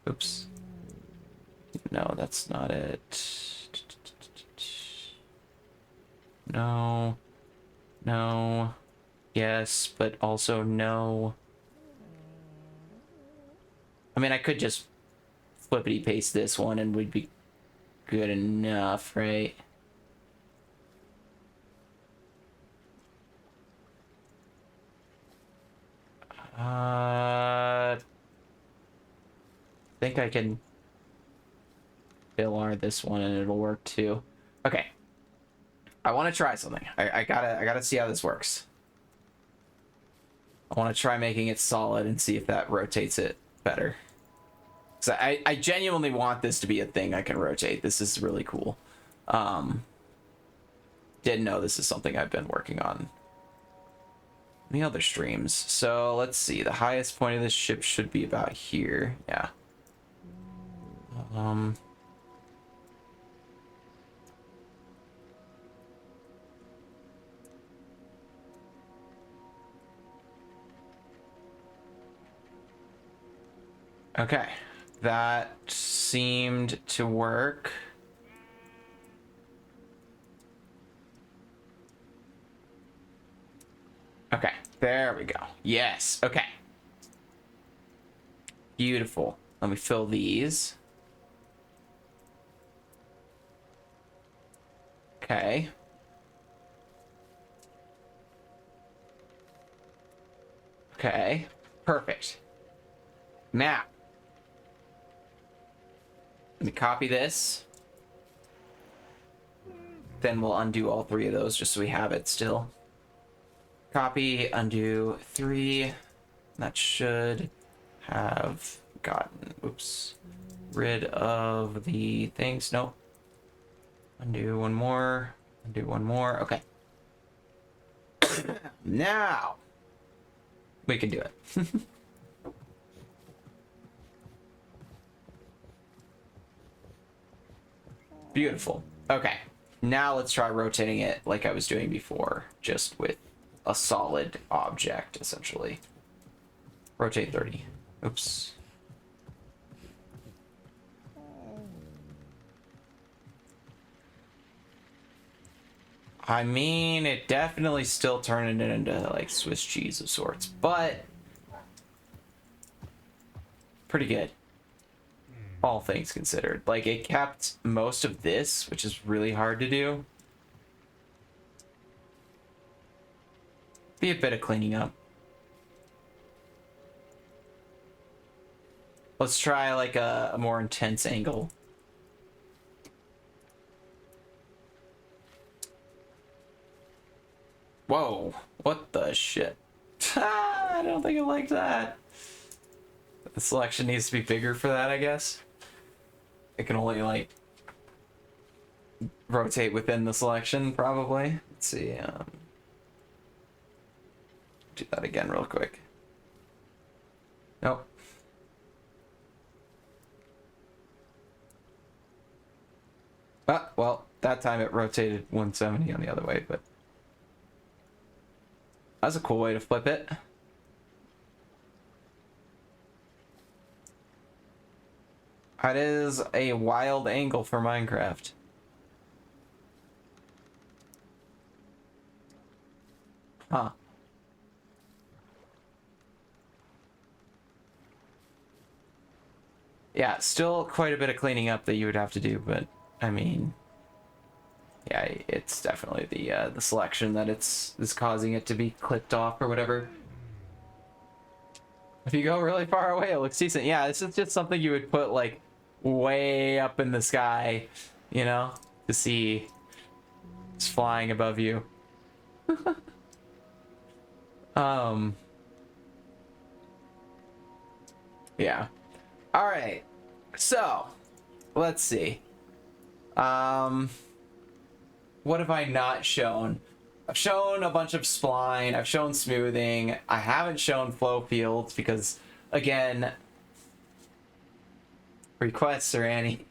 Oops. No, that's not it. No. No. Yes, but also no. I mean, I could just flippity paste this one and we'd be good enough, right? I think I can fill R this one and it'll work too. Okay. I want to try something. I gotta see how this works. I want to try making it solid and see if that rotates it better. So I genuinely want this to be a thing I can rotate. This is really cool. Didn't know this is something I've been working on in the other streams. So let's see. The highest point of this ship should be about here. Yeah. Okay. That seemed to work. Okay, there we go. Yes, okay. Beautiful. Let me fill these. Okay. Okay, perfect. Now, let me copy this. Then we'll undo all three of those just so we have it still. Copy, undo 3. That should have gotten, oops, rid of the things. Nope. Undo one more. Undo one more. Okay. Now we can do it. Beautiful. Okay. Now let's try rotating it like I was doing before, just with a solid object, essentially. Rotate 30. Oops. I mean, it definitely still turned it into like Swiss cheese of sorts, but pretty good, all things considered. Like, it kept most of this, which is really hard to do. Be a bit of cleaning up. Let's try like a more intense angle. Whoa, what the shit? I don't think I like that. The selection needs to be bigger for that, I guess. It can only like rotate within the selection, probably. Let's see. Do that again real quick. Nope. Well, that time it rotated 170 on the other way, but that's a cool way to flip it. That is a wild angle for Minecraft. Huh. Yeah, still quite a bit of cleaning up that you would have to do, but I mean, yeah, it's definitely the selection that is causing it to be clipped off or whatever. If you go really far away, it looks decent. Yeah, this is just something you would put like way up in the sky, you know, to see it's flying above you. Yeah. All right. So, let's see. What have I not shown? I've shown a bunch of spline. I've shown smoothing. I haven't shown flow fields because, again, requests are Annie.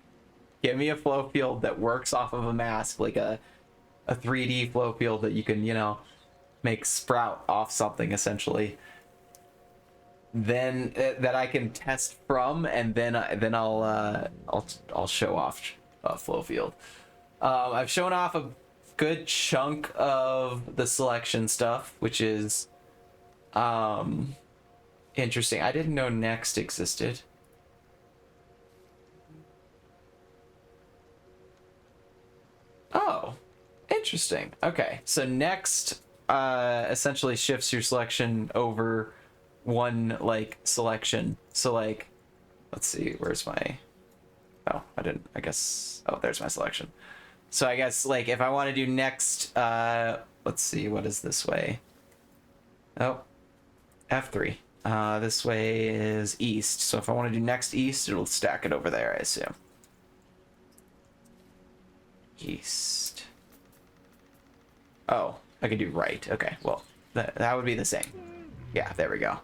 Give me a flow field that works off of a mask, like a 3D flow field that you can, you know, make sprout off something essentially. Then that I can test from, and then I'll show off a flow field. I've shown off a good chunk of the selection stuff, which is interesting. I didn't know next existed. Oh, interesting. Okay, so next essentially shifts your selection over one like selection. So like, let's see, where's my, oh, I guess, oh, there's my selection. So I guess like if I want to do next, let's see, what is this way? Oh, F3. This way is east. So if I want to do next east, it'll stack it over there, I assume. East. Oh, I can do right. Okay, well, that would be the same. Yeah, there we go.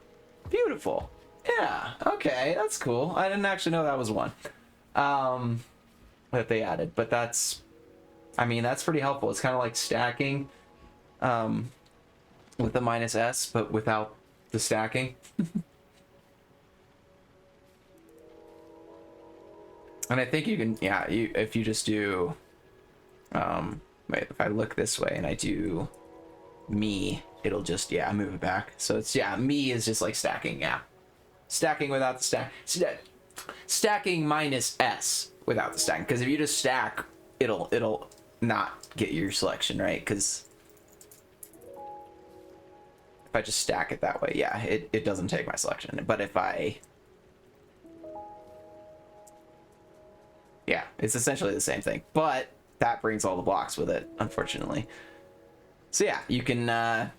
Beautiful. Yeah, okay, that's cool. I didn't actually know that was one that they added, but that's, I mean, that's pretty helpful. It's kind of like stacking with the -s, but without the stacking. And I think you can, yeah, if you just do, wait, if I look this way and I do me, it'll just, yeah, move it back. So it's, yeah, me is just like stacking, yeah. Stacking without the stack. Stacking -s without the stack. Because if you just stack, it'll not get your selection, right? Because if I just stack it that way, yeah, it doesn't take my selection. But if I, yeah, it's essentially the same thing. But that brings all the blocks with it, unfortunately. So yeah, you can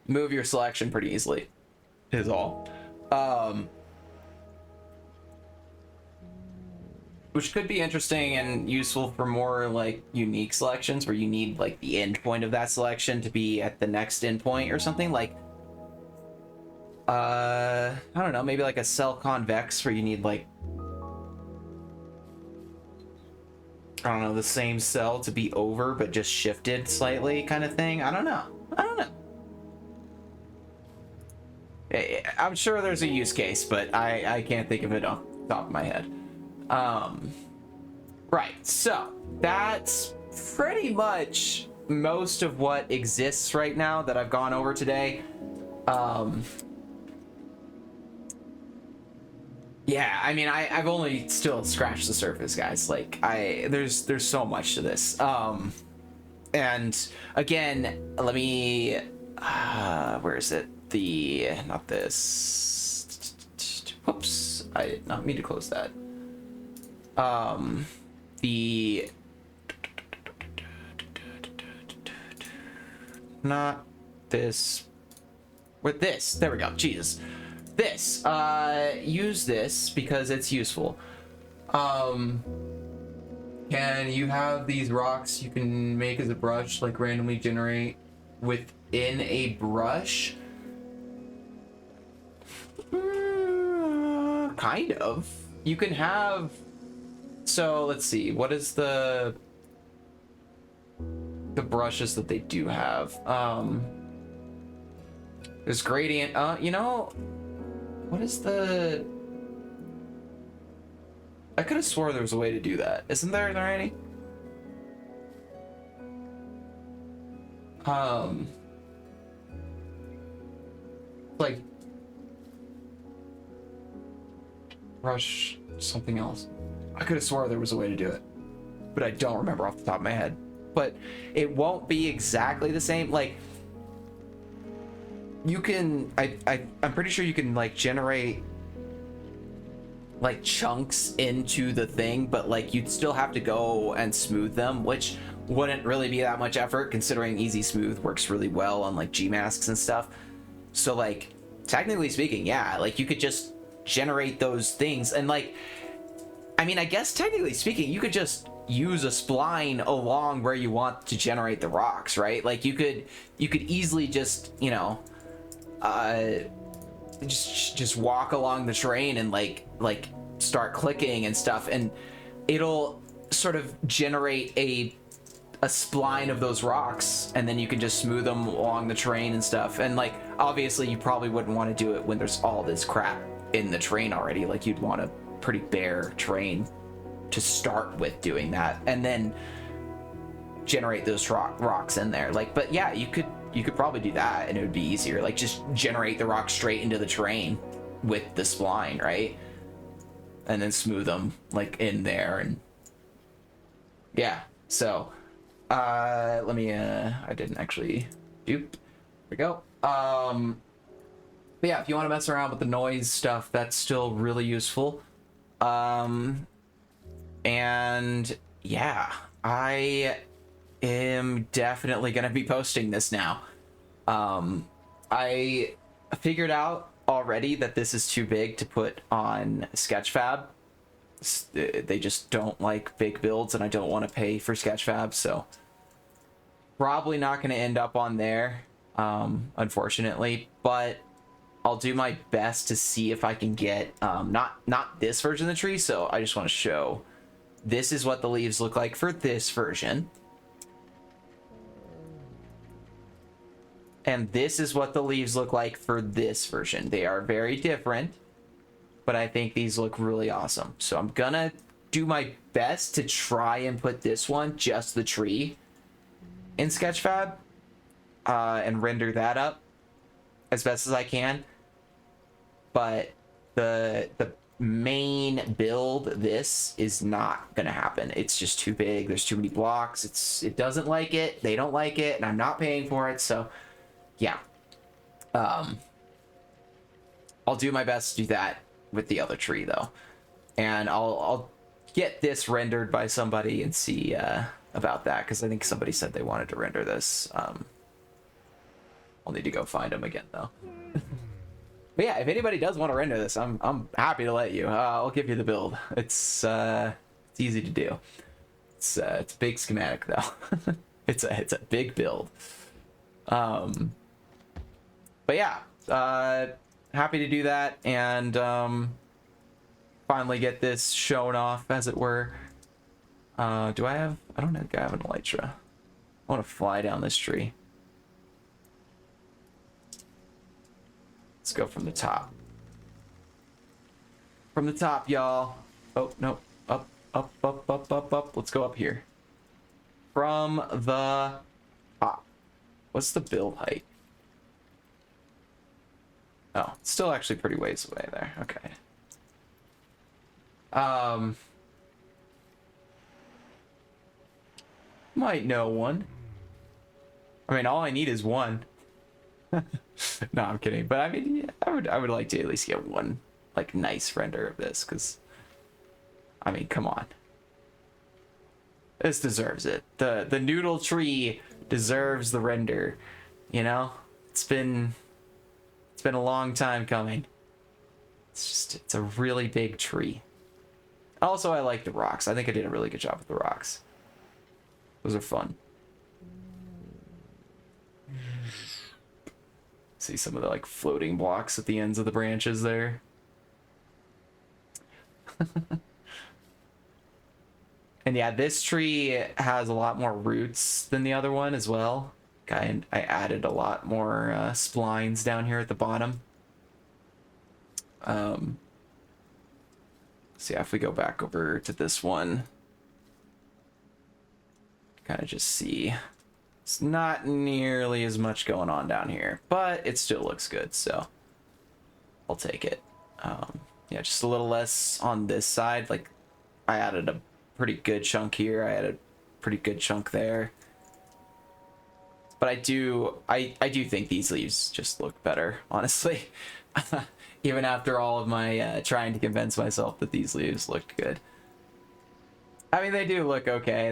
move your selection pretty easily, is all. Which could be interesting and useful for more like unique selections where you need like the end point of that selection to be at the next endpoint or something. Like I don't know, maybe like a cell convex where you need like I don't know, the same cell to be over but just shifted slightly kind of thing. I don't know. I don't know. I'm sure there's a use case, but I can't think of it off the top of my head. Right, so that's pretty much most of what exists right now that I've gone over today. Yeah, I mean, I've only still scratched the surface, guys. Like, there's so much to this. And again, let me, where is it? Not this. Whoops, I did not mean to close that. Not this. With this, there we go. Jesus. This, use this because it's useful. Can you have these rocks you can make as a brush, like randomly generate within a brush? Kind of. You can have, so let's see, what is the brushes that they do have? There's gradient, you know, what is the, I could have swore there was a way to do that. Isn't there already? Like brush something else. I could have swore there was a way to do it, but I don't remember off the top of my head. But it won't be exactly the same. Like, you can, I'm pretty sure you can like generate like chunks into the thing, but like you'd still have to go and smooth them, which wouldn't really be that much effort considering Easy Smooth works really well on like Gmasks and stuff. So like, technically speaking, yeah, like you could just generate those things. And like, I mean, I guess technically speaking, you could just use a spline along where you want to generate the rocks, right? Like you could easily just, you know, just walk along the terrain and like start clicking and stuff, and it'll sort of generate a spline of those rocks, and then you can just smooth them along the terrain and stuff. And like, obviously you probably wouldn't want to do it when there's all this crap in the terrain already. Like, you'd want a pretty bare terrain to start with doing that, and then generate those rocks in there. Like, but yeah, you could probably do that and it would be easier. Like, just generate the rock straight into the terrain with the spline, right? And then smooth them like in there. And yeah, so let me I didn't actually there we go. But yeah, if you want to mess around with the noise stuff, that's still really useful. And yeah, I am definitely gonna be posting this now. I figured out already that this is too big to put on Sketchfab. They just don't like big builds, and I don't want to pay for Sketchfab, so probably not going to end up on there, unfortunately. But I'll do my best to see if I can get not this version of the tree. So I just want to show, this is what the leaves look like for this version, and this is what the leaves look like for this version. They are very different, but I think these look really awesome. So I'm gonna do my best to try and put this one, just the tree, in Sketchfab, and render that up as best as I can. But the main build, this is not gonna happen. It's just too big. There's too many blocks. It doesn't like it. They don't like it, and I'm not paying for it. So yeah, I'll do my best to do that with the other tree though, and I'll get this rendered by somebody and see about that, because I think somebody said they wanted to render this. I'll need to go find them again though. But yeah, if anybody does want to render this, I'm happy to let you. I'll give you the build. It's easy to do. It's a big schematic though. it's a big build. But yeah, happy to do that and finally get this shown off, as it were. Do I have... I don't think I have an elytra. I want to fly down this tree. Let's go from the top. From the top, y'all. Oh, no. Up, up, up, up, up, up. Let's go up here. From the top. What's the build height? Oh, it's still actually pretty ways away there. Okay. Might know one. I mean, all I need is one. No, I'm kidding. But I mean, yeah, I would like to at least get one like nice render of this, because I mean, come on. This deserves it. The noodle tree deserves the render. You know? It's been a long time coming. It's a really big tree. Also, I like the rocks. I think I did a really good job with the rocks. Those are fun. See some of the like floating blocks at the ends of the branches there. And yeah, this tree has a lot more roots than the other one as well. I added a lot more splines down here at the bottom. So yeah, if we go back over to this one, kind of just see it's not nearly as much going on down here, but it still looks good, so I'll take it. Yeah, just a little less on this side. Like, I added a pretty good chunk here. I added a pretty good chunk there. But I do think these leaves just look better, honestly. Even after all of my trying to convince myself that these leaves looked good. I mean, they do look okay.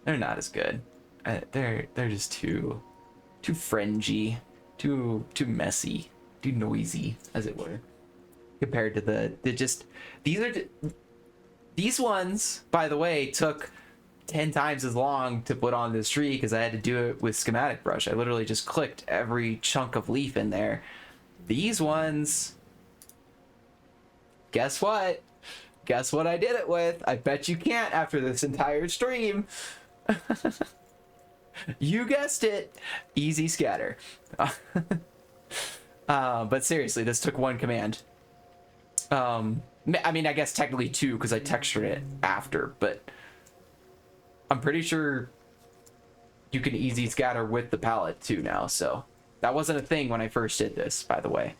They're not as good. They're just too fringy, too messy, too noisy, as it were, compared to these ones, by the way, took 10 times as long to put on this tree because I had to do it with schematic brush. I literally just clicked every chunk of leaf in there. These ones, guess what? Guess what I did it with? I bet you can't after this entire stream. You guessed it. Easy scatter. But seriously, this took one command. I mean, I guess technically two because I textured it after, but I'm pretty sure you can easy scatter with the palette too now, so that wasn't a thing when I first did this, by the way.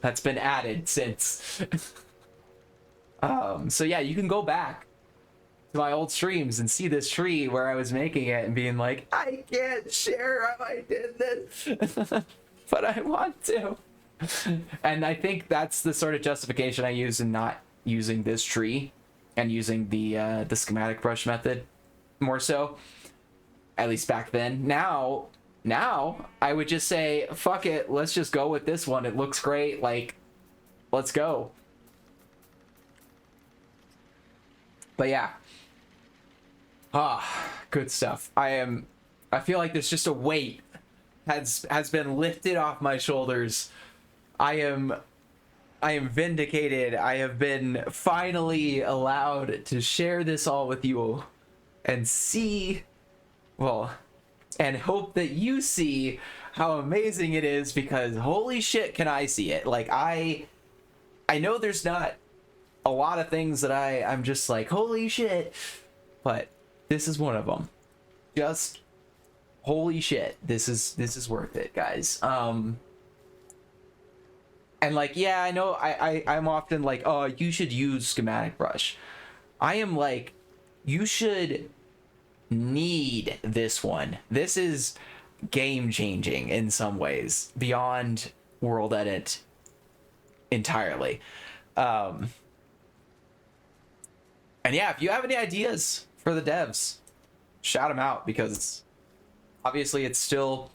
That's been added since. So yeah, you can go back to my old streams and see this tree where I was making it and being like, I can't share how I did this, but I want to. And I think that's the sort of justification I use in not using this tree and using the schematic brush method more so, at least back then. Now I would just say, fuck it, let's just go with this one. It looks great, like, let's go. But yeah, good stuff. I feel like there's just a weight has been lifted off my shoulders. I am vindicated. I have been finally allowed to share this all with you and see, well, and hope that you see how amazing it is, because holy shit, can I see it. Like, I know there's not a lot of things that I'm just like, holy shit, but this is one of them. Just holy shit, this is worth it, guys. And like, yeah, I know I'm often like, oh, you should use schematic brush. I am like, you should need this one. This is game changing in some ways, beyond World Edit entirely. And yeah, if you have any ideas for the devs, shout them out, because obviously it's still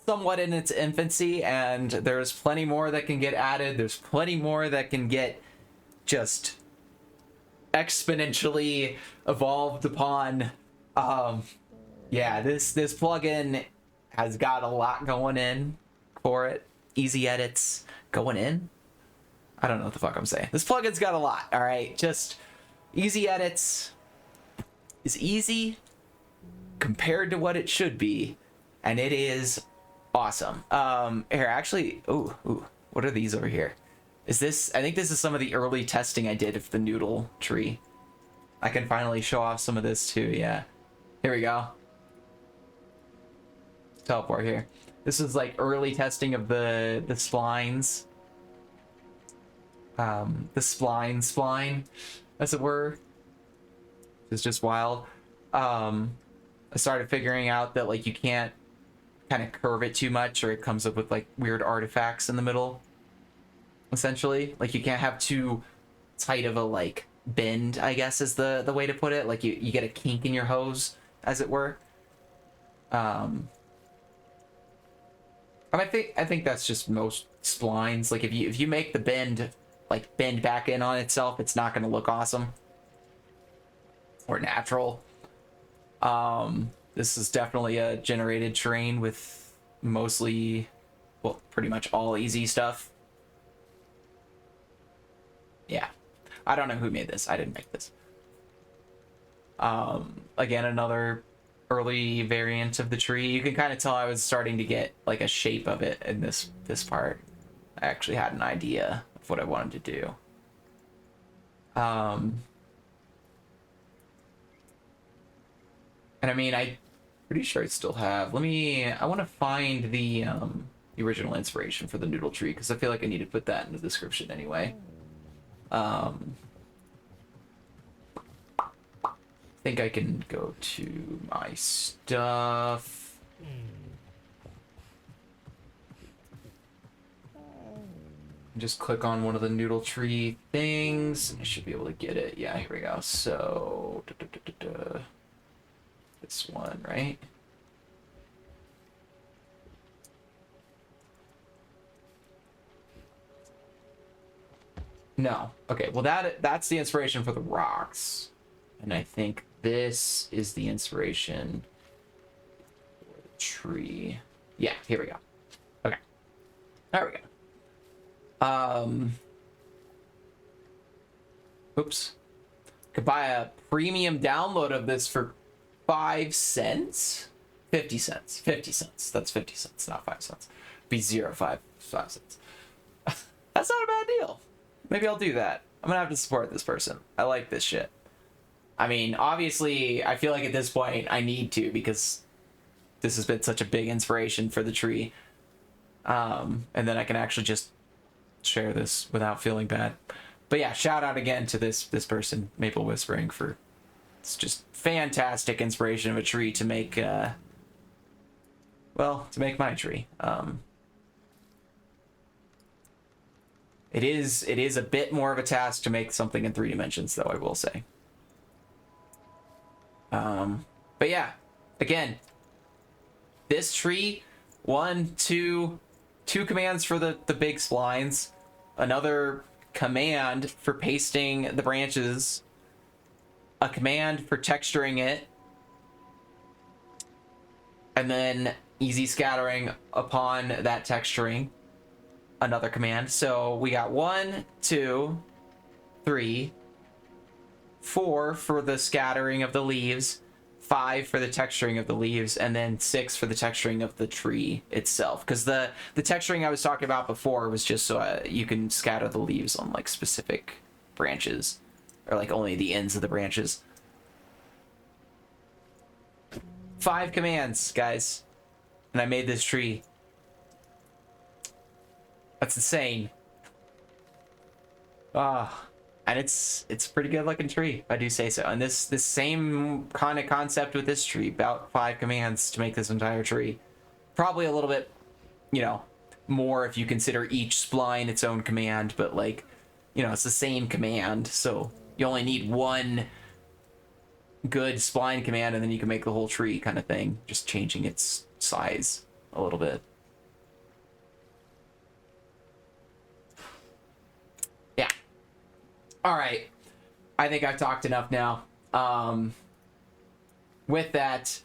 somewhat in its infancy, and there's plenty more that can get added. There's plenty more that can get just exponentially evolved upon. Yeah, this plugin has got a lot going in for it. ezEdits going in. I don't know what the fuck I'm saying. This plugin's got a lot. All right, just ezEdits is easy compared to what it should be, and it is awesome. Here, actually, ooh, what are these over here? Is this, I think this is some of the early testing I did of the Noodle tree. I can finally show off some of this too, yeah. Here we go. Teleport here. This is like early testing of the splines. The spline, as it were. It's just wild. I started figuring out that like you can't kind of curve it too much, or it comes up with like weird artifacts in the middle. Essentially, like you can't have too tight of a like bend, I guess is the way to put it. Like you get a kink in your hose, as it were. And I think that's just most splines. Like if you make the bend like bend back in on itself, it's not going to look awesome or natural. This is definitely a generated terrain with mostly, well, pretty much all easy stuff. Yeah, I don't know who made this. I didn't make this. Again, another early variant of the tree. You can kind of tell I was starting to get like a shape of it in this part. I actually had an idea of what I wanted to do. And I mean, I'm pretty sure I still have. I want to find the original inspiration for the noodle tree, because I feel like I need to put that in the description anyway. I think I can go to my stuff. Just click on one of the noodle tree things. I should be able to get it. Yeah, here we go. So, this one, right? No. Okay, well that's the inspiration for the rocks. And I think this is the inspiration for the tree. Yeah, here we go. Okay. There we go. Oops. Could buy a premium download of this for 5 cents? 50 cents. 50 cents. That's 50 cents, not 5 cents. Be 5 cents. That's not a bad deal. Maybe I'll do that. I'm gonna have to support this person. I like this shit. I mean, obviously, I feel like at this point I need to, because this has been such a big inspiration for the tree. And then I can actually just share this without feeling bad. But yeah, shout out again to this person, Maple Whispering, for it's just fantastic inspiration of a tree to make, well, to make my tree. It is a bit more of a task to make something in 3 dimensions, though, I will say. But yeah, again, this tree, two commands for the big splines, another command for pasting the branches, a command for texturing it, and then easy scattering upon that texturing, another command. So we got 1, 2, 3, 4 for the scattering of the leaves, 5 for the texturing of the leaves, and then 6 for the texturing of the tree itself. Because the texturing I was talking about before was just so you can scatter the leaves on like specific branches, or like only the ends of the branches. 5 commands, guys, and I made this tree. That's insane. And it's a pretty good looking tree, if I do say so. And this same kind of concept with this tree, about 5 commands to make this entire tree. Probably a little bit, more if you consider each spline its own command, but like, it's the same command, so you only need one good spline command and then you can make the whole tree kind of thing, just changing its size a little bit. Yeah. All right. I think I've talked enough now. With that,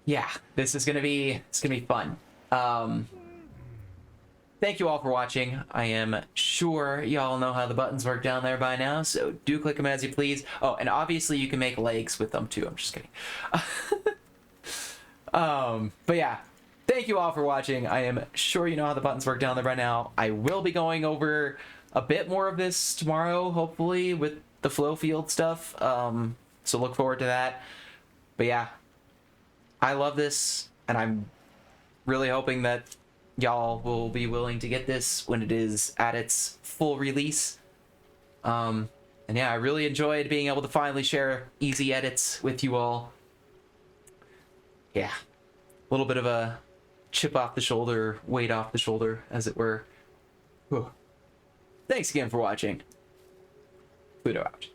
yeah, it's gonna be fun. thank you all for watching. I am sure y'all know how the buttons work down there by now, so do click them as you please. Oh, and obviously you can make legs with them too. I'm just kidding. But yeah, thank you all for watching. I am sure you know how the buttons work down there by now. I will be going over a bit more of this tomorrow, hopefully, with the flow field stuff. So look forward to that. But yeah, I love this, and I'm really hoping that y'all will be willing to get this when it is at its full release. And yeah, I really enjoyed being able to finally share ezEdits with you all. Yeah, a little bit of a chip off the shoulder, weight off the shoulder, as it were. Whew. Thanks again for watching. Pluto out.